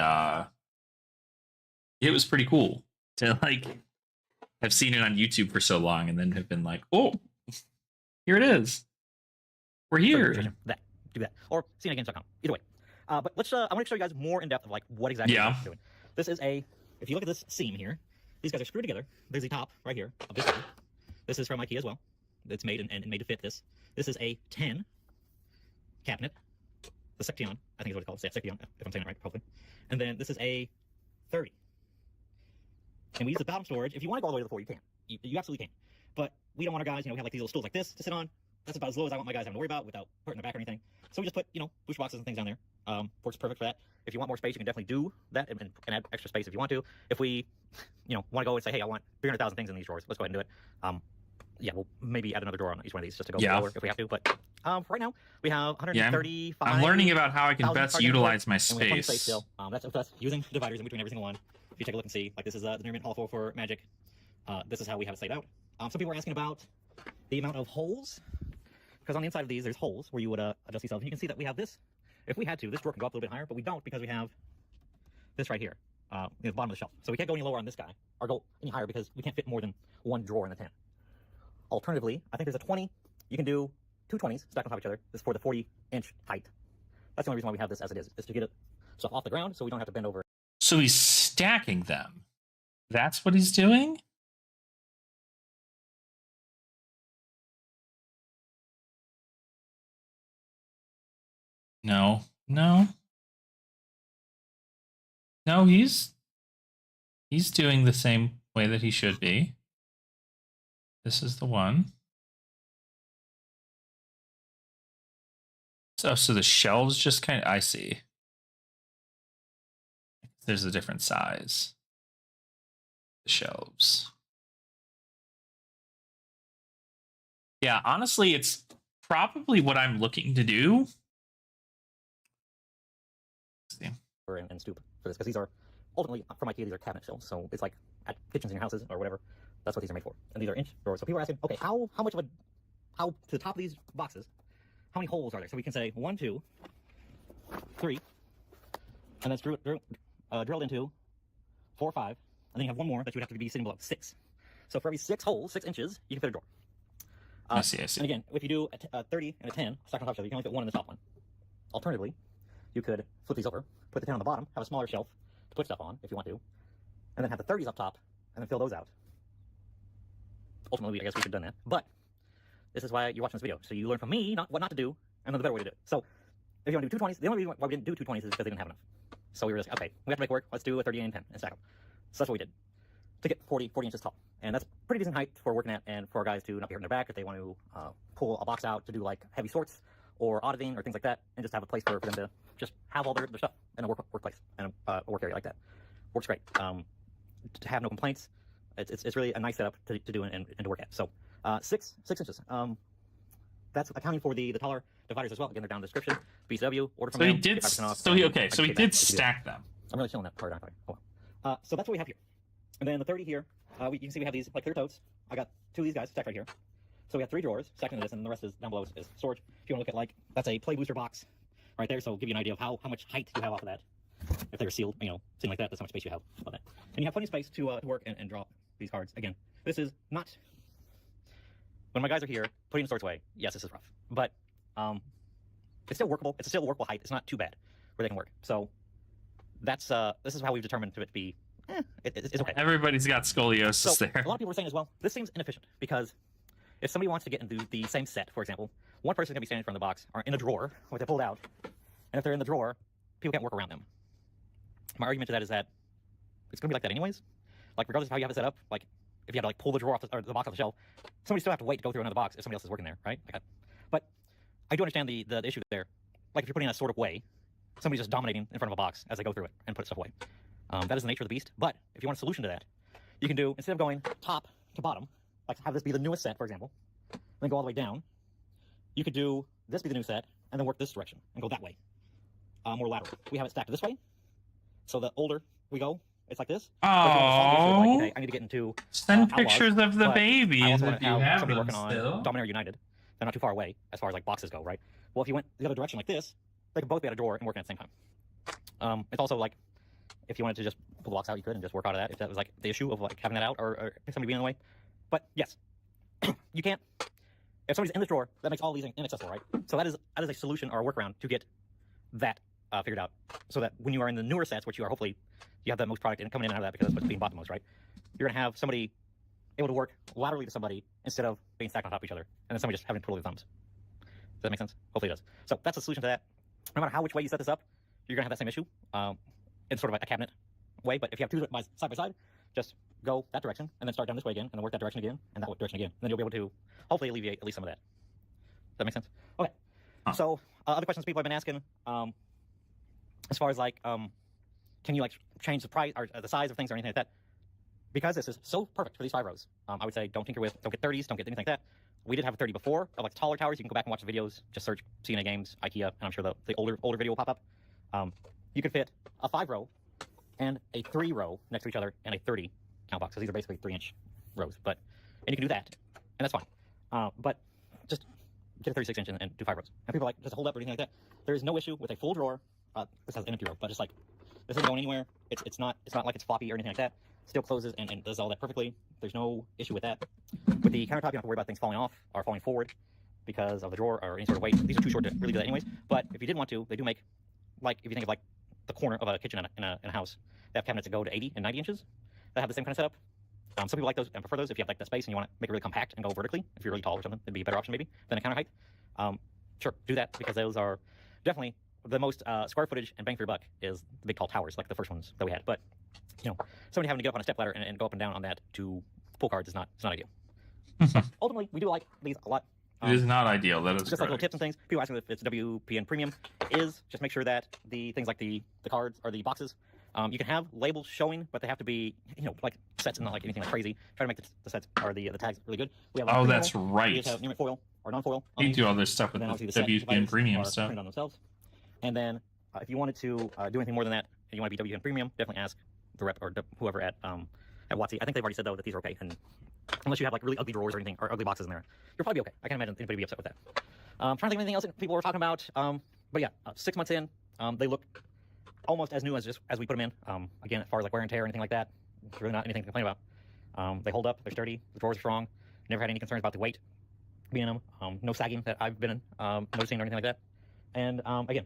it was pretty cool to like have seen it on YouTube for so long and then have been like, oh, here it is. We're here. Do that. Or cngames.com. Either way. But let's I want to show you guys more in depth of like what exactly we're doing. This is if you look at this seam here, these guys are screwed together. There's the top right here of this one. This is from IKEA as well. It's made and made to fit this. This is a 10 cabinet. The section, I think is what it's called. Section, if I'm saying it right, hopefully. And then this is a 30. And we use the bottom storage. If you want to go all the way to the 4, you can. You absolutely can. But we don't want our guys, have like these little stools like this to sit on. That's about as low as I want my guys having to worry about without hurting their back or anything. So we just put, booster boxes and things down there. Works perfect for that. If you want more space, you can definitely do that and add extra space if you want to. If we, want to go and say, hey, I want 300,000 things in these drawers, let's go ahead and do it. Yeah, we'll maybe add another drawer on each one of these just to go lower if we have to. But right now, we have 135. I'm learning about how I can best utilize my space. And we have plenty of space still. That's using dividers in between every single one. If you take a look and see, like this is the Nearmint Hall 4 for Magic. This is how we have it laid out. Some people are asking about the amount of holes. Because on the inside of these, there's holes where you would adjust these cells. And you can see that we have this. If we had to, this drawer can go up a little bit higher, but we don't because we have this right here, the bottom of the shelf. So we can't go any lower on this guy or go any higher because we can't fit more than one drawer in the 10. Alternatively, I think there's a 20. You can do 2 20s stacked on top of each other. This is for the 40-inch height. That's the only reason why we have this as it is to get it stuff off the ground so we don't have to bend over. So he's stacking them. That's what he's doing? No. No, he's doing the same way that he should be. This is the one. So the shelves just kind of, I see. There's a different size. The shelves. Yeah, honestly, it's probably what I'm looking to do. And stoop for this because these are ultimately from IKEA. These are cabinet shelves, so it's like at kitchens in your houses or whatever. That's what these are made for. And these are inch drawers. So people are asking, okay, how much of how to the top of these boxes, how many holes are there? So we can say 1, 2, 3, and that's drilled into 4, 5, and then you have one more that you would have to be sitting below 6. So for every 6 holes, 6 inches, you can fit a drawer. I see. And again, if you do a 30 and a 10 stacked on top of each other, you can only fit one in the top one. Alternatively, you could flip these over, put the 10 on the bottom, have a smaller shelf to put stuff on if you want to, and then have the 30s up top, and then fill those out. Ultimately, I guess we should have done that, but this is why you're watching this video, so you learn from me what not to do, and then the better way to do it. So, if you want to do 2 20s, the only reason why we didn't do 2 20s is because they didn't have enough. So we were just like, okay, we have to make work, let's do a 30 and 10 and stack them. So that's what we did, to get 40 inches tall. And that's pretty decent height for working at, and for guys to not be hurting their back if they want to pull a box out to do like heavy sorts, or auditing, or things like that, and just have a place for them to just have all their stuff in a workplace and a work area like that. Works great. To have no complaints, it's really a nice setup to do and to work at. So 6 inches. That's accounting for the taller dividers as well. Again, they're down in the description. BCW, order from them. So he did stack them. I'm really showing that part. Oh well. So that's what we have here. And then the 30 here, you can see we have these like clear totes. I got 2 of these guys stacked right here. So we have 3 drawers stacked into this, and the rest is down below is storage. If you want to look at that's a play booster box right there, so it'll give you an idea of how much height you have off of that. If they're sealed, something like that, that's how much space you have on that. And you have plenty of space to work and draw these cards. Again, this is not, when my guys are here putting the sorts away, yes, this is rough, but it's still workable. It's still a workable height. It's not too bad where they can work. So that's this is how we've determined for it to be. It's okay. Everybody's got scoliosis there. A lot of people are saying as well, this seems inefficient because if somebody wants to get into the same set, for example, one person is going to be standing in front of the box or in a drawer with it pulled out, and if they're in the drawer, people can't work around them. My argument to that is that it's going to be like that anyways. Like, regardless of how you have it set up, like, if you have to, like, pull the drawer off or the box off the shelf, somebody still have to wait to go through another box if somebody else is working there, right? But I do understand the issue there. Like, if you're putting it in a sort of way, somebody's just dominating in front of a box as they go through it and put stuff away. That is the nature of the beast. But if you want a solution to that, you can do, instead of going top to bottom, like have this be the newest set, for example, and then go all the way down, you could do this be the new set, and then work this direction, and go that way, more lateral. We have it stacked this way, so the older we go, it's like this. Oh, like, okay, I need to get into send pictures of the babies. I also want if to you have have somebody them working still. on Dominator United. They're not too far away as far as like boxes go, right? Well, if you went the other direction like this, they could both be at a drawer and working at the same time. It's also like If you wanted to just pull the box out, you could and just work out of that if that was like the issue of like having that out or somebody being in the way. But yes, you can't. If somebody's in the drawer, that makes all these inaccessible, right? So that is a solution or a workaround to get that figured out, so that when you are in the newer sets, which you are hopefully you have the most product coming in and out of that because that's what's being bought the most, right? You're gonna have somebody able to work laterally to somebody instead of being stacked on top of each other, and then somebody just having to twiddle their thumbs. Does that make sense? Hopefully it does. So that's the solution to that. No matter which way you set this up, you're gonna have that same issue. It's sort of like a cabinet way, but if you have two side by side, just go that direction and then start down this way again, and then work that direction again and that direction again. And then you'll be able to hopefully alleviate at least some of that. Does that make sense? Okay. So other questions people have been asking, as far as like, can you like change the price or the size of things or anything like that? Because this is so perfect for these 5 rows, I would say don't tinker with, don't get 30s, don't get anything like that. We did have a 30 before, of like taller towers. You can go back and watch the videos. Just search CNA Games, IKEA, and I'm sure the older video will pop up. You could fit a 5-row and a 3-row next to each other and a 30 count box. So these are basically 3-inch rows, and you can do that, and that's fine. But just get a 36-inch and do 5 rows. And people are like, does it hold up or anything like that? There is no issue with a full drawer. This has an empty row, but just like this isn't going anywhere. It's not like it's floppy or anything like that. Still closes and does all that perfectly. There's no issue with that. With the countertop, you don't have to worry about things falling off or falling forward because of the drawer or any sort of weight. These are too short to really do that anyways. But if you did want to, they do make, like, if you think of like the corner of a kitchen in a house, they have cabinets that go to 80 and 90 inches that have the same kind of setup. Some people like those and prefer those if you have like that space and you want to make it really compact and go vertically. If you're really tall or something, it'd be a better option maybe than a counter height. Sure, do that because those are definitely the most square footage and bang for your buck is the big tall towers like the first ones that we had. But you know, somebody having to get up on a step ladder and go up and down on that to pull cards is not ideal. Ultimately, we do like these a lot. It is not ideal. That is just correct. Like little tips and things. People asking if it's WPN premium. Is just make sure that the things like the cards or the boxes, you can have labels showing, but they have to be like sets and not like anything like crazy. Try to make the sets or the tags really good. We have that's right. We just have near foil or non-foil. You do all this stuff with the WPN premium stuff. On themselves. And then if you wanted to do anything more than that, and you want to be WPN premium, definitely ask the rep or whoever at WotC. I think they've already said though that these are okay, and unless you have like really ugly drawers or anything or ugly boxes in there, you'll probably be okay. I can't imagine anybody be upset with that. Trying to think of anything else that people were talking about. But yeah, 6 months in, they look almost as new as we put them in. Again, as far as like wear and tear or anything like that, it's really not anything to complain about. They hold up, they're sturdy, the drawers are strong. Never had any concerns about the weight being in them. No sagging that I've been noticing or anything like that. And again,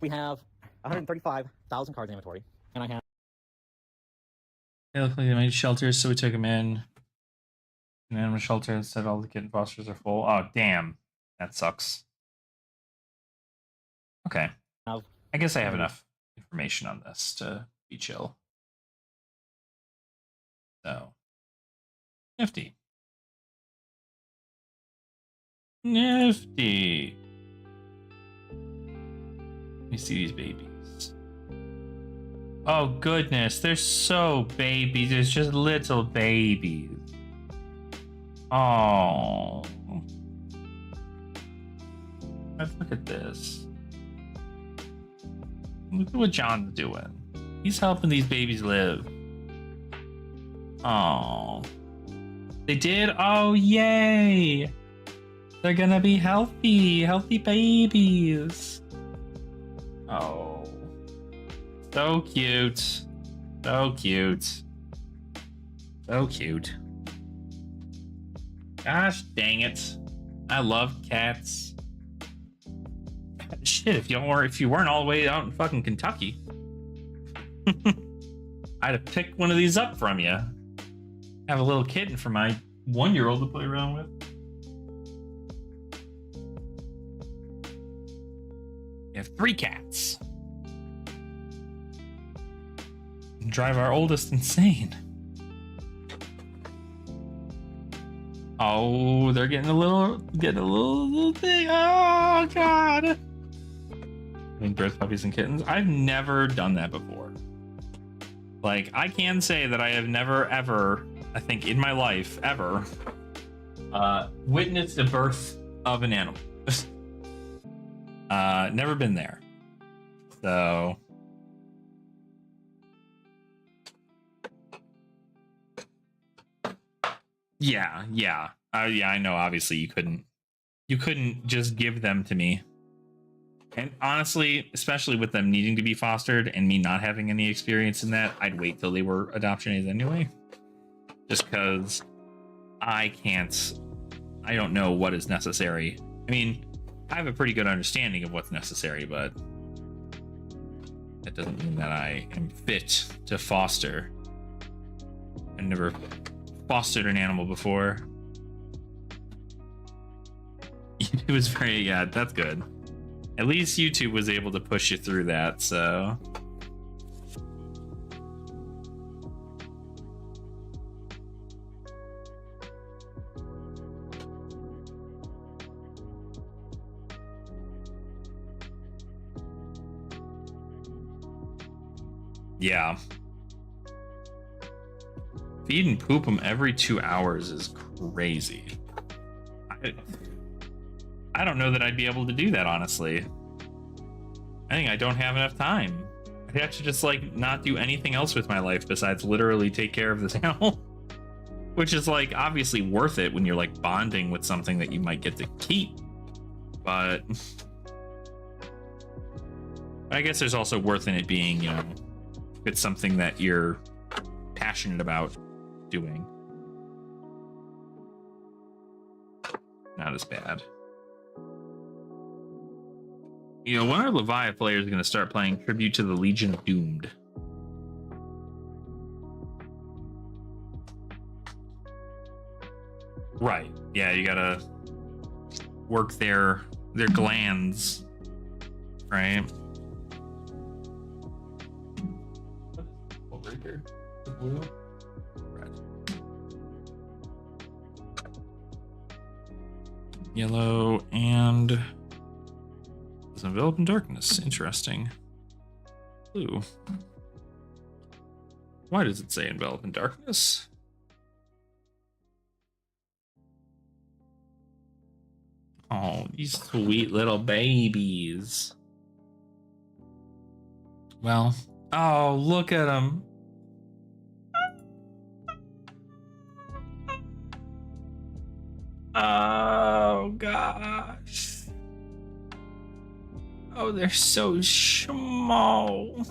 we have 135,000 cards in inventory, and I have. They look like they made shelters, so we took them in. An animal shelter and said all the kitten fosters are full. Oh, damn. That sucks. Okay. I guess I have enough information on this to be chill. So. Nifty. Nifty. Let me see these babies. Oh, goodness. They're so babies. There's just little babies. Oh. Let's look at this. Look at what John's doing. He's helping these babies live. Oh. They did? Oh, yay. They're gonna be healthy babies. Oh. So cute. So cute. So cute. Gosh dang it. I love cats. Shit, if you weren't all the way out in fucking Kentucky, I'd have picked one of these up from you. Have a little kitten for my 1-year-old to play around with. We have 3 cats. Drive our oldest insane. Oh, they're getting a little thing. Oh god. I mean, birth puppies and kittens. I've never done that before. Like, I can say that I have never ever, I think in my life ever, witnessed the birth of an animal. Never been there. So yeah, I know. Obviously, you couldn't just give them to me And honestly, especially with them needing to be fostered and me not having any experience in that, I'd wait till they were adoption aids anyway. Just because I don't know what is necessary. I mean, I have a pretty good understanding of what's necessary, but that doesn't mean that I am fit to foster. I've never fostered an animal before. It was very, yeah, that's good. At least YouTube was able to push you through that, so. Yeah. Feed and poop them every 2 hours is crazy. I don't know that I'd be able to do that, honestly. I think I don't have enough time. I'd have to just, like, not do anything else with my life besides literally take care of this animal. Which is, like, obviously worth it when you're, like, bonding with something that you might get to keep. But I guess there's also worth in it being, you know, if it's something that you're passionate about doing. Not as bad. You know, when are Leviathan players going to start playing Tribute to the Legion of Doomed? Right. Yeah, you gotta work their glands, right? Over here, the blue, red, yellow, and it's enveloped in darkness. Interesting. Blue. Why does it say enveloped in darkness? Oh, these sweet little babies. Well, oh, look at them. Oh, gosh. Oh, they're so small. I'm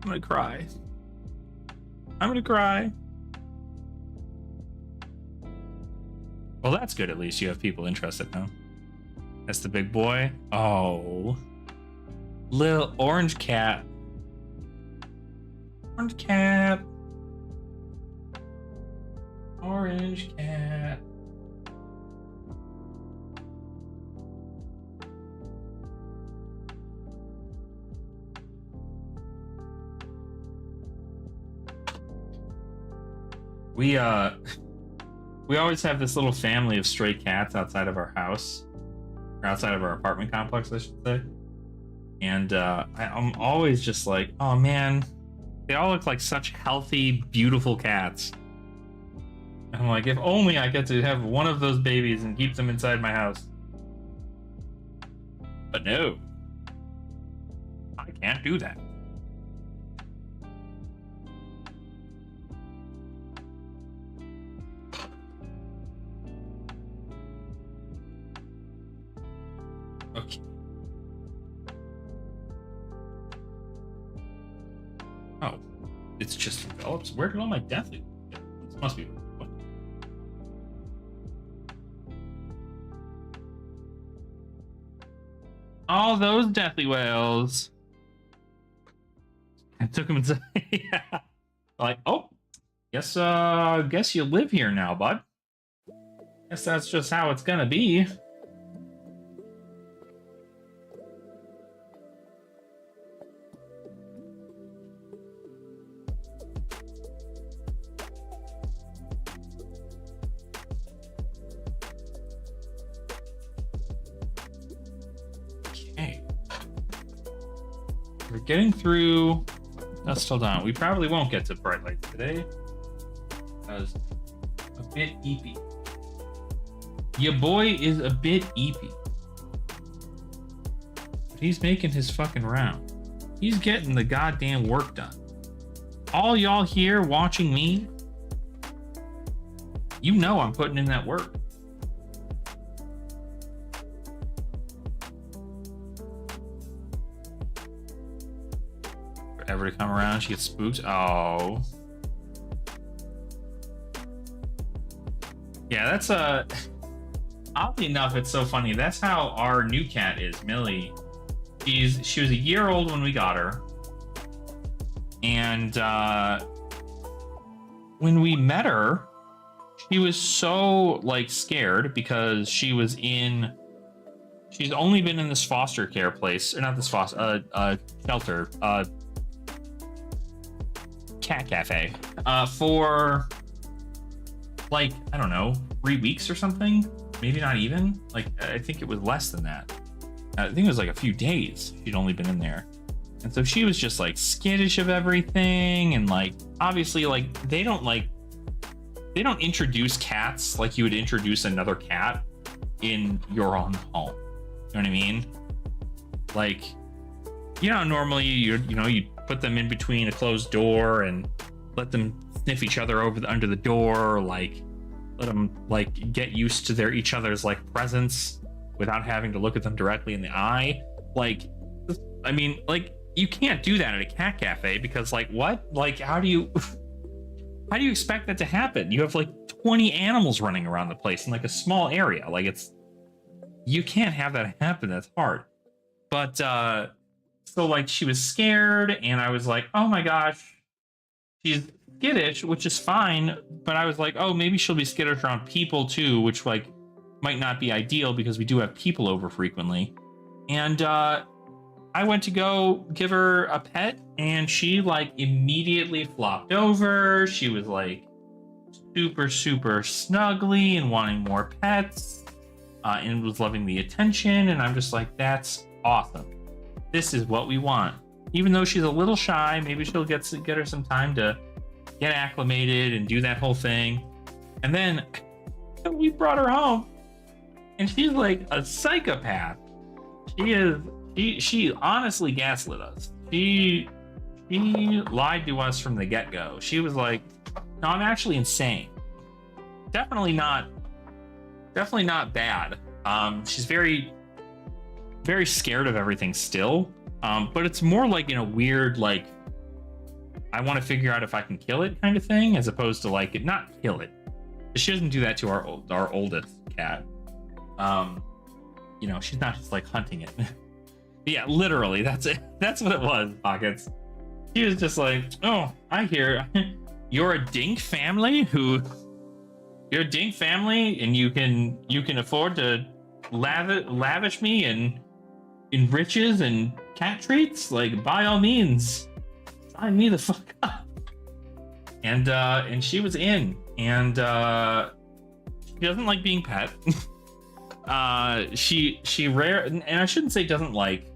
gonna cry. I'm gonna cry. Well, that's good. At least you have people interested now. That's the big boy. Oh, little orange cat. Orange cat. Orange cat. We always have this little family of stray cats outside of our house, or outside of our apartment complex, I should say. And I'm always just like, oh man, they all look like such healthy, beautiful cats. And I'm like, if only I get to have one of those babies and keep them inside my house. But no, I can't do that. Okay. Oh, it's just enveloped. Where did all my deathly? This must be. What? All those deathly whales. I took them inside. Yeah. Like, oh, guess you live here now, bud. Guess that's just how it's gonna be. We're getting through Dusk Till Dawn. We probably won't get to Bright Lights today. Because a bit eepy. Your boy is a bit eepy. But he's making his fucking round. He's getting the goddamn work done. All y'all here watching me, you know I'm putting in that work. forever to come around. She gets spooked. Oh. Yeah, that's oddly enough, it's so funny. That's how our new cat is, Millie. She was a year old when we got her. And when we met her, she was so like scared because she's only been in this foster care place, or not this foster, shelter, cat cafe, for like, I don't know, 3 weeks or something. Maybe not even. Like, I think it was less than that. I think it was like a few days she'd only been in there. And so she was just like skittish of everything. And like, obviously, like, they don't introduce cats like you would introduce another cat in your own home. You know what I mean? Like, you know, normally you put them in between a closed door and let them sniff each other under the door, like let them like get used to each other's like presence without having to look at them directly in the eye. Like, I mean, like, you can't do that at a cat cafe because, like, what? Like, how do you expect that to happen? You have like 20 animals running around the place in like a small area. Like, you can't have that happen. That's hard. But so like she was scared, and I was like, oh my gosh, she's skittish, which is fine. But I was like, oh, maybe she'll be skittish around people too, which like might not be ideal because we do have people over frequently. And I went to go give her a pet, and she like immediately flopped over. She was like super, super snuggly and wanting more pets, and was loving the attention. And I'm just like, that's awesome. This is what we want. Even though she's a little shy, maybe she'll get her some time to get acclimated and do that whole thing. And then we brought her home, and she's like a psychopath. She honestly gaslit us. She lied to us from the get-go. She was like, no, I'm actually insane. Definitely not bad. She's very, very scared of everything still. But it's more like in a weird, like, I want to figure out if I can kill it kind of thing, as opposed to like not kill it. She doesn't do that to our oldest cat. You know, she's not just like hunting it. Yeah, literally, that's it. That's what it was, Pockets. She was just like, oh, I hear you're a dink family and you can afford to lavish me in riches and cat treats. Like, by all means, sign me the fuck up. And she was in, and she doesn't like being pet. She rare, and I shouldn't say doesn't like.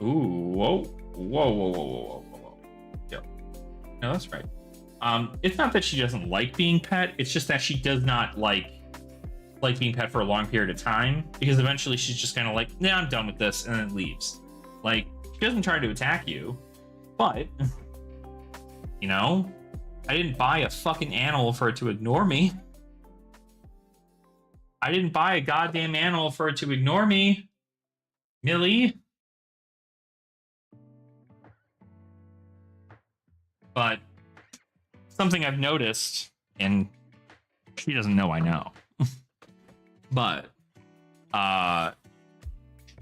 Ooh, whoa. Yeah. No, that's right. It's not that she doesn't like being pet, it's just that she does not like being pet for a long period of time, because eventually she's just kind of like, yeah, I'm done with this, and then leaves. Like, she doesn't try to attack you, but, you know, I didn't buy a fucking animal for it to ignore me. I didn't buy a goddamn animal for it to ignore me, Millie. But something I've noticed, and she doesn't know I know, but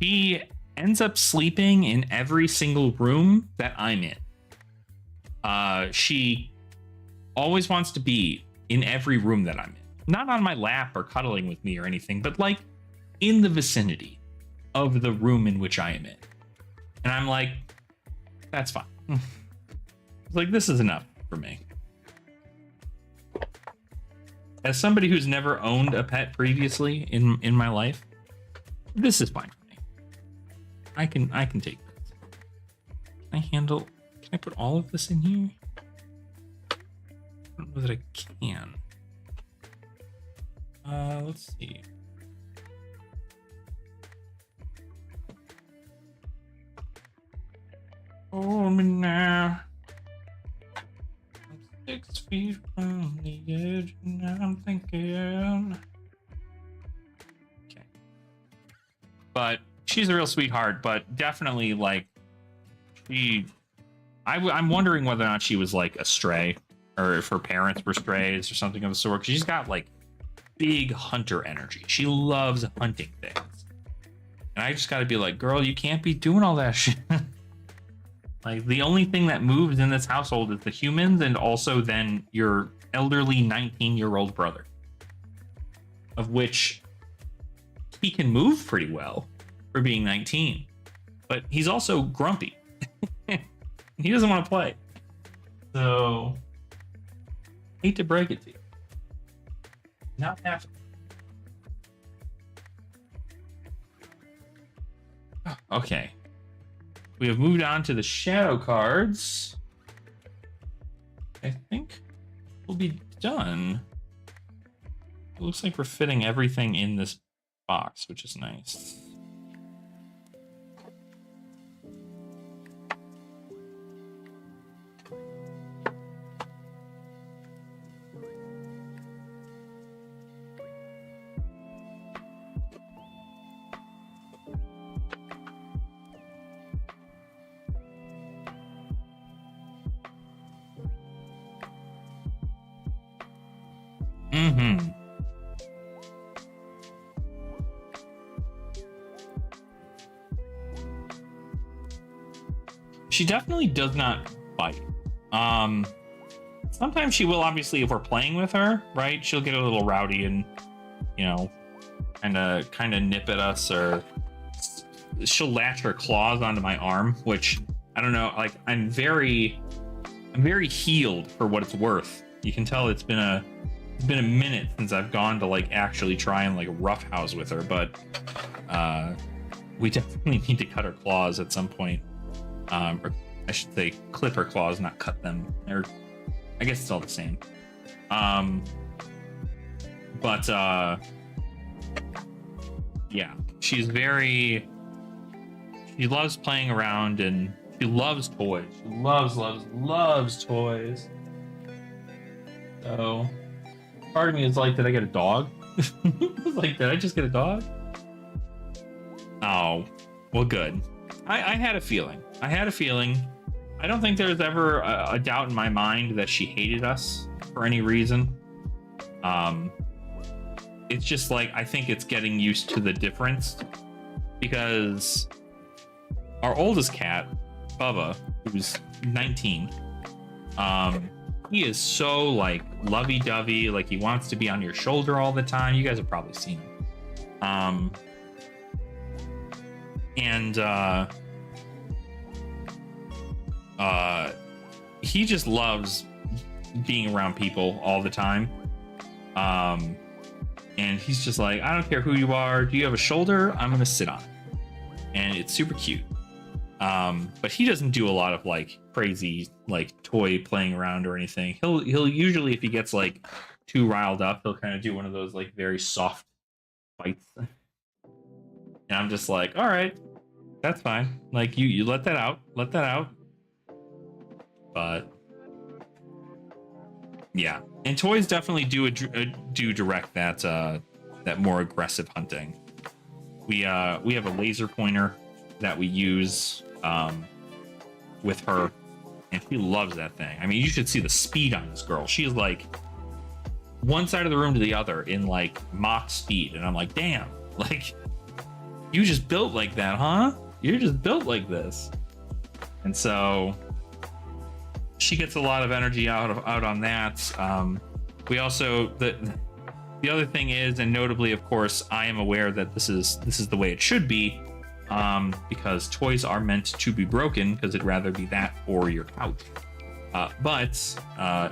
she ends up sleeping in every single room that I'm in. She always wants to be in every room that I'm in. Not on my lap or cuddling with me or anything, but like in the vicinity of the room in which I am in. And I'm like, that's fine. It's like, this is enough for me. As somebody who's never owned a pet previously in my life, this is fine for me. I can take this. Can I put all of this in here? I don't know that I can. Let's see. Hold me now. I'm 6 feet from the edge, and I'm thinking. Okay. But she's a real sweetheart, but definitely like I'm wondering whether or not she was like a stray, or if her parents were strays or something of the sort. 'Cause she's got like big hunter energy. She loves hunting things, and I just got to be like, girl, you can't be doing all that shit. Like, the only thing that moves in this household is the humans, and also then your elderly 19-year-old brother, of which he can move pretty well for being 19, but he's also grumpy. He doesn't want to play. So, hate to break it to you. Not happening. Okay. We have moved on to the shadow cards. I think we'll be done. It looks like we're fitting everything in this box, which is nice. Mm-hmm. She definitely does not bite. Sometimes she will, obviously, if we're playing with her, right? She'll get a little rowdy and, you know, kind of nip at us, or she'll latch her claws onto my arm, which, I don't know, like, I'm very healed for what it's worth. You can tell it's been a minute since I've gone to like actually try and like roughhouse with her, but we definitely need to cut her claws at some point. Or I should say clip her claws, not cut them. Or I guess it's all the same. But yeah, she loves playing around, and she loves toys. She loves toys. So part of me is like, did I get a dog? Like, did I just get a dog? Oh, well, good. I had a feeling. I don't think there's ever a doubt in my mind that she hated us for any reason. It's just like, I think it's getting used to the difference, because our oldest cat, Bubba, who's 19, he is so like lovey-dovey, like he wants to be on your shoulder all the time. You guys have probably seen him. He just loves being around people all the time. And he's just like, I don't care who you are. Do you have a shoulder? I'm gonna sit on it. And it's super cute. But he doesn't do a lot of like crazy like toy playing around or anything. He'll usually, if he gets like too riled up, he'll kind of do one of those like very soft bites. And I'm just like, all right, that's fine. Like you let that out. But yeah, and toys definitely do direct that more aggressive hunting. We have a laser pointer that we use with her, and she loves that thing. I mean, you should see the speed on this girl. She is like one side of the room to the other in like Mach speed, and I'm like, damn, like you just built like that, huh? You're just built like this. And so she gets a lot of energy out on that. We also, the other thing is, and notably, of course, I am aware that this is the way it should be, because toys are meant to be broken, because it'd rather be that or your couch. But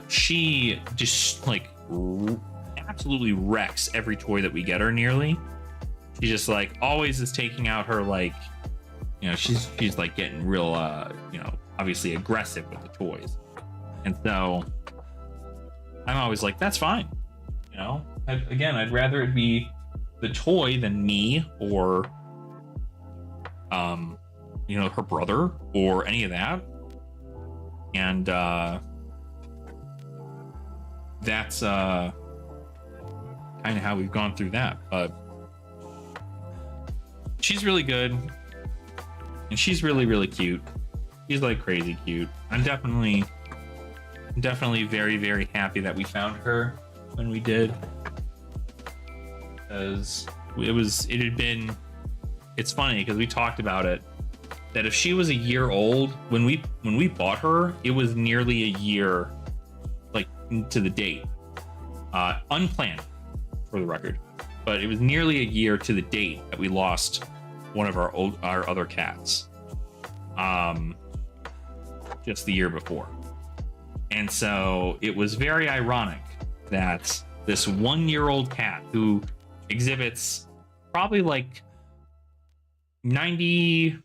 she just like absolutely wrecks every toy that we get her nearly. She just like always is taking out her, like, you know, she's like getting real, you know, obviously aggressive with the toys. And so I'm always like, that's fine. You know, I'd rather it be the toy than me, or, you know, her brother or any of that. And that's kind of how we've gone through that. But she's really good, and she's really, really cute. She's like crazy cute. I'm definitely very, very happy that we found her when we did. Because it's funny because we talked about it, that if she was a year old when we bought her, it was nearly a year, like, to the date, unplanned, for the record, but it was nearly a year to the date that we lost one of our other cats, just the year before. And so it was very ironic that this 1-year-old cat who exhibits probably like 90%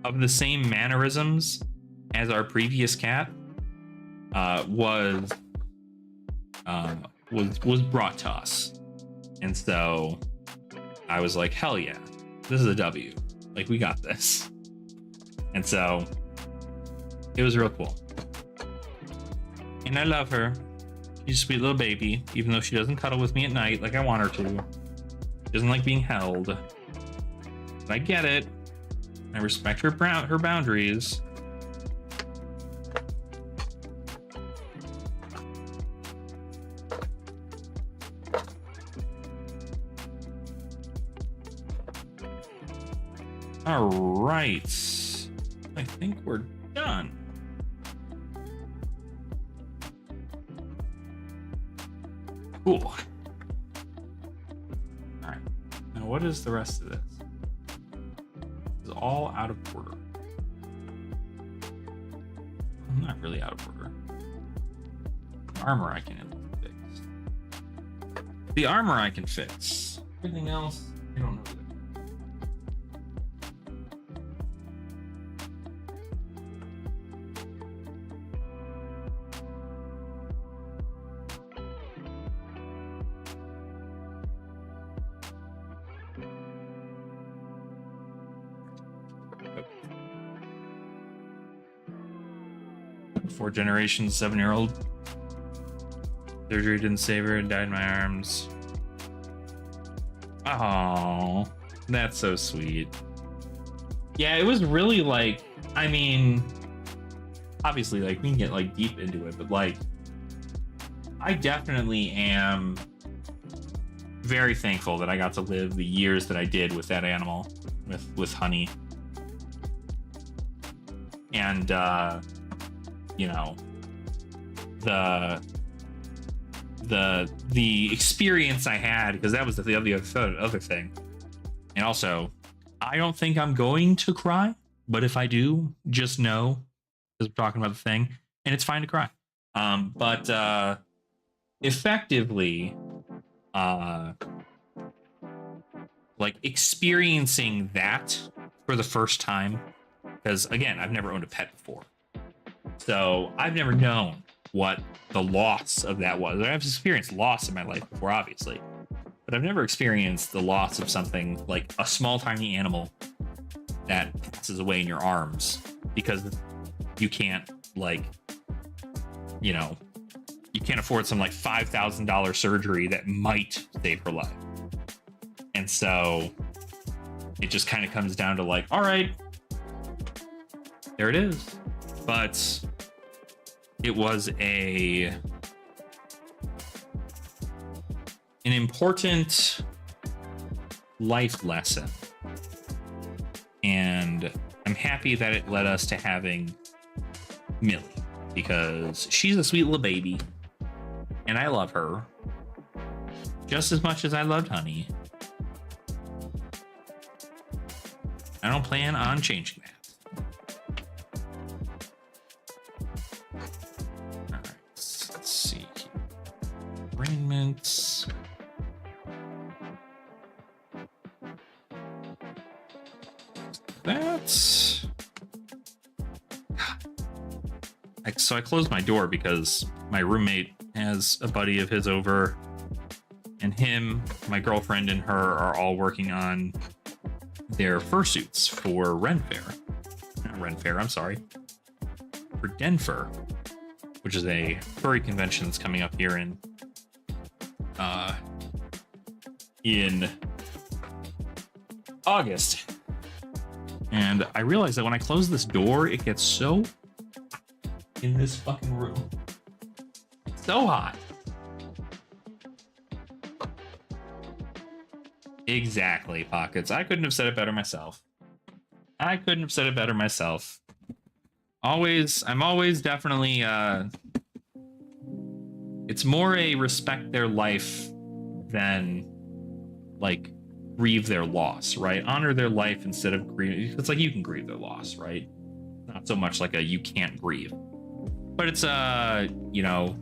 of the same mannerisms as our previous cat was brought to us. And so I was like, hell yeah, this is a W. Like, we got this. And so it was real cool. And I love her. She's a sweet little baby, even though she doesn't cuddle with me at night like I want her to. She doesn't like being held. But I get it. I respect her boundaries. All right. I think we're done. Cool. All right. Now, what is the rest of this? It's all out of order. I'm not really out of order. Armor I can fix. The armor I can fix. Everything else, I don't know. Four generations, 7-year-old. Surgery didn't save her, died in my arms. Oh, that's so sweet. Yeah, it was really like, I mean, obviously, like, we can get like deep into it, but like, I definitely am very thankful that I got to live the years that I did with that animal, with Honey. And you know, the experience I had, because that was the other thing. And also, I don't think I'm going to cry, but if I do, just know, because we're talking about the thing, and it's fine to cry. But effectively, like, experiencing that for the first time, because again, I've never owned a pet before. So I've never known what the loss of that was. I've experienced loss in my life before, obviously, but I've never experienced the loss of something like a small, tiny animal that passes away in your arms because you can't, like, you know, you can't afford some like $5,000 surgery that might save her life. And so it just kind of comes down to like, all right, there it is. But it was an important life lesson, and I'm happy that it led us to having Millie, because she's a sweet little baby and I love her just as much as I loved Honey. I don't plan on changing that. Arraignments. That's... So I closed my door because my roommate has a buddy of his over, and him, my girlfriend, and her are all working on their fursuits for Ren Fair. Not Ren Fair, I'm sorry. For Denver, which is a furry convention that's coming up here in August. And I realize that when I close this door, it gets so in this fucking room. So hot. Exactly, Pockets. I couldn't have said it better myself. I couldn't have said it better myself. I'm always definitely, it's more a respect their life than, like, grieve their loss, right? Honor their life instead of grieve. It's like you can grieve their loss, right? Not so much like a you can't grieve. But it's, you know,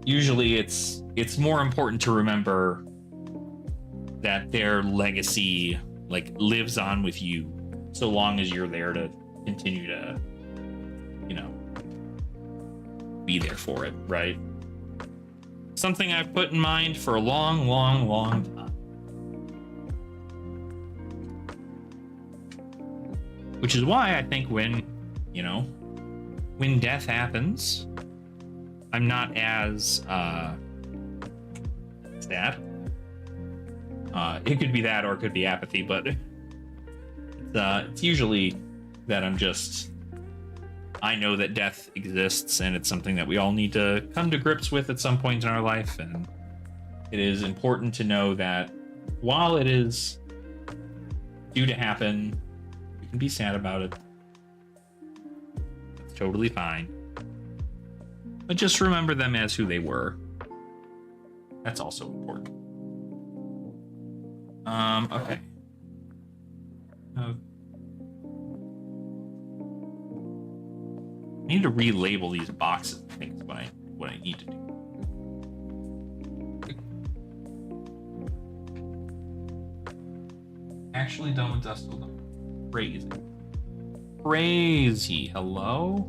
usually it's more important to remember that their legacy, like, lives on with you so long as you're there to continue to, you know, be there for it, right? Something I've put in mind for a long, long, long time. Which is why I think when, you know, when death happens, I'm not as sad. It could be that, or it could be apathy, but it's usually that I know that death exists, and it's something that we all need to come to grips with at some point in our life, and it is important to know that while it is due to happen, you can be sad about it. It's totally fine. But just remember them as who they were. That's also important. Okay. I need to relabel these boxes. I think is what I need to do. Actually done with dust. Crazy. Crazy. Hello?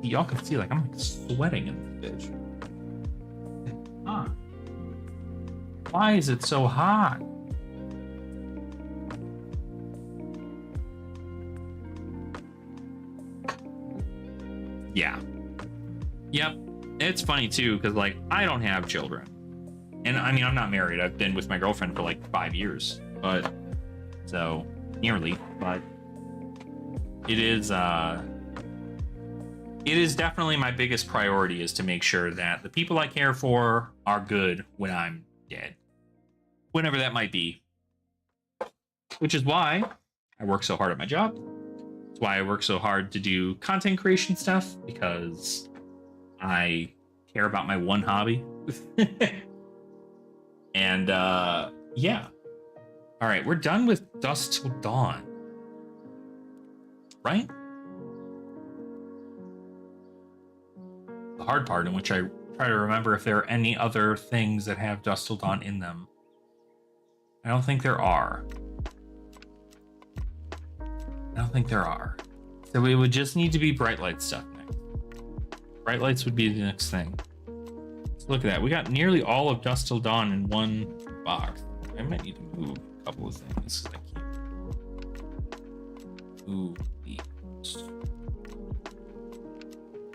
Y'all can see, like, I'm like sweating in this bitch. Huh. Why is it so hot? Yeah. Yep. It's funny too, because, like, I don't have children. And I mean, I'm not married. I've been with my girlfriend for like 5 years. But so nearly. But it is definitely my biggest priority is to make sure that the people I care for are good when I'm dead. Whenever that might be. Which is why I work so hard at my job. It's why I work so hard to do content creation stuff, because I care about my one hobby. And yeah. All right, we're done with Dusk Till Dawn. Right? The hard part, in which I try to remember if there are any other things that have Dusk Till Dawn in them. I don't think there are. So it would just need to be Bright Light stuff next. Bright Lights would be the next thing. So look at that. We got nearly all of Dusk Till Dawn in one box. I might need to move a couple of things. I can't move these.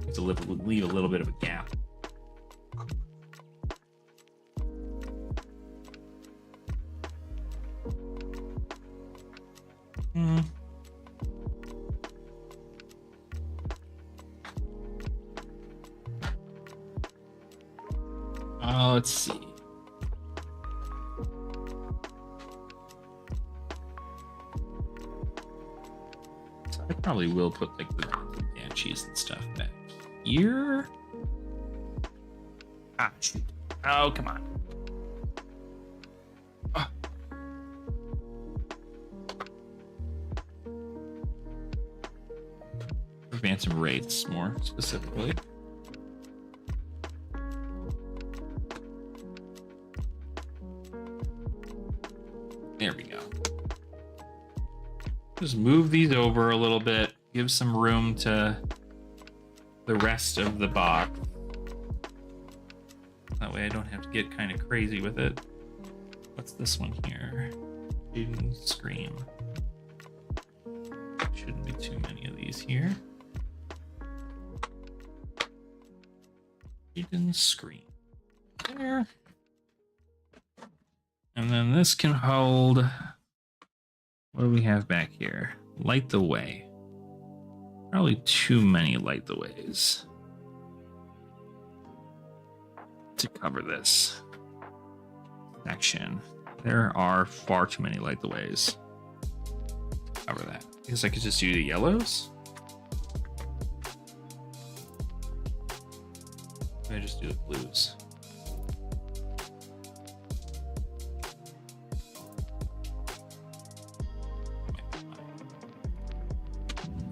I have to leave a little bit of a gap. Let's see. So I probably will put like the banshees and stuff back here. Ah, shoot. Oh, come on. Ah. Phantom Wraiths more specifically. There we go. Just move these over a little bit, give some room to the rest of the box. That way I don't have to get kind of crazy with it. What's this one here? Hidden Scream. Shouldn't be too many of these here. Hidden Scream. There. And then this can hold. What do we have back here? light the way. Probably too many light the ways to cover this section. There are far too many light the ways to cover that. I guess I could just do the yellows. I just do the blues.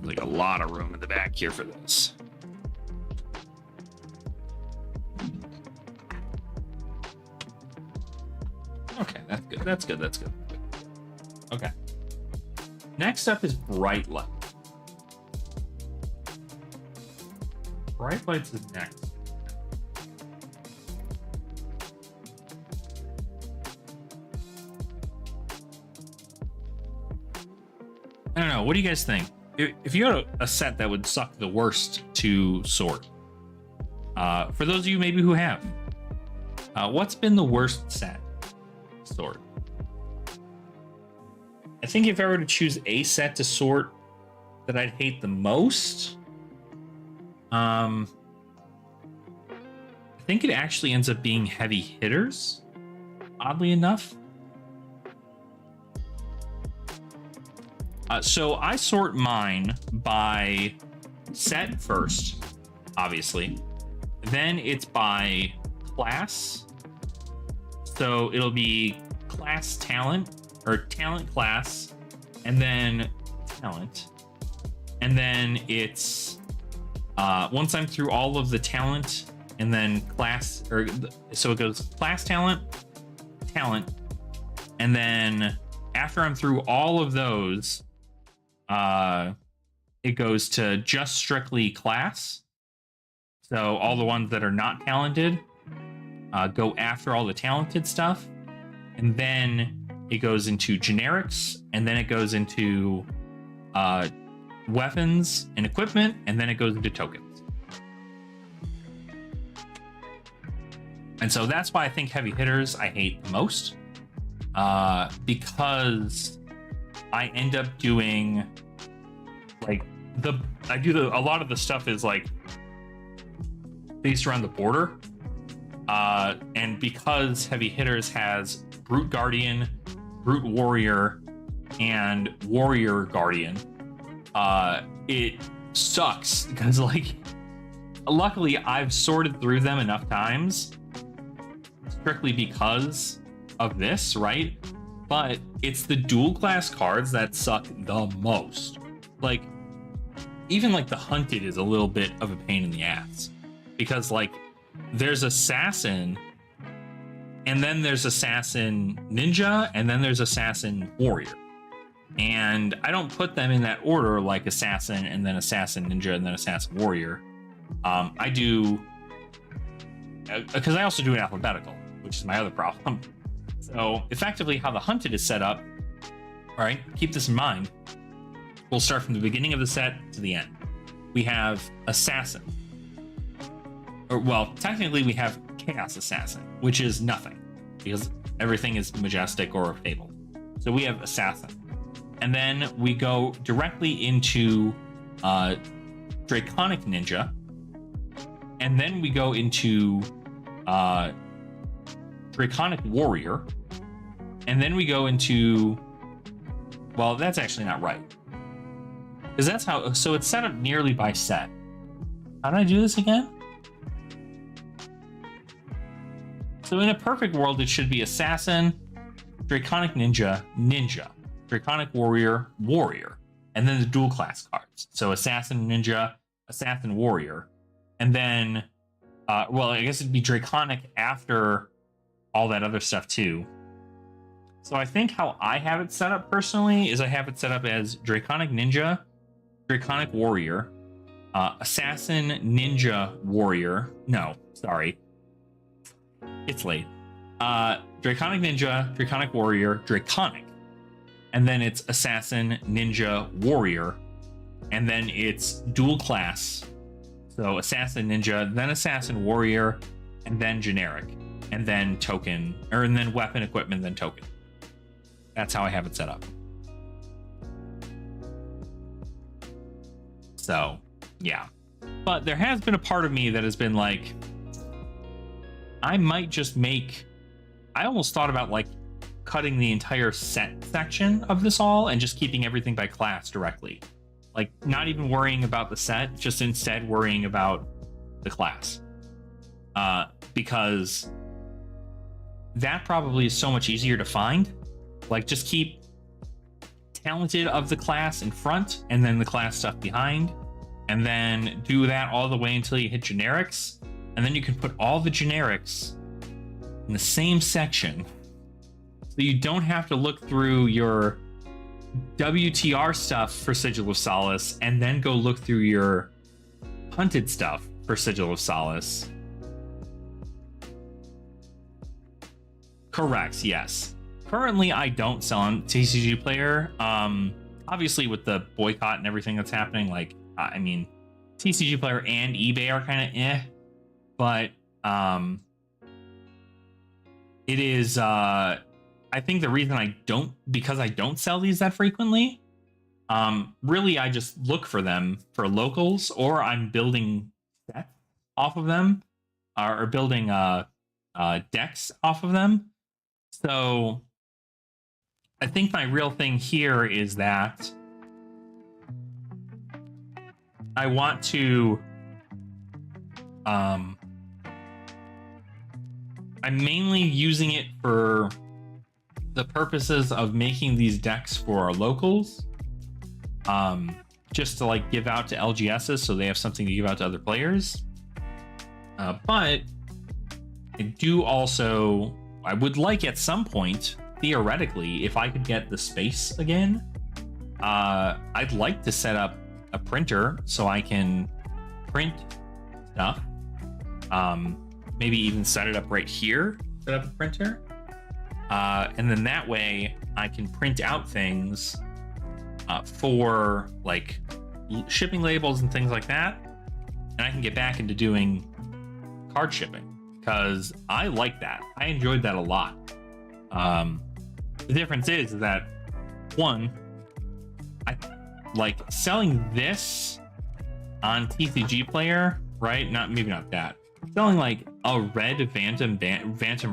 Like a lot of room in the back here for this. Okay, that's good. That's good. That's good. Okay. Next up is bright light. Bright lights is next. I don't know. What do you guys think? If you had a set that would suck the worst to sort, for those of you maybe who have, what's been the worst set to sort? I think if I were to choose a set to sort that I'd hate the most, I think it actually ends up being heavy hitters, oddly enough. So I sort mine by set first, obviously. Then it's by class. So it'll be class talent, or talent class, and then talent. And then it's, once I'm through all of the talent, and then class, or so it goes class talent, talent, and then after I'm through all of those, it goes to just strictly class. So all the ones that are not talented go after all the talented stuff, and then it goes into generics, and then it goes into weapons and equipment, and then it goes into tokens. And so that's why I think heavy hitters I hate the most, because I end up doing like a lot of the stuff is like based around the border, and because heavy hitters has brute guardian, brute warrior, and warrior guardian, it sucks because like luckily I've sorted through them enough times strictly because of this, right? But it's the dual class cards that suck the most. Like, even like the hunted is a little bit of a pain in the ass, because like there's assassin, and then there's assassin ninja, and then there's assassin warrior. And I don't put them in that order, like assassin and then assassin ninja and then assassin warrior. I do, because I also do it alphabetical, which is my other problem. So effectively how the hunted is set up, all right, keep this in mind. We'll start from the beginning of the set to the end. We have assassin. Or well, technically we have chaos assassin, which is nothing because everything is majestic or fabled. So we have assassin. And then we go directly into draconic ninja. And then we go into draconic warrior. And then we go into, well, that's actually not right. Because that's how, so it's set up nearly by set. How did I do this again? So in a perfect world, it should be assassin, draconic ninja, ninja, draconic warrior, warrior, and then the dual class cards. So assassin, ninja, assassin, warrior, and then, well, I guess it'd be draconic after all that other stuff too. So I think how I have it set up personally is I have it set up as draconic ninja, draconic warrior, assassin, ninja, warrior. No, sorry. It's late. Draconic ninja, draconic warrior, draconic. And then it's assassin, ninja, warrior. And then it's dual class. So assassin, ninja, then assassin, warrior, and then generic. And then token, or and then weapon, equipment, then token. That's how I have it set up. So, yeah. But there has been a part of me that has been like, I might just make... I almost thought about like cutting the entire set section of this all and just keeping everything by class directly. Like, not even worrying about the set, just instead worrying about the class. Because that probably is so much easier to find. Like, just keep talented of the class in front and then the class stuff behind, and then do that all the way until you hit generics, and then you can put all the generics in the same section, so you don't have to look through your WTR stuff for Sigil of Solace and then go look through your hunted stuff for Sigil of Solace. Correct, yes. Currently, I don't sell on TCG Player. Obviously, with the boycott and everything that's happening, like, I mean, TCG Player and eBay are kind of but it is, I think the reason because I don't sell these that frequently, really I just look for them for locals, or I'm building sets off of them, or building decks off of them. So I think my real thing here is that I want to, I'm mainly using it for the purposes of making these decks for our locals, just to like give out to LGSs so they have something to give out to other players. But I would like at some point, theoretically, if I could get the space again, I'd like to set up a printer so I can print stuff. Maybe even set it up right here, set up a printer. And then that way I can print out things for like shipping labels and things like that. And I can get back into doing card shipping, because I like that. I enjoyed that a lot. The difference is that, one, I like selling this on TCG Player, right? Maybe not that. Selling like a red Phantom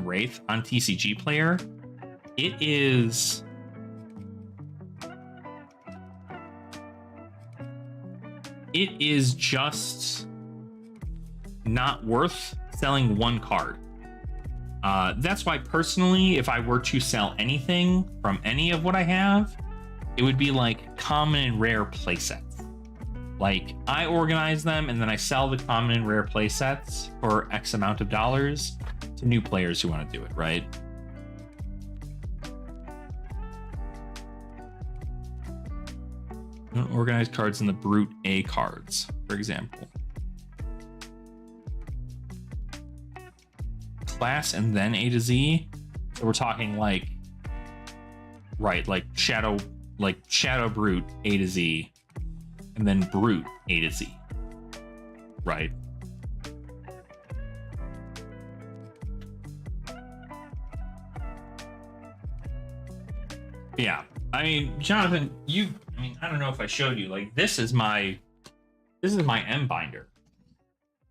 Wraith on TCG Player, it is just not worth selling one card. That's why personally, if I were to sell anything from any of what I have, it would be like common and rare playsets. Like, I organize them and then I sell the common and rare playsets for X amount of dollars to new players who want to do it, right? Organize cards in the Brute A cards, for example. Class and then A to Z. So we're talking like, right, like Shadow Brute A to Z, and then Brute A to Z, right? Yeah, I mean, Jonathan, I don't know if I showed you, like, this is my M binder.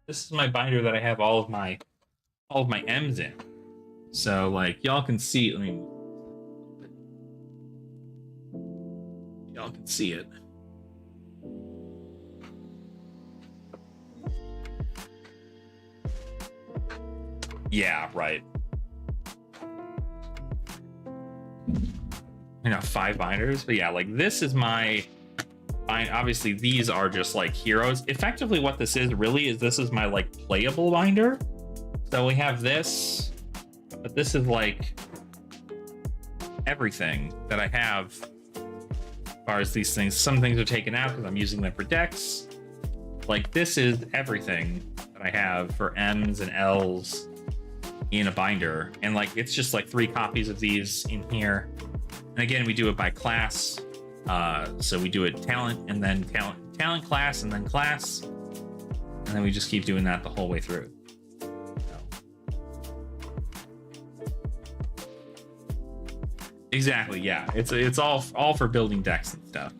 This is my binder that I have all of my M's in. So like, y'all can see, y'all can see it. Yeah, right. 5 binders, but yeah, like, this is my bind. Obviously these are just like heroes. Effectively what this is really is, this is my like playable binder. So we have this, but this is like everything that I have as far as these things. Some things are taken out because I'm using them for decks. Like, this is everything that I have for M's and L's in a binder. And like, it's just like 3 copies of these in here. And again, we do it by class. So we do it talent and then talent class and then class. And then we just keep doing that the whole way through. Exactly, yeah. It's all for building decks and stuff.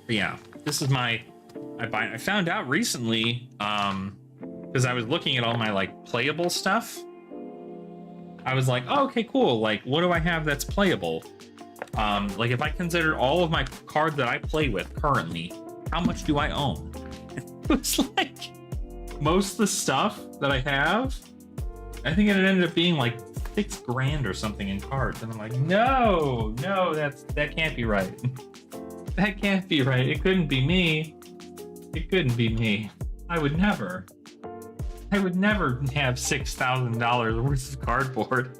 But yeah, this is my bind. I found out recently, because I was looking at all my like playable stuff. I was like, oh, okay, cool. Like, what do I have that's playable? Like if I considered all of my cards that I play with currently, how much do I own? It was like most of the stuff that I have, I think it ended up being like $6,000 or something in cards. And I'm like, no, that can't be right. That can't be right. It couldn't be me. It couldn't be me. I would never have $6,000 worth of cardboard.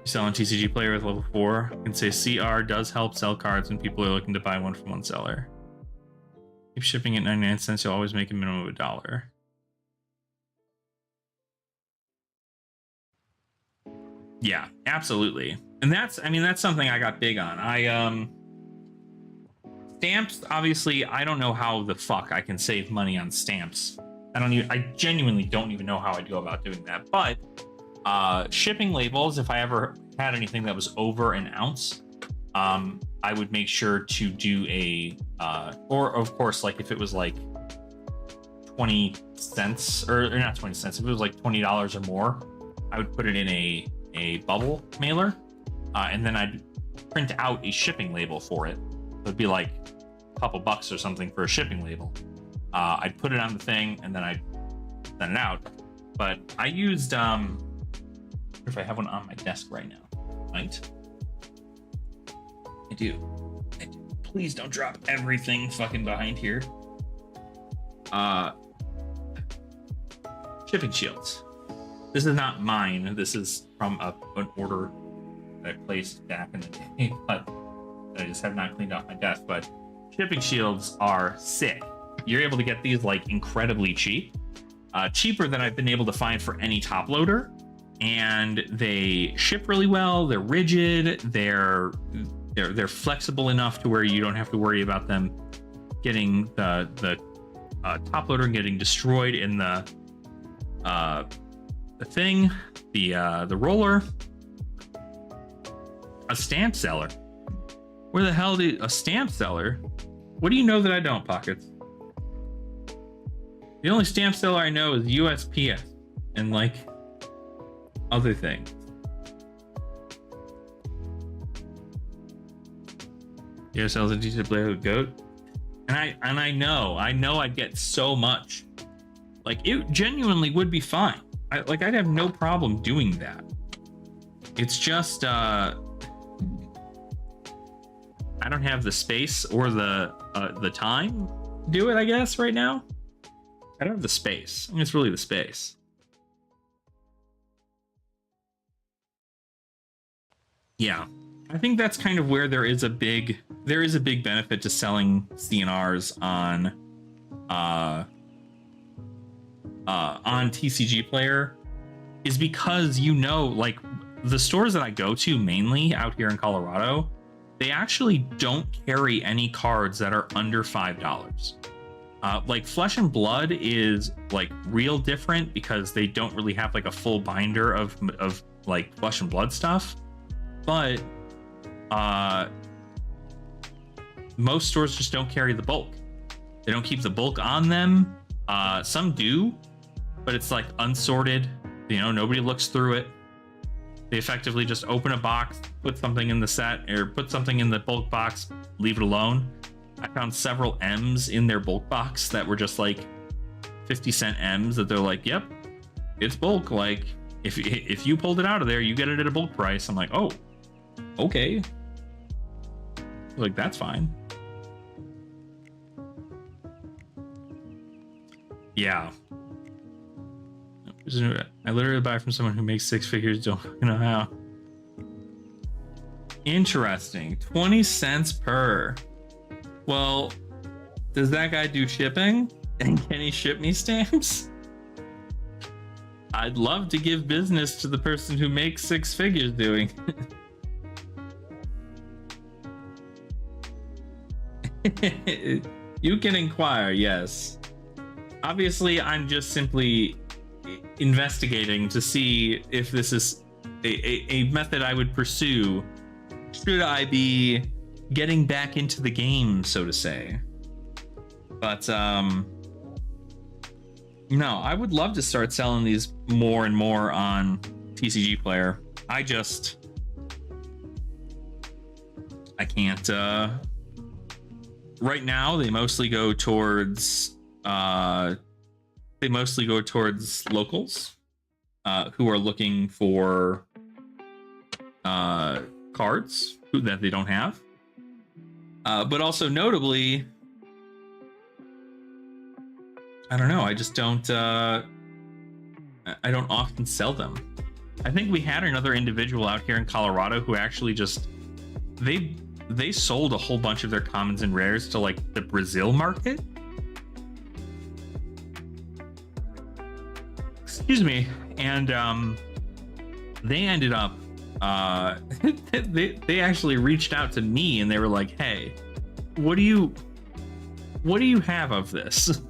Selling TCG player with level 4 can say CR does help sell cards when people are looking to buy one from one seller. Keep shipping at 99 cents, you'll always make a minimum of $1. Yeah, absolutely. And that's something I got big on. Stamps, obviously, I don't know how the fuck I can save money on stamps. I genuinely don't even know how I go about doing that. But shipping labels, if I ever had anything that was over an ounce, I would make sure to do or of course, like if it was like 20 cents or not 20 cents, if it was like $20 or more, I would put it in a bubble mailer, and then I'd print out a shipping label for it. It'd be like a couple bucks or something for a shipping label. I'd put it on the thing and then I'd send it out. But I used if I have one on my desk right now, right? I do. Please don't drop everything fucking behind here. Shipping shields. This is not mine. This is from an order that I placed back in the day, but I just have not cleaned out my desk. But shipping shields are sick. You're able to get these like incredibly cheap, cheaper than I've been able to find for any top loader. And they ship really well. They're rigid. They're flexible enough to where you don't have to worry about them getting the top loader getting destroyed in the thing, the roller. A stamp seller. Where the hell did a stamp seller? What do you know that I don't, Pockets? The only stamp seller I know is USPS and like other things. Yeah, sells a decent player with goat. And I know I'd get so much. Like it genuinely would be fine. I'd have no problem doing that. It's just I don't have the space or the time to do it, I guess, right now. I don't have the space. I mean, it's really the space. Yeah. I think that's kind of where there is a big benefit to selling CNRs on TCG Player, is because like the stores that I go to mainly out here in Colorado, they actually don't carry any cards that are under $5. Like Flesh and Blood is like real different because they don't really have like a full binder of like Flesh and Blood stuff, but most stores just don't carry the bulk. They don't keep the bulk on them. Some do, but it's like unsorted. Nobody looks through it. They effectively just open a box, put something in the set, or put something in the bulk box, leave it alone. I found several M's in their bulk box that were just like 50-cent M's that they're like, yep, it's bulk. Like if you pulled it out of there, you get it at a bulk price. I'm like, oh, okay. Like, that's fine. Yeah. I literally buy from someone who makes six figures, don't know how. Interesting. 20 cents per. Well, does that guy do shipping? And can he ship me stamps? I'd love to give business to the person who makes six figures doing it. You can inquire, yes. Obviously, I'm just simply investigating to see if this is a method I would pursue. Should I be getting back into the game, so to say? But no, I would love to start selling these more and more on TCG Player. I can't. Right now, they mostly go towards locals who are looking for cards that they don't have. But also notably, I don't know. I just don't. I don't often sell them. I think we had another individual out here in Colorado who actually just they sold a whole bunch of their commons and rares to like the Brazil market. Excuse me. And they ended up they actually reached out to me and they were like, "Hey, what do you have of this?"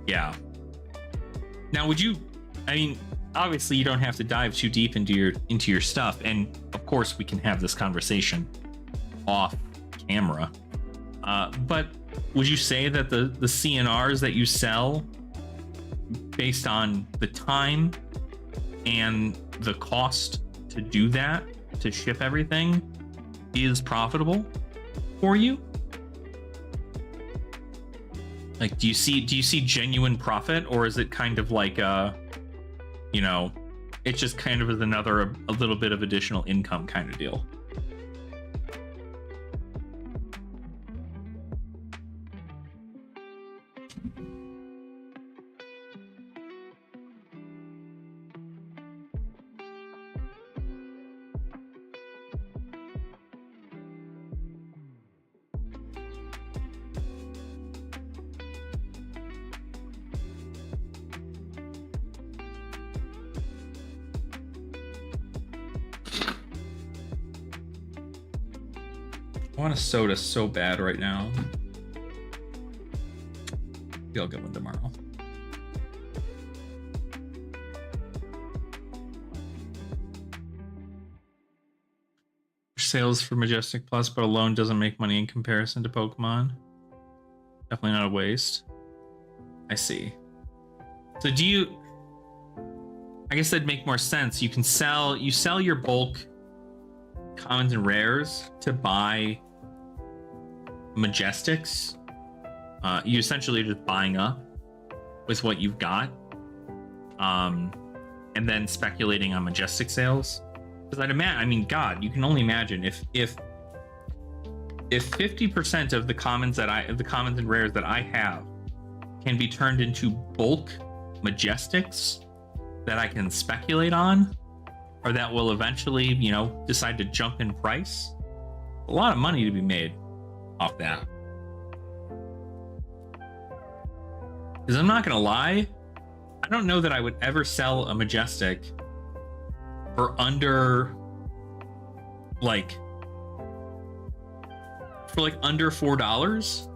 Yeah. Now, would you? I mean, obviously, you don't have to dive too deep into your stuff, and of course, we can have this conversation off camera. But would you say that the CNRs that you sell, based on the time and the cost to do that, to ship everything, is profitable for you? Like, do you see genuine profit, or is it kind of like it's just kind of as a little bit of additional income kind of deal? I want a soda so bad right now. Maybe I'll get one tomorrow. Sales for Majestic Plus, but alone doesn't make money in comparison to Pokemon. Definitely not a waste. I see. So do you... I guess that'd make more sense. You sell your bulk commons and rares to buy Majestics. You essentially are just buying up with what you've got, and then speculating on Majestic sales. Because I'd imagine, I mean, God, you can only imagine if 50% of the commons and rares that I have can be turned into bulk Majestics that I can speculate on, or that will eventually, decide to jump in price. A lot of money to be made off that. Because I'm not gonna lie, I don't know that I would ever sell a Majestic for under under $4,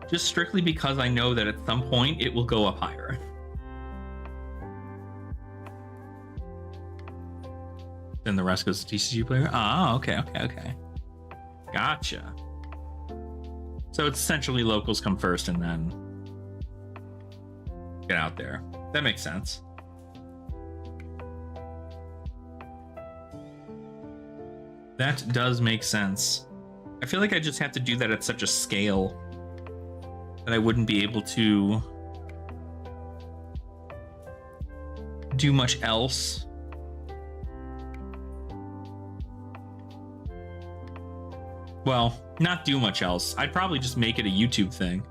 just strictly because I know that at some point it will go up higher. Then the rest goes to TCG Player. Oh, okay. Gotcha. So it's essentially locals come first and then get out there. That makes sense. That does make sense. I feel like I just have to do that at such a scale that I wouldn't be able to do much else. Well, not do much else. I'd probably just make it a YouTube thing.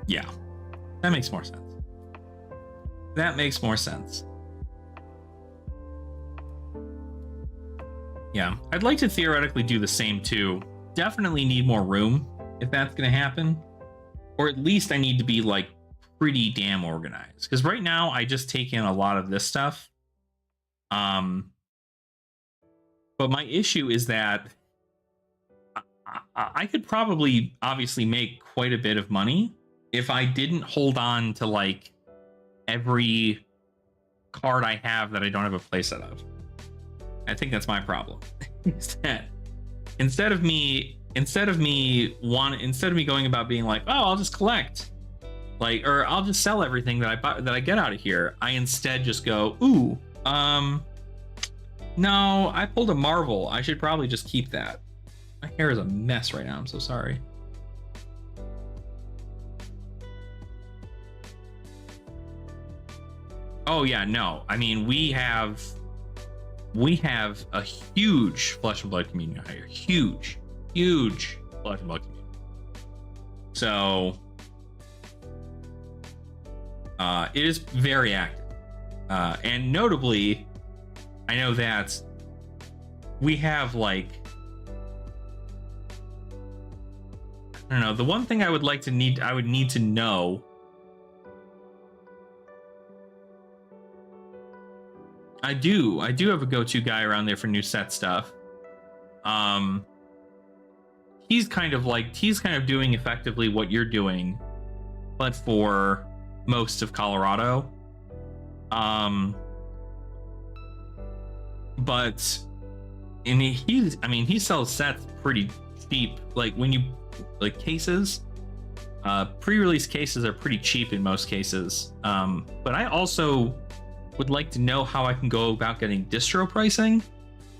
Yeah, that makes more sense. That makes more sense. Yeah, I'd like to theoretically do the same too. Definitely need more room if that's gonna happen. Or at least I need to be pretty damn organized. Because right now I just take in a lot of this stuff But my issue is that I could probably obviously make quite a bit of money if I didn't hold on to like every card I have that I don't have a playset of. I think that's my problem. instead of me going about being like, oh, I'll just collect, like, or I'll just sell everything that I get out of here. I instead just go, ooh, no, I pulled a Marvel. I should probably just keep that. My hair is a mess right now. I'm so sorry. Oh yeah, no. I mean, we have a huge Flesh and Blood community here. Huge Flesh and Blood community. So it is very active. And notably, I know that we have like, I don't know, the one thing I would need to know. I do have a go-to guy around there for new set stuff. He's kind of doing effectively what you're doing, but for most of Colorado. But he sells sets pretty cheap. Like when you like cases, pre-release cases are pretty cheap in most cases. But I also would like to know how I can go about getting distro pricing,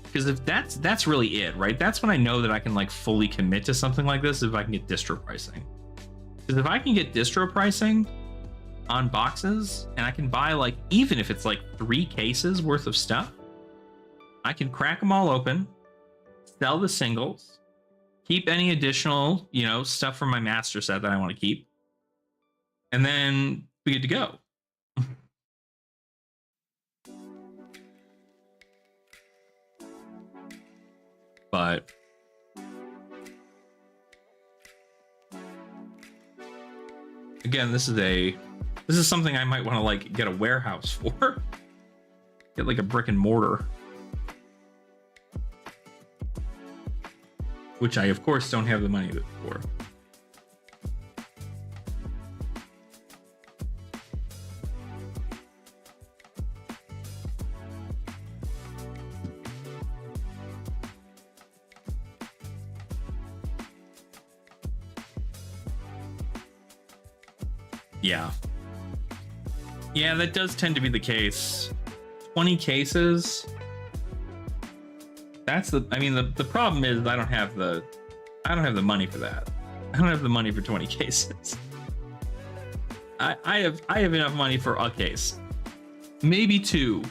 because if that's really it, right? That's when I know that I can like fully commit to something like this, if I can get distro pricing. Because if I can get distro pricing on boxes and I can buy like, even if it's like 3 cases worth of stuff, I can crack them all open, sell the singles, keep any additional, stuff from my master set that I want to keep, and then be good to go. But again, this is something I might want to like get a warehouse for. Get like a brick and mortar, which I of course don't have the money for. Yeah, that does tend to be the case. 20 cases. The problem is I don't have the money for that. I don't have the money for 20 cases. I have enough money for a case, maybe 2,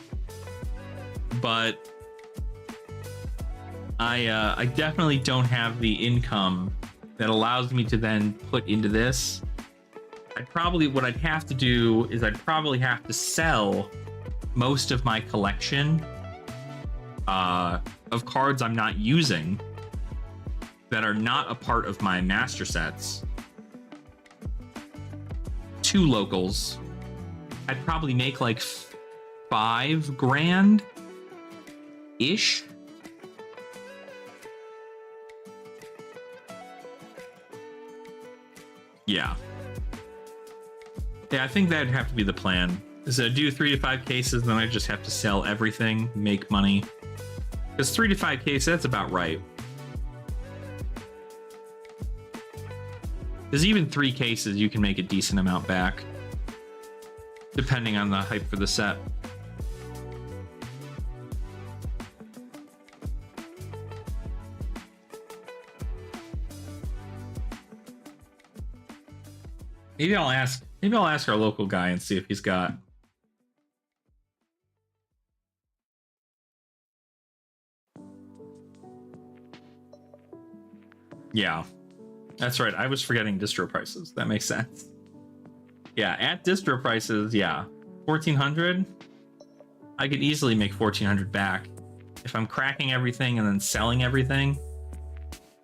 but I definitely don't have the income that allows me to then put into this. What I'd have to do is I'd probably have to sell most of my collection of cards I'm not using that are not a part of my master sets to locals. I'd probably make like $5,000 ish. Yeah, I think that'd have to be the plan. Is to do 3 to 5 cases, then I just have to sell everything, make money. Because 3 to 5 cases, that's about right. Because even 3 cases, you can make a decent amount back, depending on the hype for the set. Maybe I'll ask our local guy and see if he's got. Yeah, that's right. I was forgetting distro prices. That makes sense. Yeah, at distro prices, yeah, 1,400. I could easily make 1,400 back if I'm cracking everything and then selling everything.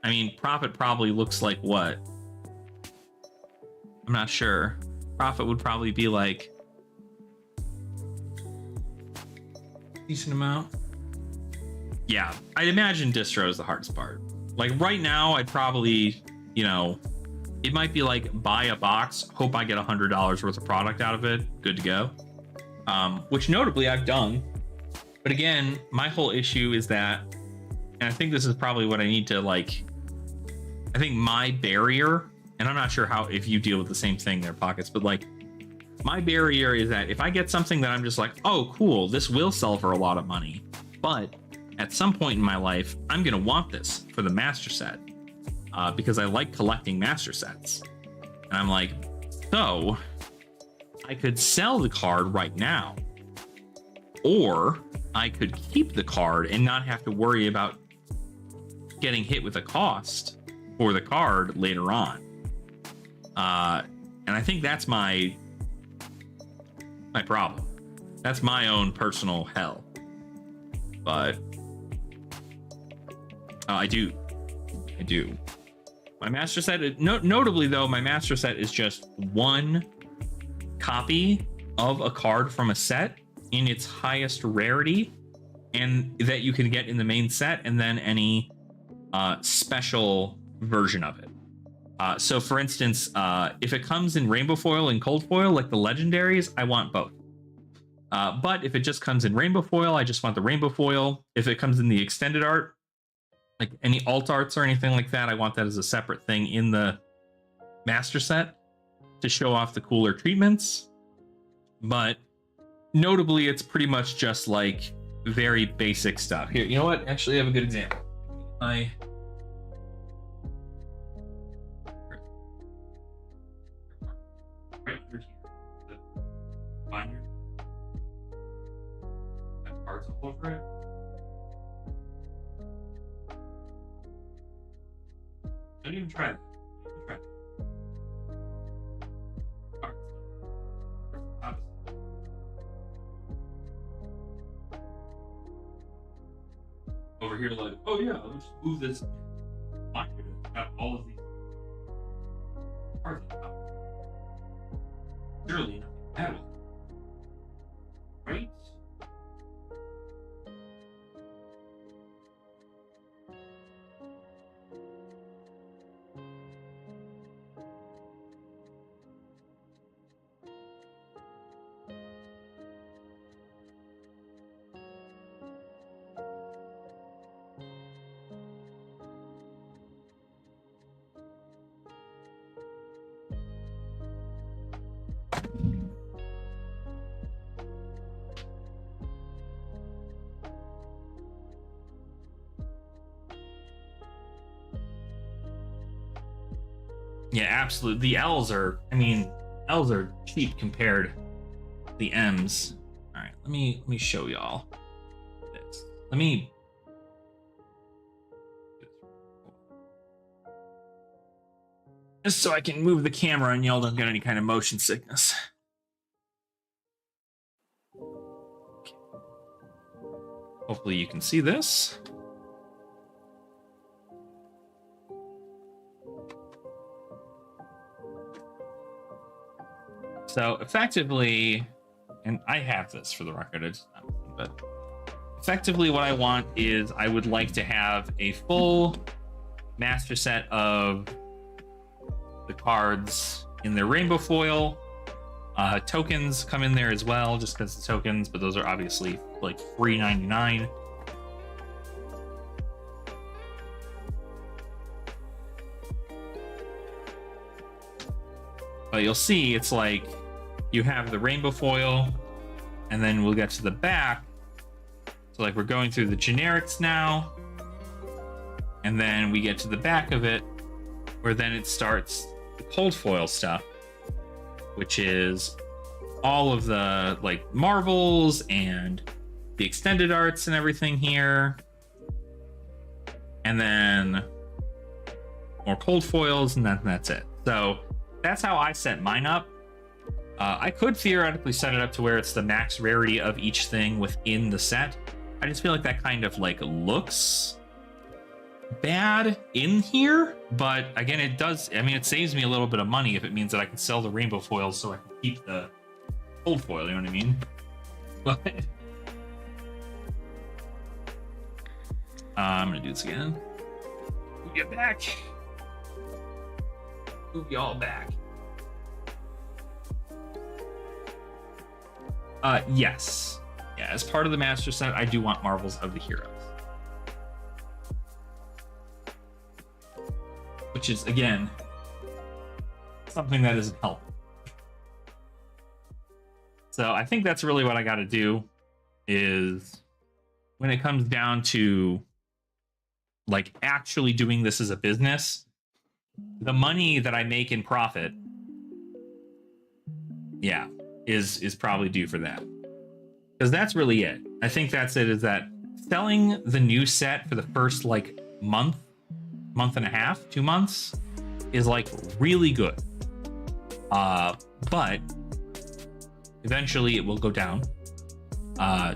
I mean, profit probably looks like what? I'm not sure. Profit would probably be like, decent amount. Yeah, I'd imagine distro is the hardest part. Like right now, I'd probably, you know, it might be like buy a box, hope I get $100 worth of product out of it, good to go. Which notably I've done. But again, my whole issue is that, and I think this is probably what I need to like, I think my barrier, and I'm not sure how, if you deal with the same thing there, Pockets, but like my barrier is that if I get something that I'm just like, oh, cool, this will sell for a lot of money, but at some point in my life, I'm going to want this for the master set because I like collecting master sets. And I'm like, so I could sell the card right now, or I could keep the card and not have to worry about getting hit with a cost for the card later on. And I think that's my problem. That's my own personal hell. But I do. My master set, notably though, my master set is just one copy of a card from a set in its highest rarity, and that you can get in the main set, and then any special version of it. So for instance, if it comes in rainbow foil and cold foil, like the legendaries, I want both. But if it just comes in rainbow foil, I just want the rainbow foil. If it comes in the extended art, like any alt arts or anything like that, I want that as a separate thing in the master set to show off the cooler treatments. But notably, it's pretty much just like very basic stuff. Here, you know what? Actually, I have a good example. Parts all over it. Don't even try that. Over here, like, oh yeah, let's move this. Got all of these parts. Surely nothing bad, right? Yeah, absolutely. The L's are, I mean, L's are cheap compared to the M's. All right, let me show y'all this. Let me. Just so I can move the camera and y'all don't get any kind of motion sickness. Okay. Hopefully you can see this. So effectively, and I have this for the record, but effectively what I want is I would like to have a full master set of the cards in their rainbow foil. Tokens come in there as well, just because the tokens, but those are obviously like $3.99. But you'll see it's like you have the rainbow foil, and then we'll get to the back. So like we're going through the generics now, and then we get to the back of it, where then it starts the cold foil stuff, which is all of the like marbles and the extended arts and everything here, and then more cold foils, and that's it. So that's how I set mine up. I could theoretically set it up to where it's the max rarity of each thing within the set. I just feel like that kind of like looks bad in here, but again, it does, I mean, it saves me a little bit of money if it means that I can sell the rainbow foils so I can keep the cold foil, you know what I mean? But I'm gonna do this again. Move you back. Move you all back. Yes. Yeah, as part of the master set, I do want Marvels of the Heroes. Which is, again, something that isn't helping. So I think that's really what I got to do is when it comes down to like actually doing this as a business, the money that I make in profit, yeah, is probably due for that. Because that's really it. I think that's it, is that selling the new set for the first like month and a half, 2 months is like really good. But eventually it will go down.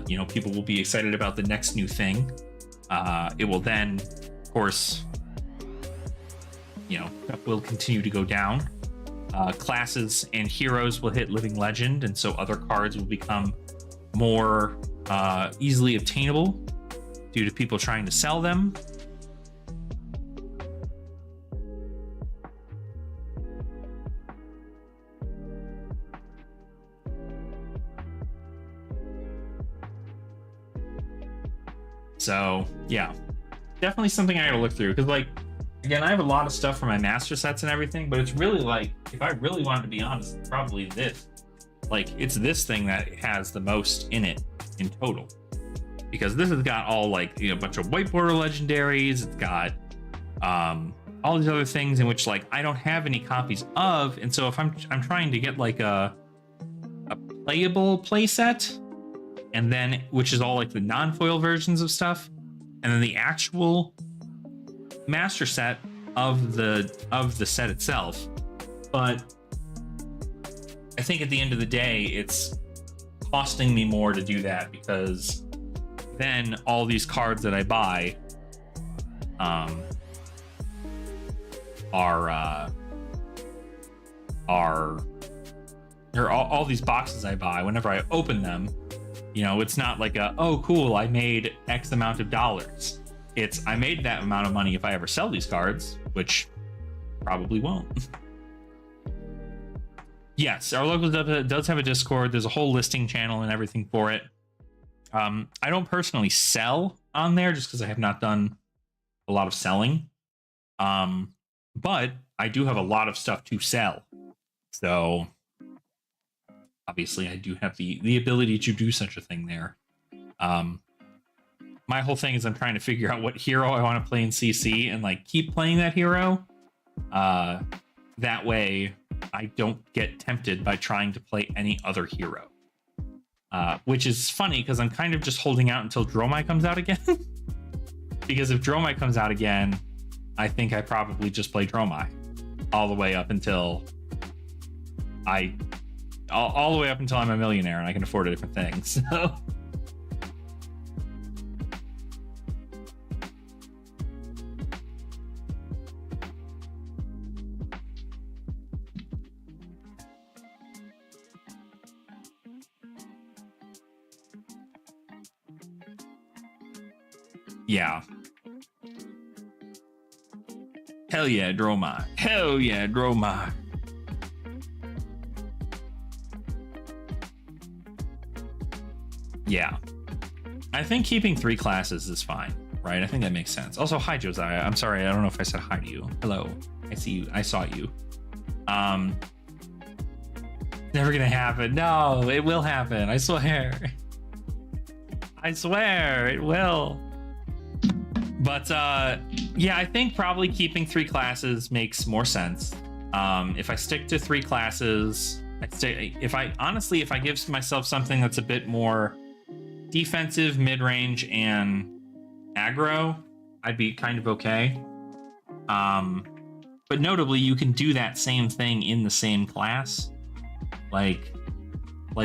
You know, people will be excited about the next new thing. It will then, of course, you know, will continue to go down. Classes and heroes will hit Living Legend, and so other cards will become more easily obtainable due to people trying to sell them. So yeah, definitely something I gotta look through, because like, again, I have a lot of stuff for my master sets and everything, but it's really like, if I really wanted to be honest, it's probably this. Like, it's this thing that has the most in it in total, because this has got all like, you know, a bunch of white border legendaries. It's got all these other things in which like I don't have any copies of, and so if I'm trying to get like a playable play set, and then which is all like the non-foil versions of stuff, and then the actual master set of the set itself. But I think at the end of the day, it's costing me more to do that, because then all these cards that I buy or all these boxes I buy, whenever I open them, you know, it's not like a, oh cool, I made X amount of dollars. It's, I made that amount of money if I ever sell these cards, which probably won't. Yes, our local does have a Discord. There's a whole listing channel and everything for it. I don't personally sell on there just because I have not done a lot of selling. But I do have a lot of stuff to sell. So obviously I do have the ability to do such a thing there. My whole thing is I'm trying to figure out what hero I want to play in CC and like keep playing that hero. That way I don't get tempted by trying to play any other hero. Which is funny because I'm kind of just holding out until Dromai comes out again. Because if Dromai comes out again, I think I probably just play Dromai all the way up until all the way up until I'm a millionaire and I can afford a different thing. So yeah. Hell yeah, Dromai. Hell yeah, Dromai. Yeah. I think keeping 3 classes is fine, right? I think that makes sense. Also, hi, Josiah. I'm sorry, I don't know if I said hi to you. Hello. I see you. I saw you. Never gonna happen. No, it will happen. I swear. I swear it will. But yeah, I think probably keeping 3 classes makes more sense. If I stick to 3 classes, if I give myself something that's a bit more defensive, mid-range, and aggro, I'd be kind of okay. But notably, you can do that same thing in the same class. Like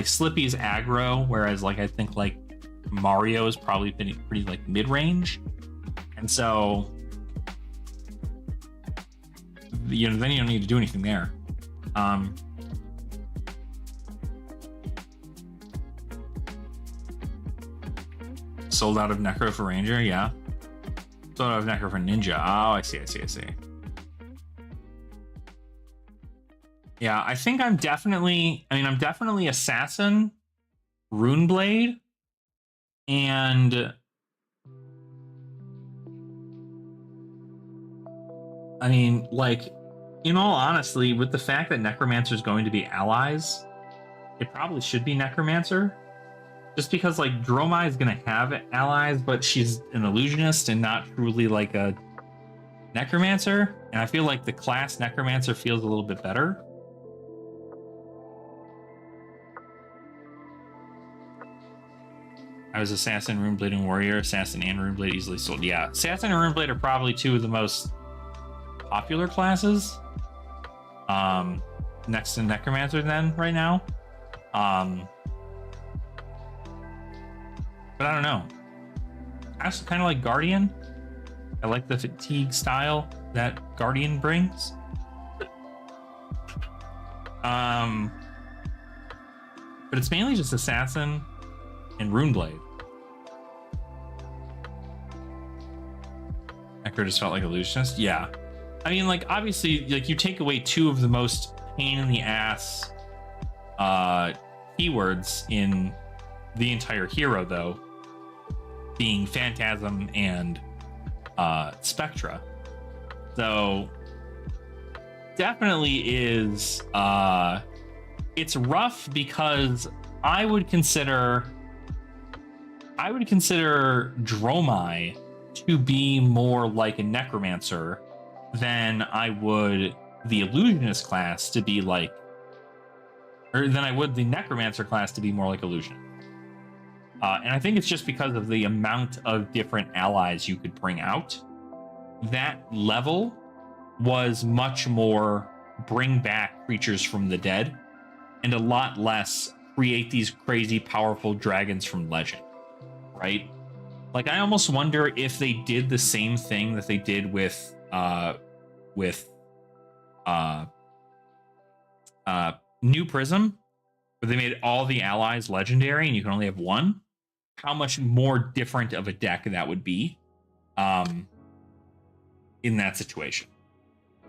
Slippy's aggro, whereas like I think like Mario is probably pretty like mid-range. And so, you know, then you don't need to do anything there. Sold out of Necro for Ranger, yeah. Thought of Necro for Ninja. Oh, I see. Yeah, I think I'm definitely Assassin, Runeblade, and I mean, like, in all honesty, with the fact that Necromancer is going to be allies, it probably should be Necromancer. Just because, like, Dromai is going to have allies, but she's an illusionist and not truly, like, a Necromancer. And I feel like the class Necromancer feels a little bit better. I was Assassin, Runeblade, and Warrior. Assassin and Runeblade easily sold. Yeah, Assassin and Runeblade are probably two of the most popular classes. Next to Necromancer then, right now. But I don't know. I also kind of like Guardian. I like the fatigue style that Guardian brings. But it's mainly just Assassin and Runeblade. Necro just felt like illusionist. Yeah. I mean, like, obviously, like, you take away two of the most pain in the ass keywords in the entire hero, though, being Phantasm and Spectra. So definitely is it's rough because I would consider Dromai to be more like a Necromancer than I would the Illusionist class to be like, or than I would the Necromancer class to be more like Illusion. And I think it's just because of the amount of different allies you could bring out. That level was much more bring back creatures from the dead and a lot less create these crazy powerful dragons from legend, right? Like, I almost wonder if they did the same thing that they did with New Prism, where they made all the allies legendary and you can only have one, how much more different of a deck that would be in that situation.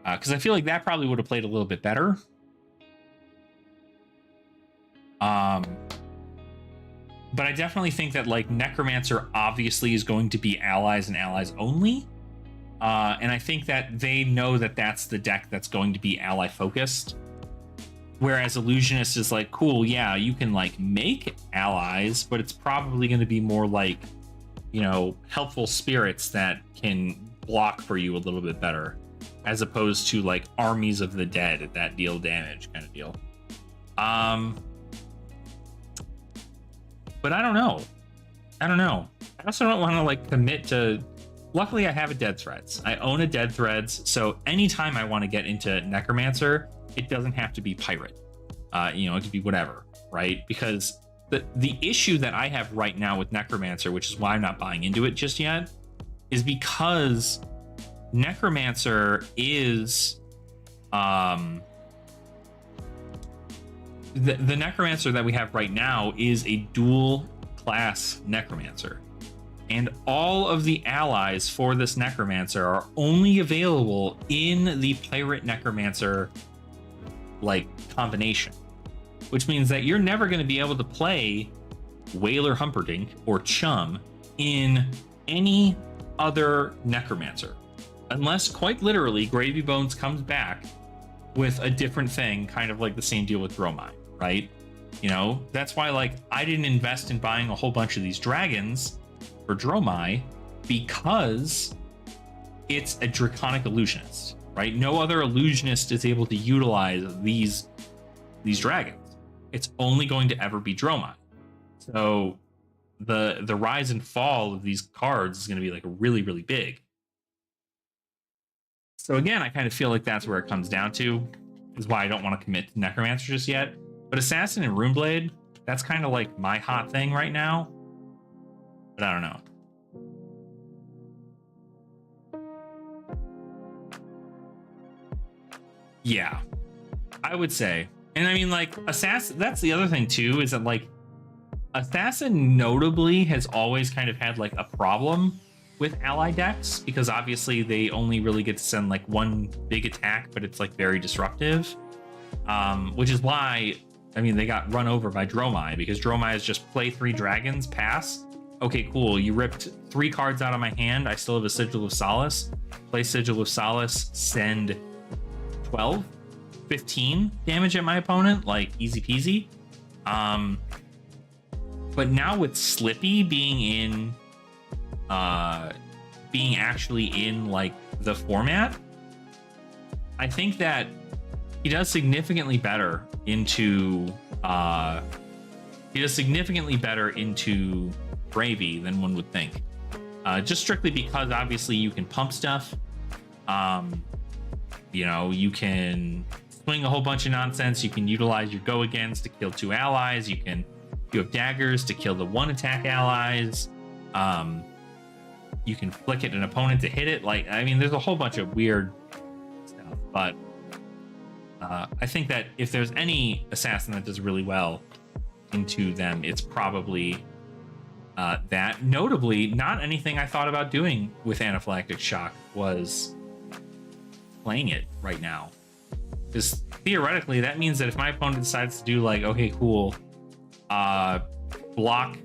Because I feel like that probably would have played a little bit better. But I definitely think that, like, Necromancer obviously is going to be allies and allies only. And I think that they know that that's the deck that's going to be ally focused. Whereas Illusionist is like, cool, yeah, you can, like, make allies, but it's probably going to be more like, you know, helpful spirits that can block for you a little bit better, as opposed to, like, armies of the dead that deal damage kind of deal. But I don't know. I also don't want to, like, commit to... Luckily, I have a Dead Threads. I own a Dead Threads, so anytime I want to get into Necromancer, it doesn't have to be Pirate. You know, it could be whatever, right? Because the issue that I have right now with Necromancer, which is why I'm not buying into it just yet, is because Necromancer is... The Necromancer that we have right now is a dual class Necromancer. And all of the allies for this Necromancer are only available in the Pirate Necromancer, like, combination. Which means that you're never going to be able to play Whaler Humperdinck or Chum in any other Necromancer. Unless, quite literally, Gravy Bones comes back with a different thing, kind of like the same deal with Dromai, right? You know, that's why, like, I didn't invest in buying a whole bunch of these dragons for Dromai, because it's a Draconic Illusionist, right? No other Illusionist is able to utilize these dragons. It's only going to ever be Dromai. So the rise and fall of these cards is going to be, like, really, really big. So again, I kind of feel like that's where it comes down to, is why I don't want to commit to Necromancer just yet. But Assassin and Runeblade, that's kind of like my hot thing right now. But I don't know. Yeah, I would say. And I mean, like, Assassin, that's the other thing too, is that, like, Assassin notably has always kind of had, like, a problem with ally decks because obviously they only really get to send like one big attack, but it's like very disruptive. Which is why, I mean, they got run over by Dromai because Dromai is just play 3 dragons, pass. Okay, cool. You ripped 3 cards out of my hand. I still have a Sigil of Solace. Play Sigil of Solace, send 12, 15 damage at my opponent, like easy peasy. But now with Slippy being actually in like the format, I think that he does significantly better into Bravey than one would think. Just strictly because obviously you can pump stuff. You know, you can swing a whole bunch of nonsense. You can utilize your go agains to kill 2 allies. You have daggers to kill the 1 attack allies. You can flick it an opponent to hit it. Like, I mean, there's a whole bunch of weird stuff, but I think that if there's any assassin that does really well into them, it's probably that. Notably, not anything I thought about doing with Anaphylactic Shock was playing it right now. Because theoretically, that means that if my opponent decides to do like, okay, cool, block,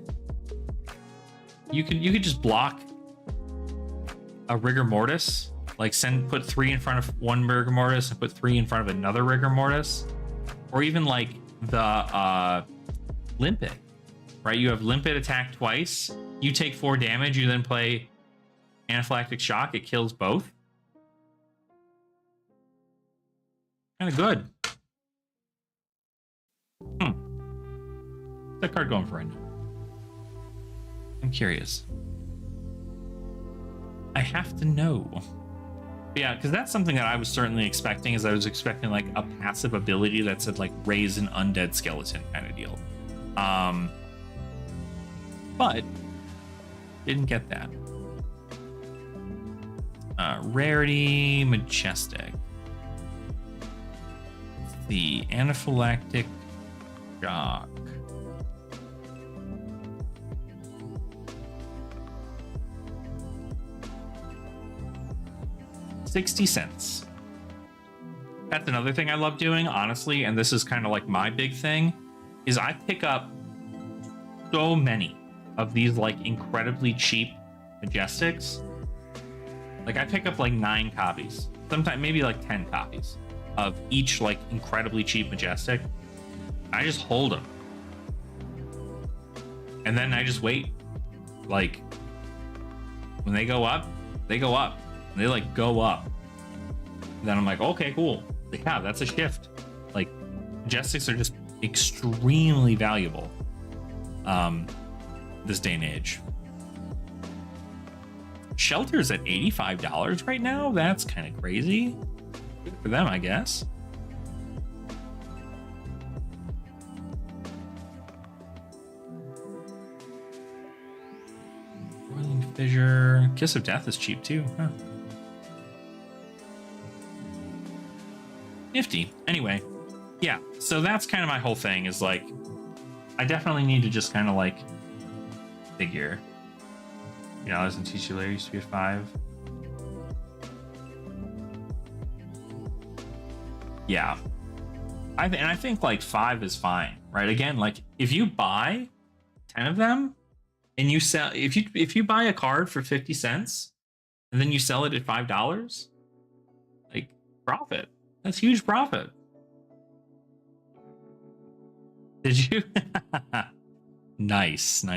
you could just block a Rigor Mortis, like put 3 in front of one Rigor Mortis and put 3 in front of another Rigor Mortis, or even like the Limpet, right? You have Limpet attack twice, you take 4 damage, you then play Anaphylactic Shock, it kills both. Kind of good. What's that card going for right now? I'm curious. I have to know. But yeah, because that's something that I was certainly expecting, is I was expecting like a passive ability that said like raise an undead skeleton kind of deal. But didn't get that. Rarity, Majestic. The Anaphylactic Shock. $0.60. That's another thing I love doing, honestly, and this is kind of like my big thing, is I pick up so many of these like incredibly cheap Majestics. Like I pick up like 9 copies, sometimes maybe like 10 copies of each like incredibly cheap Majestic. I just hold them. And then I just wait. Like when they go up, they go up. They like go up. Then I'm like, okay, cool. Yeah, that's a shift. Like Majestics are just extremely valuable this day and age. Shelter's at $85 right now. That's kind of crazy. Good for them, I guess. Boiling Fissure. Kiss of Death is cheap too, huh? Nifty. Anyway, yeah, so that's kind of my whole thing, is like I definitely need to just kind of like figure, you know, in TCG layer used to be at 5. Yeah, I think like 5 is fine, right? Again, like if you buy 10 of them and you sell, if you buy a card for 50 cents and then you sell it at $5, like profit. That's huge profit. Did you? Nice. And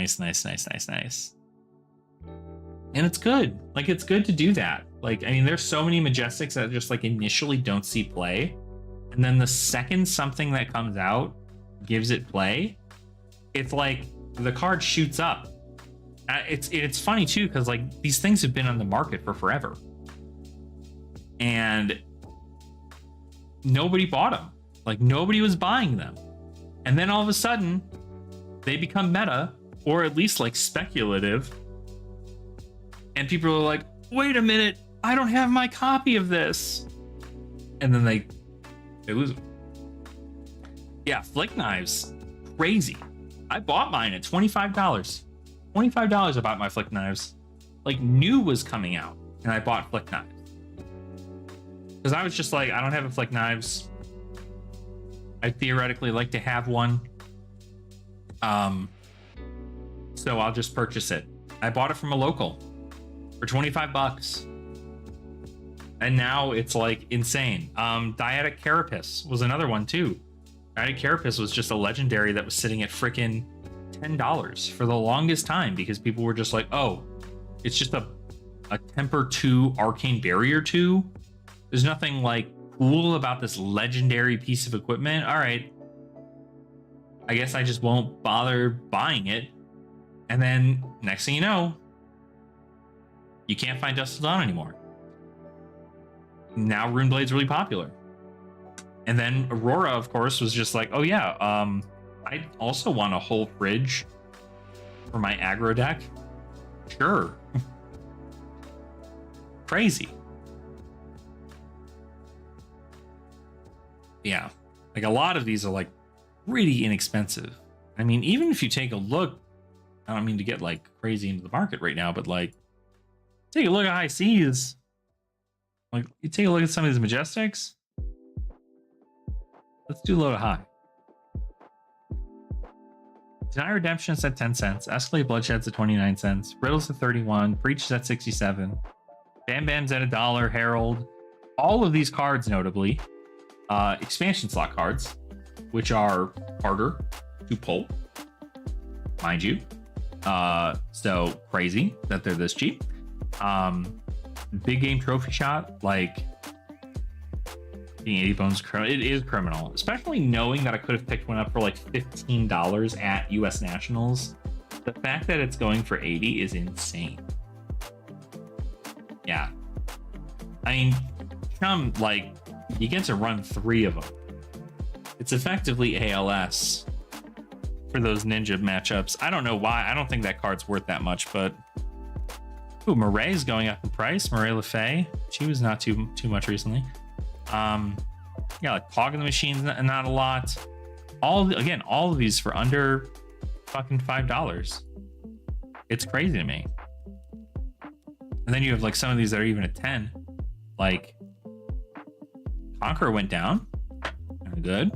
it's good. Like, it's good to do that. Like, I mean, there's so many Majestics that just like initially don't see play. And then the second something that comes out gives it play, it's like the card shoots up. It's funny too, because like these things have been on the market for forever. And nobody bought them. Like nobody was buying them. And then all of a sudden they become meta, or at least like speculative. And people are like, wait a minute, I don't have my copy of this. And then they lose them. Yeah, Flick Knives, crazy. I bought mine at $25. $25 I bought my Flick Knives. like new was coming out, and I bought flick knives because I was just like, I don't have a flick knives. I theoretically like to have one. So I'll just purchase it. I bought it from a local for 25 bucks. And now it's like insane. Dyadic Carapace was another one too. Dyadic Carapace was just a legendary that was sitting at freaking $10 for the longest time because people were just like, oh, it's just a Temper 2 Arcane Barrier 2. There's nothing like cool about this legendary piece of equipment. All right, I guess I just won't bother buying it. And then next thing you know, you can't find Dustil Dawn anymore. Now Runeblade's really popular. And then Aurora, of course, was just like, oh yeah, I also want a whole fridge for my aggro deck. Sure. Crazy. Yeah, like a lot of these are like pretty inexpensive. I mean, even if you take a look, I don't mean to get like crazy into the market right now, but like take a look at High Seas. Like you take a look at some of these Majestics. Let's do low to high. Deny Redemption's at 10 cents. Escalate Bloodshed's at 29 cents. Riddle's at 31. Breach is at 67. Bam Bam's at $1. Herald. All of these cards, notably, expansion slot cards, which are harder to pull, mind you. So crazy that they're this cheap. Big game trophy shot, like being 80 bones, it is criminal, especially knowing that I could have picked one up for like $15 at US Nationals. The fact that it's going for 80 is insane. Yeah, I mean, Chum, like, you get to run 3 of them. It's effectively ALS for those ninja matchups. I don't know why. I don't think that card's worth that much, but ooh, Murray's going up in price. Murray LeFay. She was not too much recently. Yeah, like Clog in the Machine's not a lot. All of these for under fucking $5. It's crazy to me. And then you have like some of these that are even at 10. Like Conqueror went down. Good.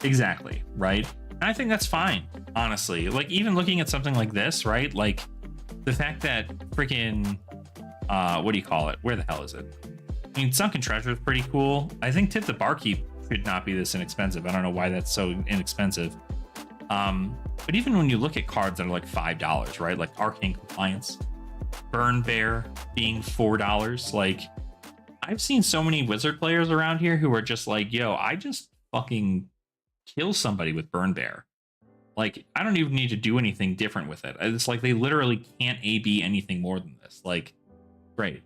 Exactly, right? And I think that's fine, honestly. Like, even looking at something like this, right? Like, the fact that freaking, what do you call it? Where the hell is it? I mean, Sunken Treasure is pretty cool. I think Tip the Barkeep should not be this inexpensive. I don't know why that's so inexpensive. But even when you look at cards that are like $5, right? Like Arcane Compliance, Burn Bear being $4. Like, I've seen so many Wizard players around here who are just like, yo, I just fucking kill somebody with Burn Bear. Like, I don't even need to do anything different with it. It's like they literally can't AB anything more than this. Like, great.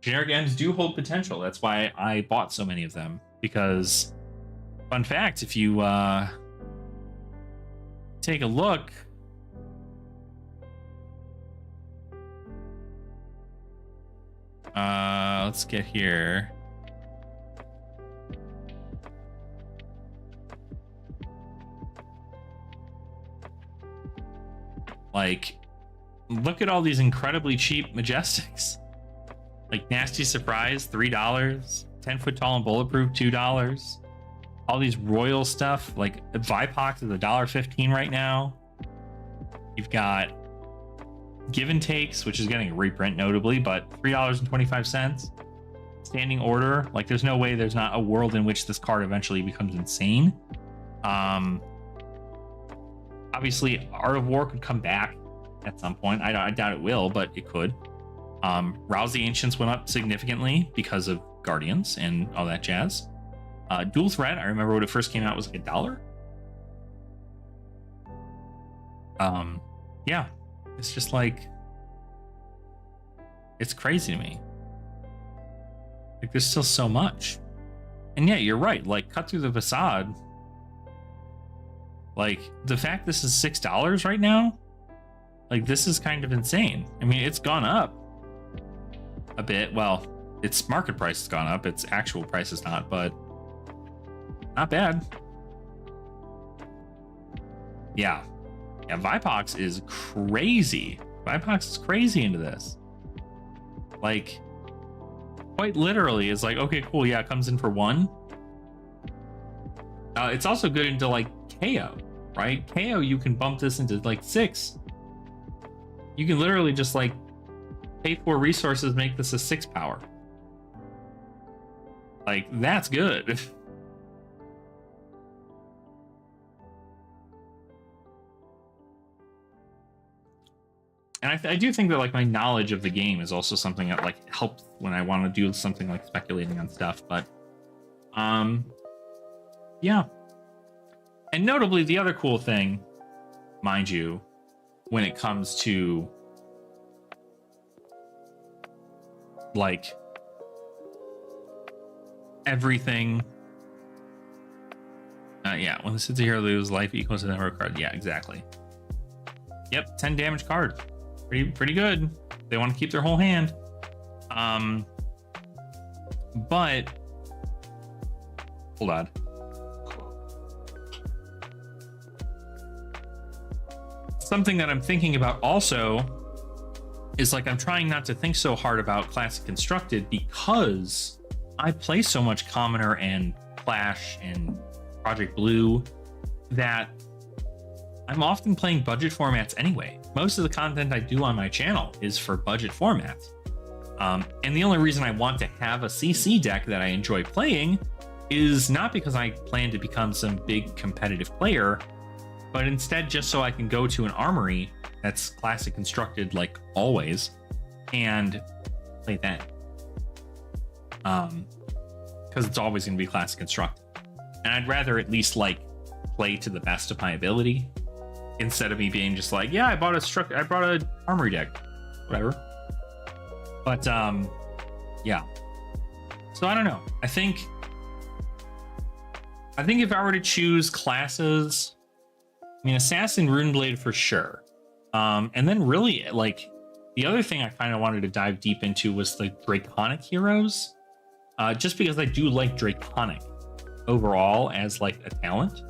Generic ends do hold potential. That's why I bought so many of them. Because, fun fact, if you take a look, let's get here. Like, look at all these incredibly cheap Majestics. Like Nasty Surprise, $3. 10 Foot Tall and Bulletproof, $2. All these royal stuff, like Vipox is $1.15 right now. You've got Give and Takes, which is getting a reprint notably, but $3.25. Standing Order, like there's no way there's not a world in which this card eventually becomes insane. Obviously, Art of War could come back at some point. I doubt it will, but it could. Rouse the Ancients went up significantly because of Guardians and all that jazz. Dual Threat, I remember when it first came out, was like $1. Yeah, it's just like, it's crazy to me. Like, there's still so much. And yeah, you're right. Like, Cut Through the Facade. Like, the fact this is $6 right now, like, this is kind of insane. I mean, it's gone up a bit. Well, its market price has gone up. Its actual price is not, but not bad. Yeah. Yeah, Vipox is crazy. Vipox is crazy into this. Like, quite literally, is like, okay, cool, yeah, it comes in for 1. It's also good into, like, KO, right? KO, you can bump this into, like, 6. You can literally just, like, pay 4 resources, make this a 6 power. Like, that's good. And I do think that, like, my knowledge of the game is also something that, like, helps when I want to do something like speculating on stuff. But, yeah. And notably, the other cool thing, mind you, when it comes to, like, everything. Yeah, when the City Hero loses life equals the number of cards. Yeah, exactly. Yep, 10 damage card. Pretty good. They want to keep their whole hand. But hold on. Something that I'm thinking about also is, like, I'm trying not to think so hard about Classic Constructed because I play so much Commoner and Clash and Project Blue that I'm often playing budget formats anyway. Most of the content I do on my channel is for budget formats. And the only reason I want to have a CC deck that I enjoy playing is not because I plan to become some big competitive player, but instead just so I can go to an armory that's Classic Constructed, like always, and play that. Because it's always going to be Classic Constructed. And I'd rather at least, like, play to the best of my ability instead of me being just like, yeah, I bought a armory deck, whatever. But yeah. So I don't know. I think if I were to choose classes, I mean, Assassin, Runeblade for sure. And then really, like, the other thing I kind of wanted to dive deep into was the Draconic heroes, just because I do like Draconic overall as, like, a talent.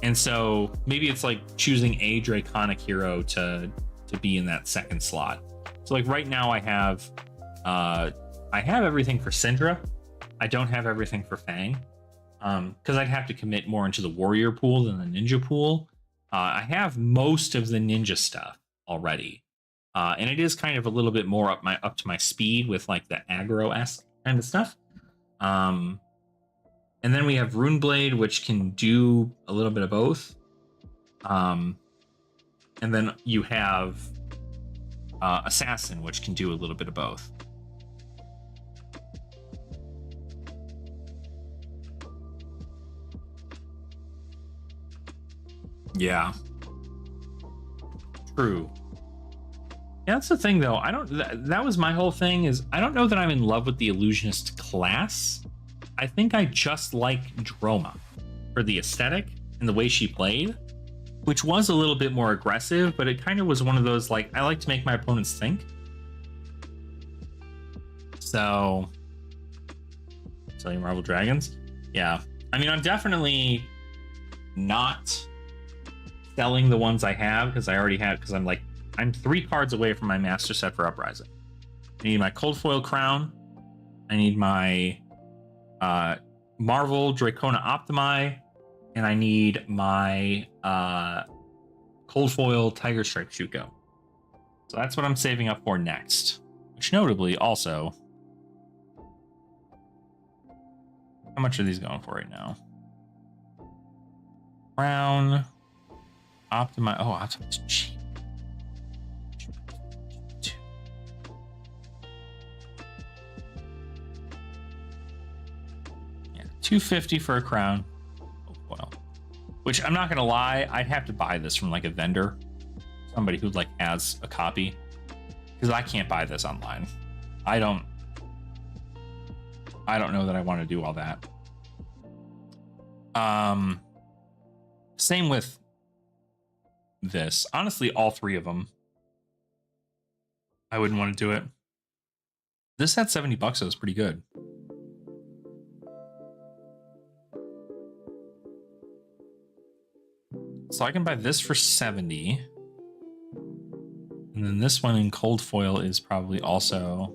And so maybe it's like choosing a Draconic hero to be in that second slot. So, like, right now I have everything for Syndra. I don't have everything for Fang, because I'd have to commit more into the warrior pool than the ninja pool. I have most of the ninja stuff already, and it is kind of a little bit more up to my speed with, like, the aggro-esque kind of stuff. And then we have Runeblade, which can do a little bit of both. And then you have Assassin, which can do a little bit of both. Yeah. True. Yeah, that's the thing, though. That was my whole thing, is I don't know that I'm in love with the Illusionist class. I think I just like Droma for the aesthetic and the way she played, which was a little bit more aggressive, but it kind of was one of those, like, I like to make my opponents think. So, selling Marvel Dragons? Yeah. I mean, I'm definitely not selling the ones I have, because I already have, because I'm 3 cards away from my master set for Uprising. I need my Cold Foil Crown. I need my Marvel Dracona Optimi, and I need my Cold Foil Tiger Strike Shuko. So that's what I'm saving up for next. Which notably also, how much are these going for right now? Crown, Optimi. Oh, Optimi's cheap. Yeah, $250 for a crown. Oh, well, which I'm not gonna lie, I'd have to buy this from, like, a vendor, somebody who, like, has a copy, because I can't buy this online. I don't know that I want to do all that. Same with this. Honestly, all 3 of them, I wouldn't want to do it. This had $70, so it was pretty good. So I can buy this for 70. And then this one in cold foil is probably also,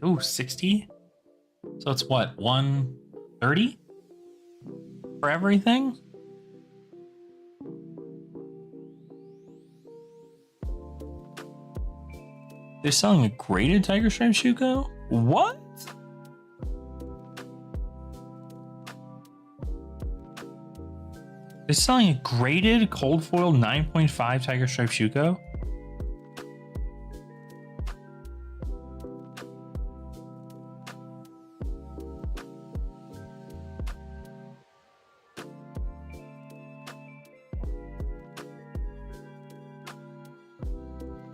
ooh, 60? So it's what, 130 for everything? They're selling a graded Tiger Stripe Shuko? What? They're selling a graded cold foil 9.5 Tiger Stripe Shuko?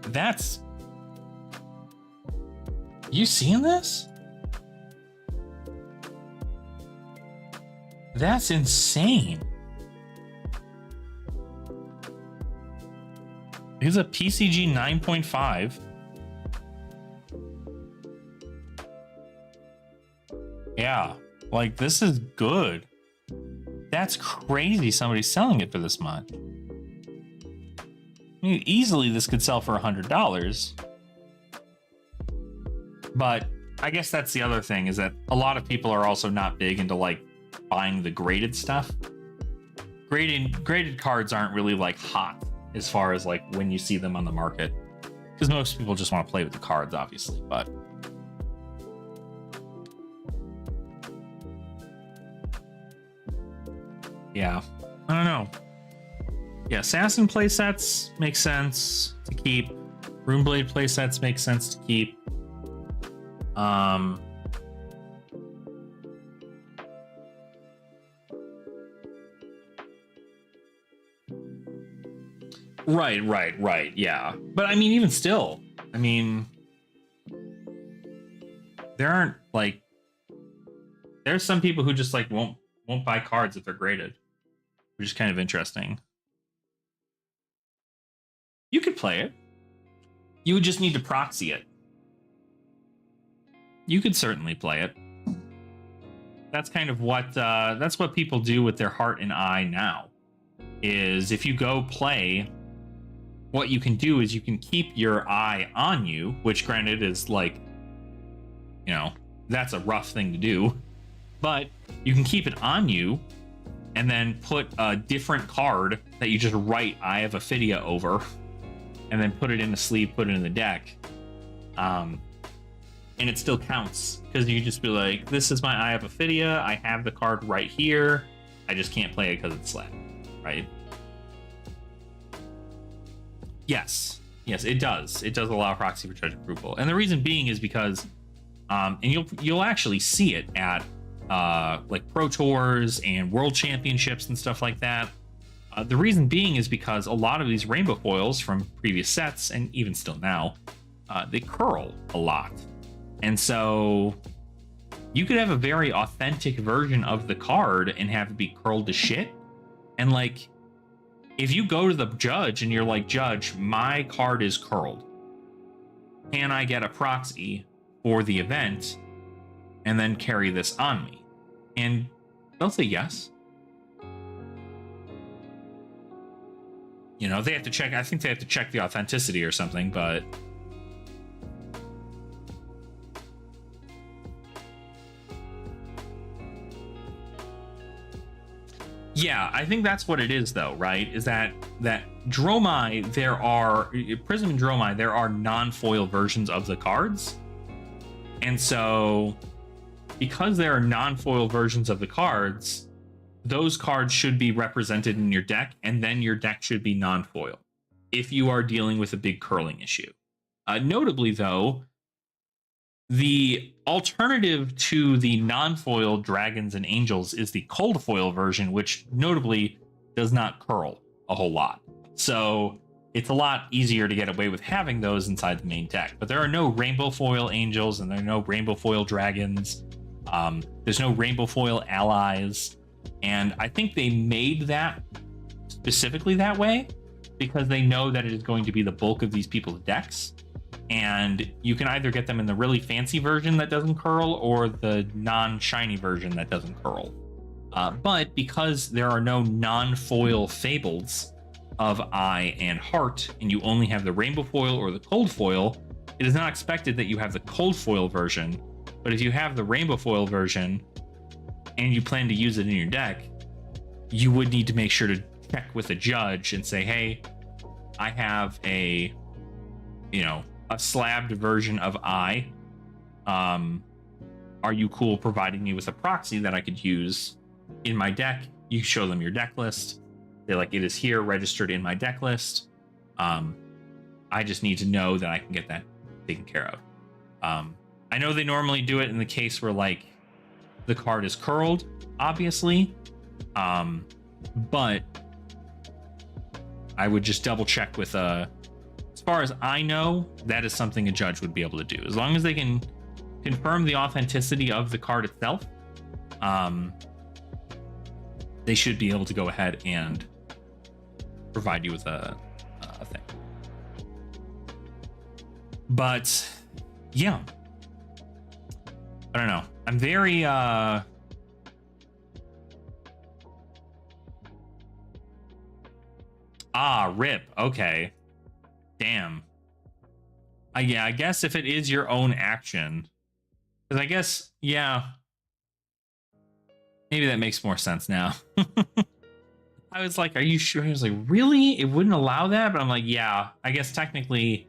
That's... You seeing this? That's insane. Here's a PCG 9.5. Yeah, like this is good. That's crazy somebody's selling it for this much. I mean, easily this could sell for $100. But I guess that's the other thing, is that a lot of people are also not big into like buying the graded stuff. Graded cards aren't really like hot as far as like when you see them on the market, because most people just want to play with the cards, obviously. But yeah, I don't know. Yeah, Assassin playsets make sense to keep. Runeblade playsets make sense to keep. Right. Yeah. But I mean, even still, I mean, there aren't like, there's some people who just like won't buy cards if they're graded, which is kind of interesting. You could play it. You would just need to proxy it. You could certainly play it. That's kind of what that's what people do with their heart and eye now. Is if you go play, what you can do is you can keep your eye on you, which granted is like, you know, that's a rough thing to do, but you can keep it on you and then put a different card that you just write Eye of Ophidia over, and then put it in the sleeve, put it in the deck. And it still counts, because you just be like, this is my Eye of Ophidia, I have the card right here, I just can't play it because it's slapped, right? Yes, it does. It does allow proxy for judge approval, and the reason being is because, and you'll actually see it at like Pro Tours and World Championships and stuff like that. The reason being is because a lot of these rainbow foils from previous sets, and even still now, they curl a lot, and so you could have a very authentic version of the card and have it be curled to shit, and like, if you go to the judge and you're like, Judge, my card is curled, can I get a proxy for the event and then carry this on me? And they'll say yes. You know, they have to check, I think they have to check the authenticity or something, but yeah, I think that's what it is, though, right? Is that Dromai, there are Prism and Dromai, there are non-foil versions of the cards, and so because there are non-foil versions of the cards, those cards should be represented in your deck, and then your deck should be non-foil if you are dealing with a big curling issue. Notably, though, the alternative to the non-foil dragons and angels is the cold foil version, which notably does not curl a whole lot. So it's a lot easier to get away with having those inside the main deck. But there are no rainbow foil angels, and there are no rainbow foil dragons. There's no rainbow foil allies. And I think they made that specifically that way because they know that it is going to be the bulk of these people's decks. And you can either get them in the really fancy version that doesn't curl or the non-shiny version that doesn't curl. But because there are no non-foil fables, of eye and heart, and you only have the rainbow foil or the cold foil, it is not expected that you have the cold foil version. But if you have the rainbow foil version and you plan to use it in your deck, you would need to make sure to check with a judge and say, hey, I have a slabbed version of eye. Are you cool providing me with a proxy that I could use in my deck? You show them your deck list. They're like, it is here registered in my deck list. I just need to know that I can get that taken care of. I know they normally do it in the case where like the card is curled, obviously. But I would just double check with as far as I know, that is something a judge would be able to do. As long as they can confirm the authenticity of the card itself, they should be able to go ahead and provide you with a thing. But yeah, I don't know. I'm very rip. Okay. Damn. Yeah, I guess if it is your own action, because I guess, yeah, maybe that makes more sense now. I was like, are you sure? I was like, really? It wouldn't allow that? But I'm like, yeah, I guess technically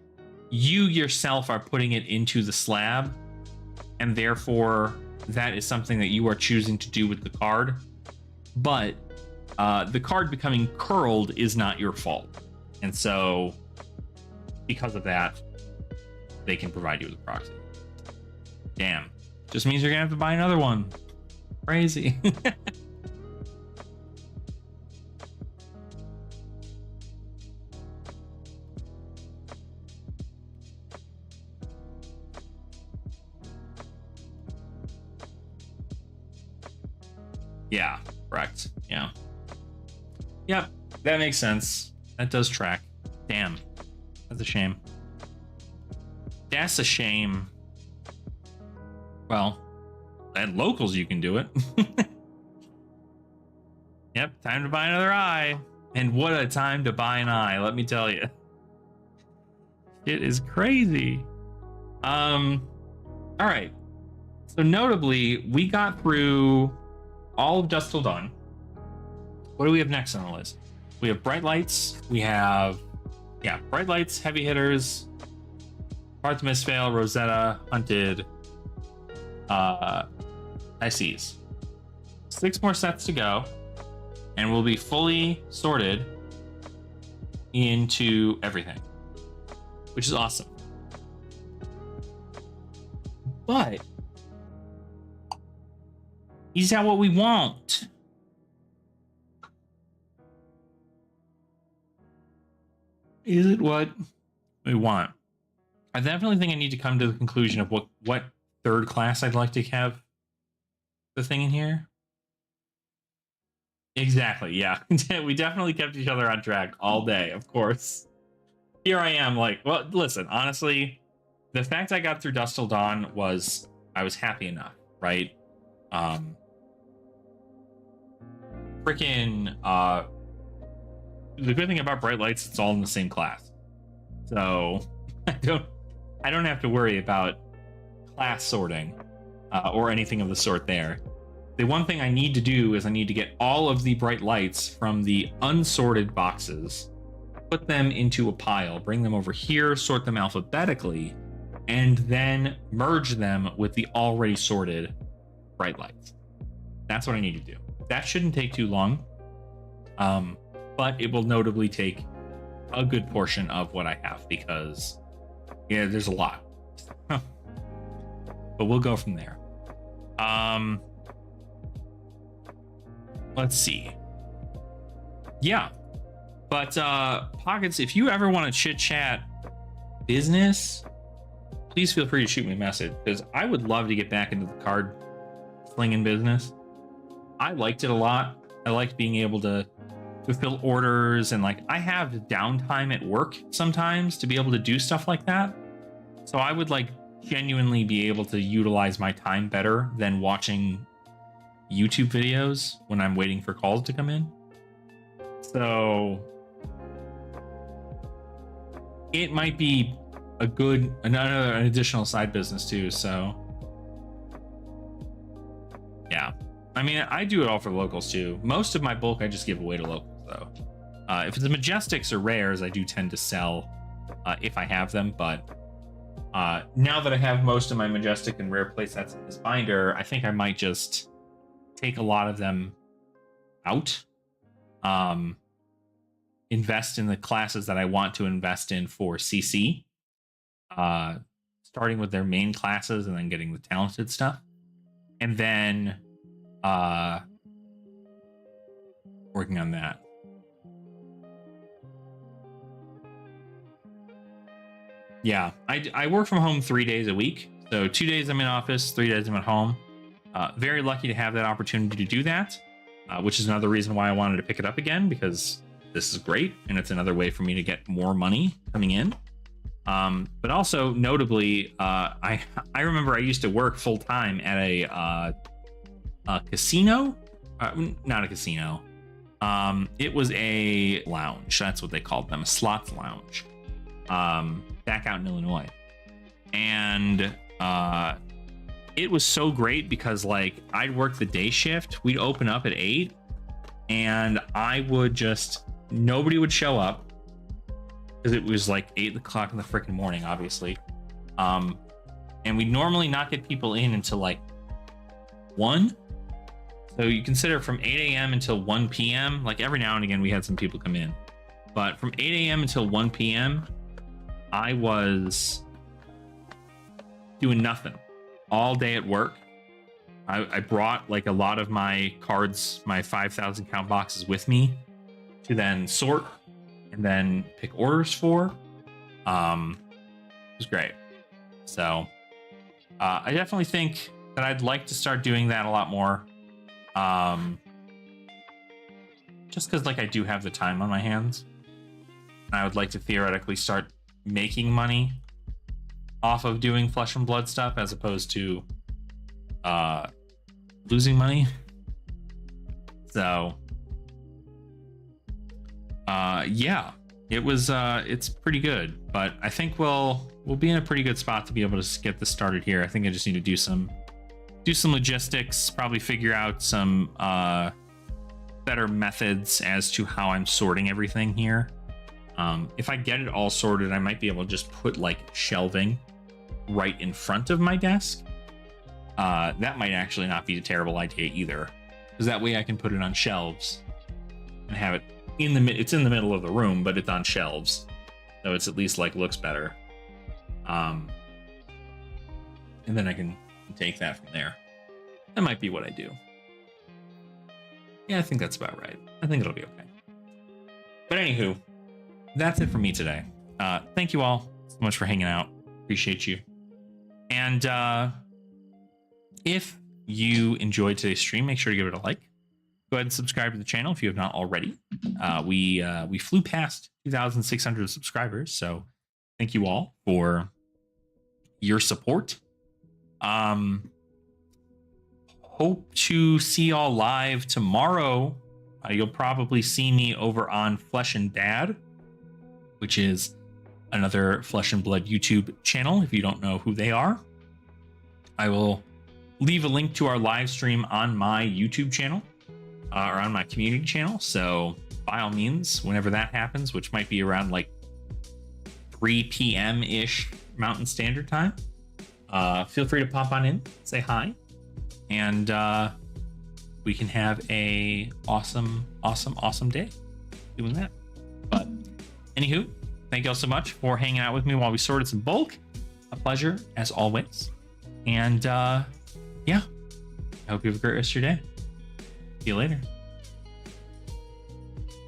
you yourself are putting it into the slab, and therefore that is something that you are choosing to do with the card. But the card becoming curled is not your fault. And so because of that, they can provide you with a proxy. Damn. Just means you're gonna have to buy another one. Crazy. Yeah, correct. Yeah. Yep, that makes sense. That does track. Damn. That's a shame. That's a shame. Well, at locals you can do it. Yep, time to buy another eye. And what a time to buy an eye, let me tell you. It is crazy. All right. So notably, we got through all of Dust Till Dawn. What do we have next on the list? We have Bright Lights. We have, yeah, Bright Lights, Heavy Hitters, Hearts Mistveil, Rosetta, Hunted, ICs. 6 more sets to go, and we'll be fully sorted into everything, which is awesome. But is that what we want? Is it what we want? I definitely think I need to come to the conclusion of what third class I'd like to have the thing in here. Exactly, yeah. We definitely kept each other on track all day, of course. Here I am like, well, listen, honestly, the fact I got through Dust Till Dawn I was happy enough, right? The good thing about Bright Lights, it's all in the same class. So I don't have to worry about class sorting or anything of the sort there. The one thing I need to do is I need to get all of the Bright Lights from the unsorted boxes, put them into a pile, bring them over here, sort them alphabetically, and then merge them with the already sorted Bright Lights. That's what I need to do. That shouldn't take too long, but it will notably take a good portion of what I have because, yeah, there's a lot. But we'll go from there. Let's see. Yeah. But Pockets, if you ever want to chit chat business, please feel free to shoot me a message because I would love to get back into the card slinging business. I liked it a lot. I liked being able to fulfill orders, and like I have downtime at work sometimes to be able to do stuff like that. So I would like genuinely be able to utilize my time better than watching YouTube videos when I'm waiting for calls to come in. So it might be an additional side business too. So yeah, I mean, I do it all for locals too. Most of my bulk I just give away to locals though. If it's the Majestics or rares, I do tend to sell if I have them. But now that I have most of my Majestic and rare playsets in this binder, I think I might just take a lot of them out. Invest in the classes that I want to invest in for CC. Starting with their main classes and then getting the talented stuff. And then working on that. Yeah, I work from home 3 days a week. So 2 days I'm in office, 3 days I'm at home. Very lucky to have that opportunity to do that, which is another reason why I wanted to pick it up again, because this is great. And it's another way for me to get more money coming in. But also notably, I remember I used to work full time at a casino, not a casino. It was a lounge. That's what they called them, a slots lounge, back out in Illinois. And it was so great because like I'd work the day shift. We'd open up at 8 and nobody would show up. Because it was like 8 o'clock in the freaking morning, obviously. And we normally not get people in until like 1. So you consider from 8 a.m. until 1 p.m. Like every now and again, we had some people come in. But from 8 a.m. until 1 p.m., I was doing nothing all day at work. I brought like a lot of my cards, my 5,000 count boxes with me to then sort and then pick orders for. It was great. So I definitely think that I'd like to start doing that a lot more. Just because like I do have the time on my hands. And I would like to theoretically start making money off of doing Flesh and Blood stuff as opposed to losing money. So yeah, it's pretty good, but I think we'll be in a pretty good spot to be able to get this started here. I think I just need to do some logistics, probably figure out some better methods as to how I'm sorting everything here. If I get it all sorted, I might be able to just put like shelving right in front of my desk. That might actually not be a terrible idea either, because that way I can put it on shelves and have it it's in the middle of the room, but it's on shelves, so it's at least like looks better. And then I can take that from there. That might be what I do. Yeah, I think that's about right. I think it'll be okay. But anywho, that's it for me today. Thank you all so much for hanging out. Appreciate you. And if you enjoyed today's stream, make sure to give it a like. Go ahead and subscribe to the channel if you have not already. We flew past 2,600 subscribers, so thank you all for your support. Hope to see y'all live tomorrow. You'll probably see me over on Flesh and Dad, which is another Flesh and Blood YouTube channel. If you don't know who they are, I will leave a link to our live stream on my YouTube channel. Or on my community channel, so by all means, whenever that happens, which might be around like 3 p.m. ish Mountain Standard Time, feel free to pop on in, say hi, and we can have a awesome day doing that. But anywho, thank you all so much for hanging out with me while we sorted some bulk. A pleasure as always, and yeah, I hope you have a great rest of your day. See you later.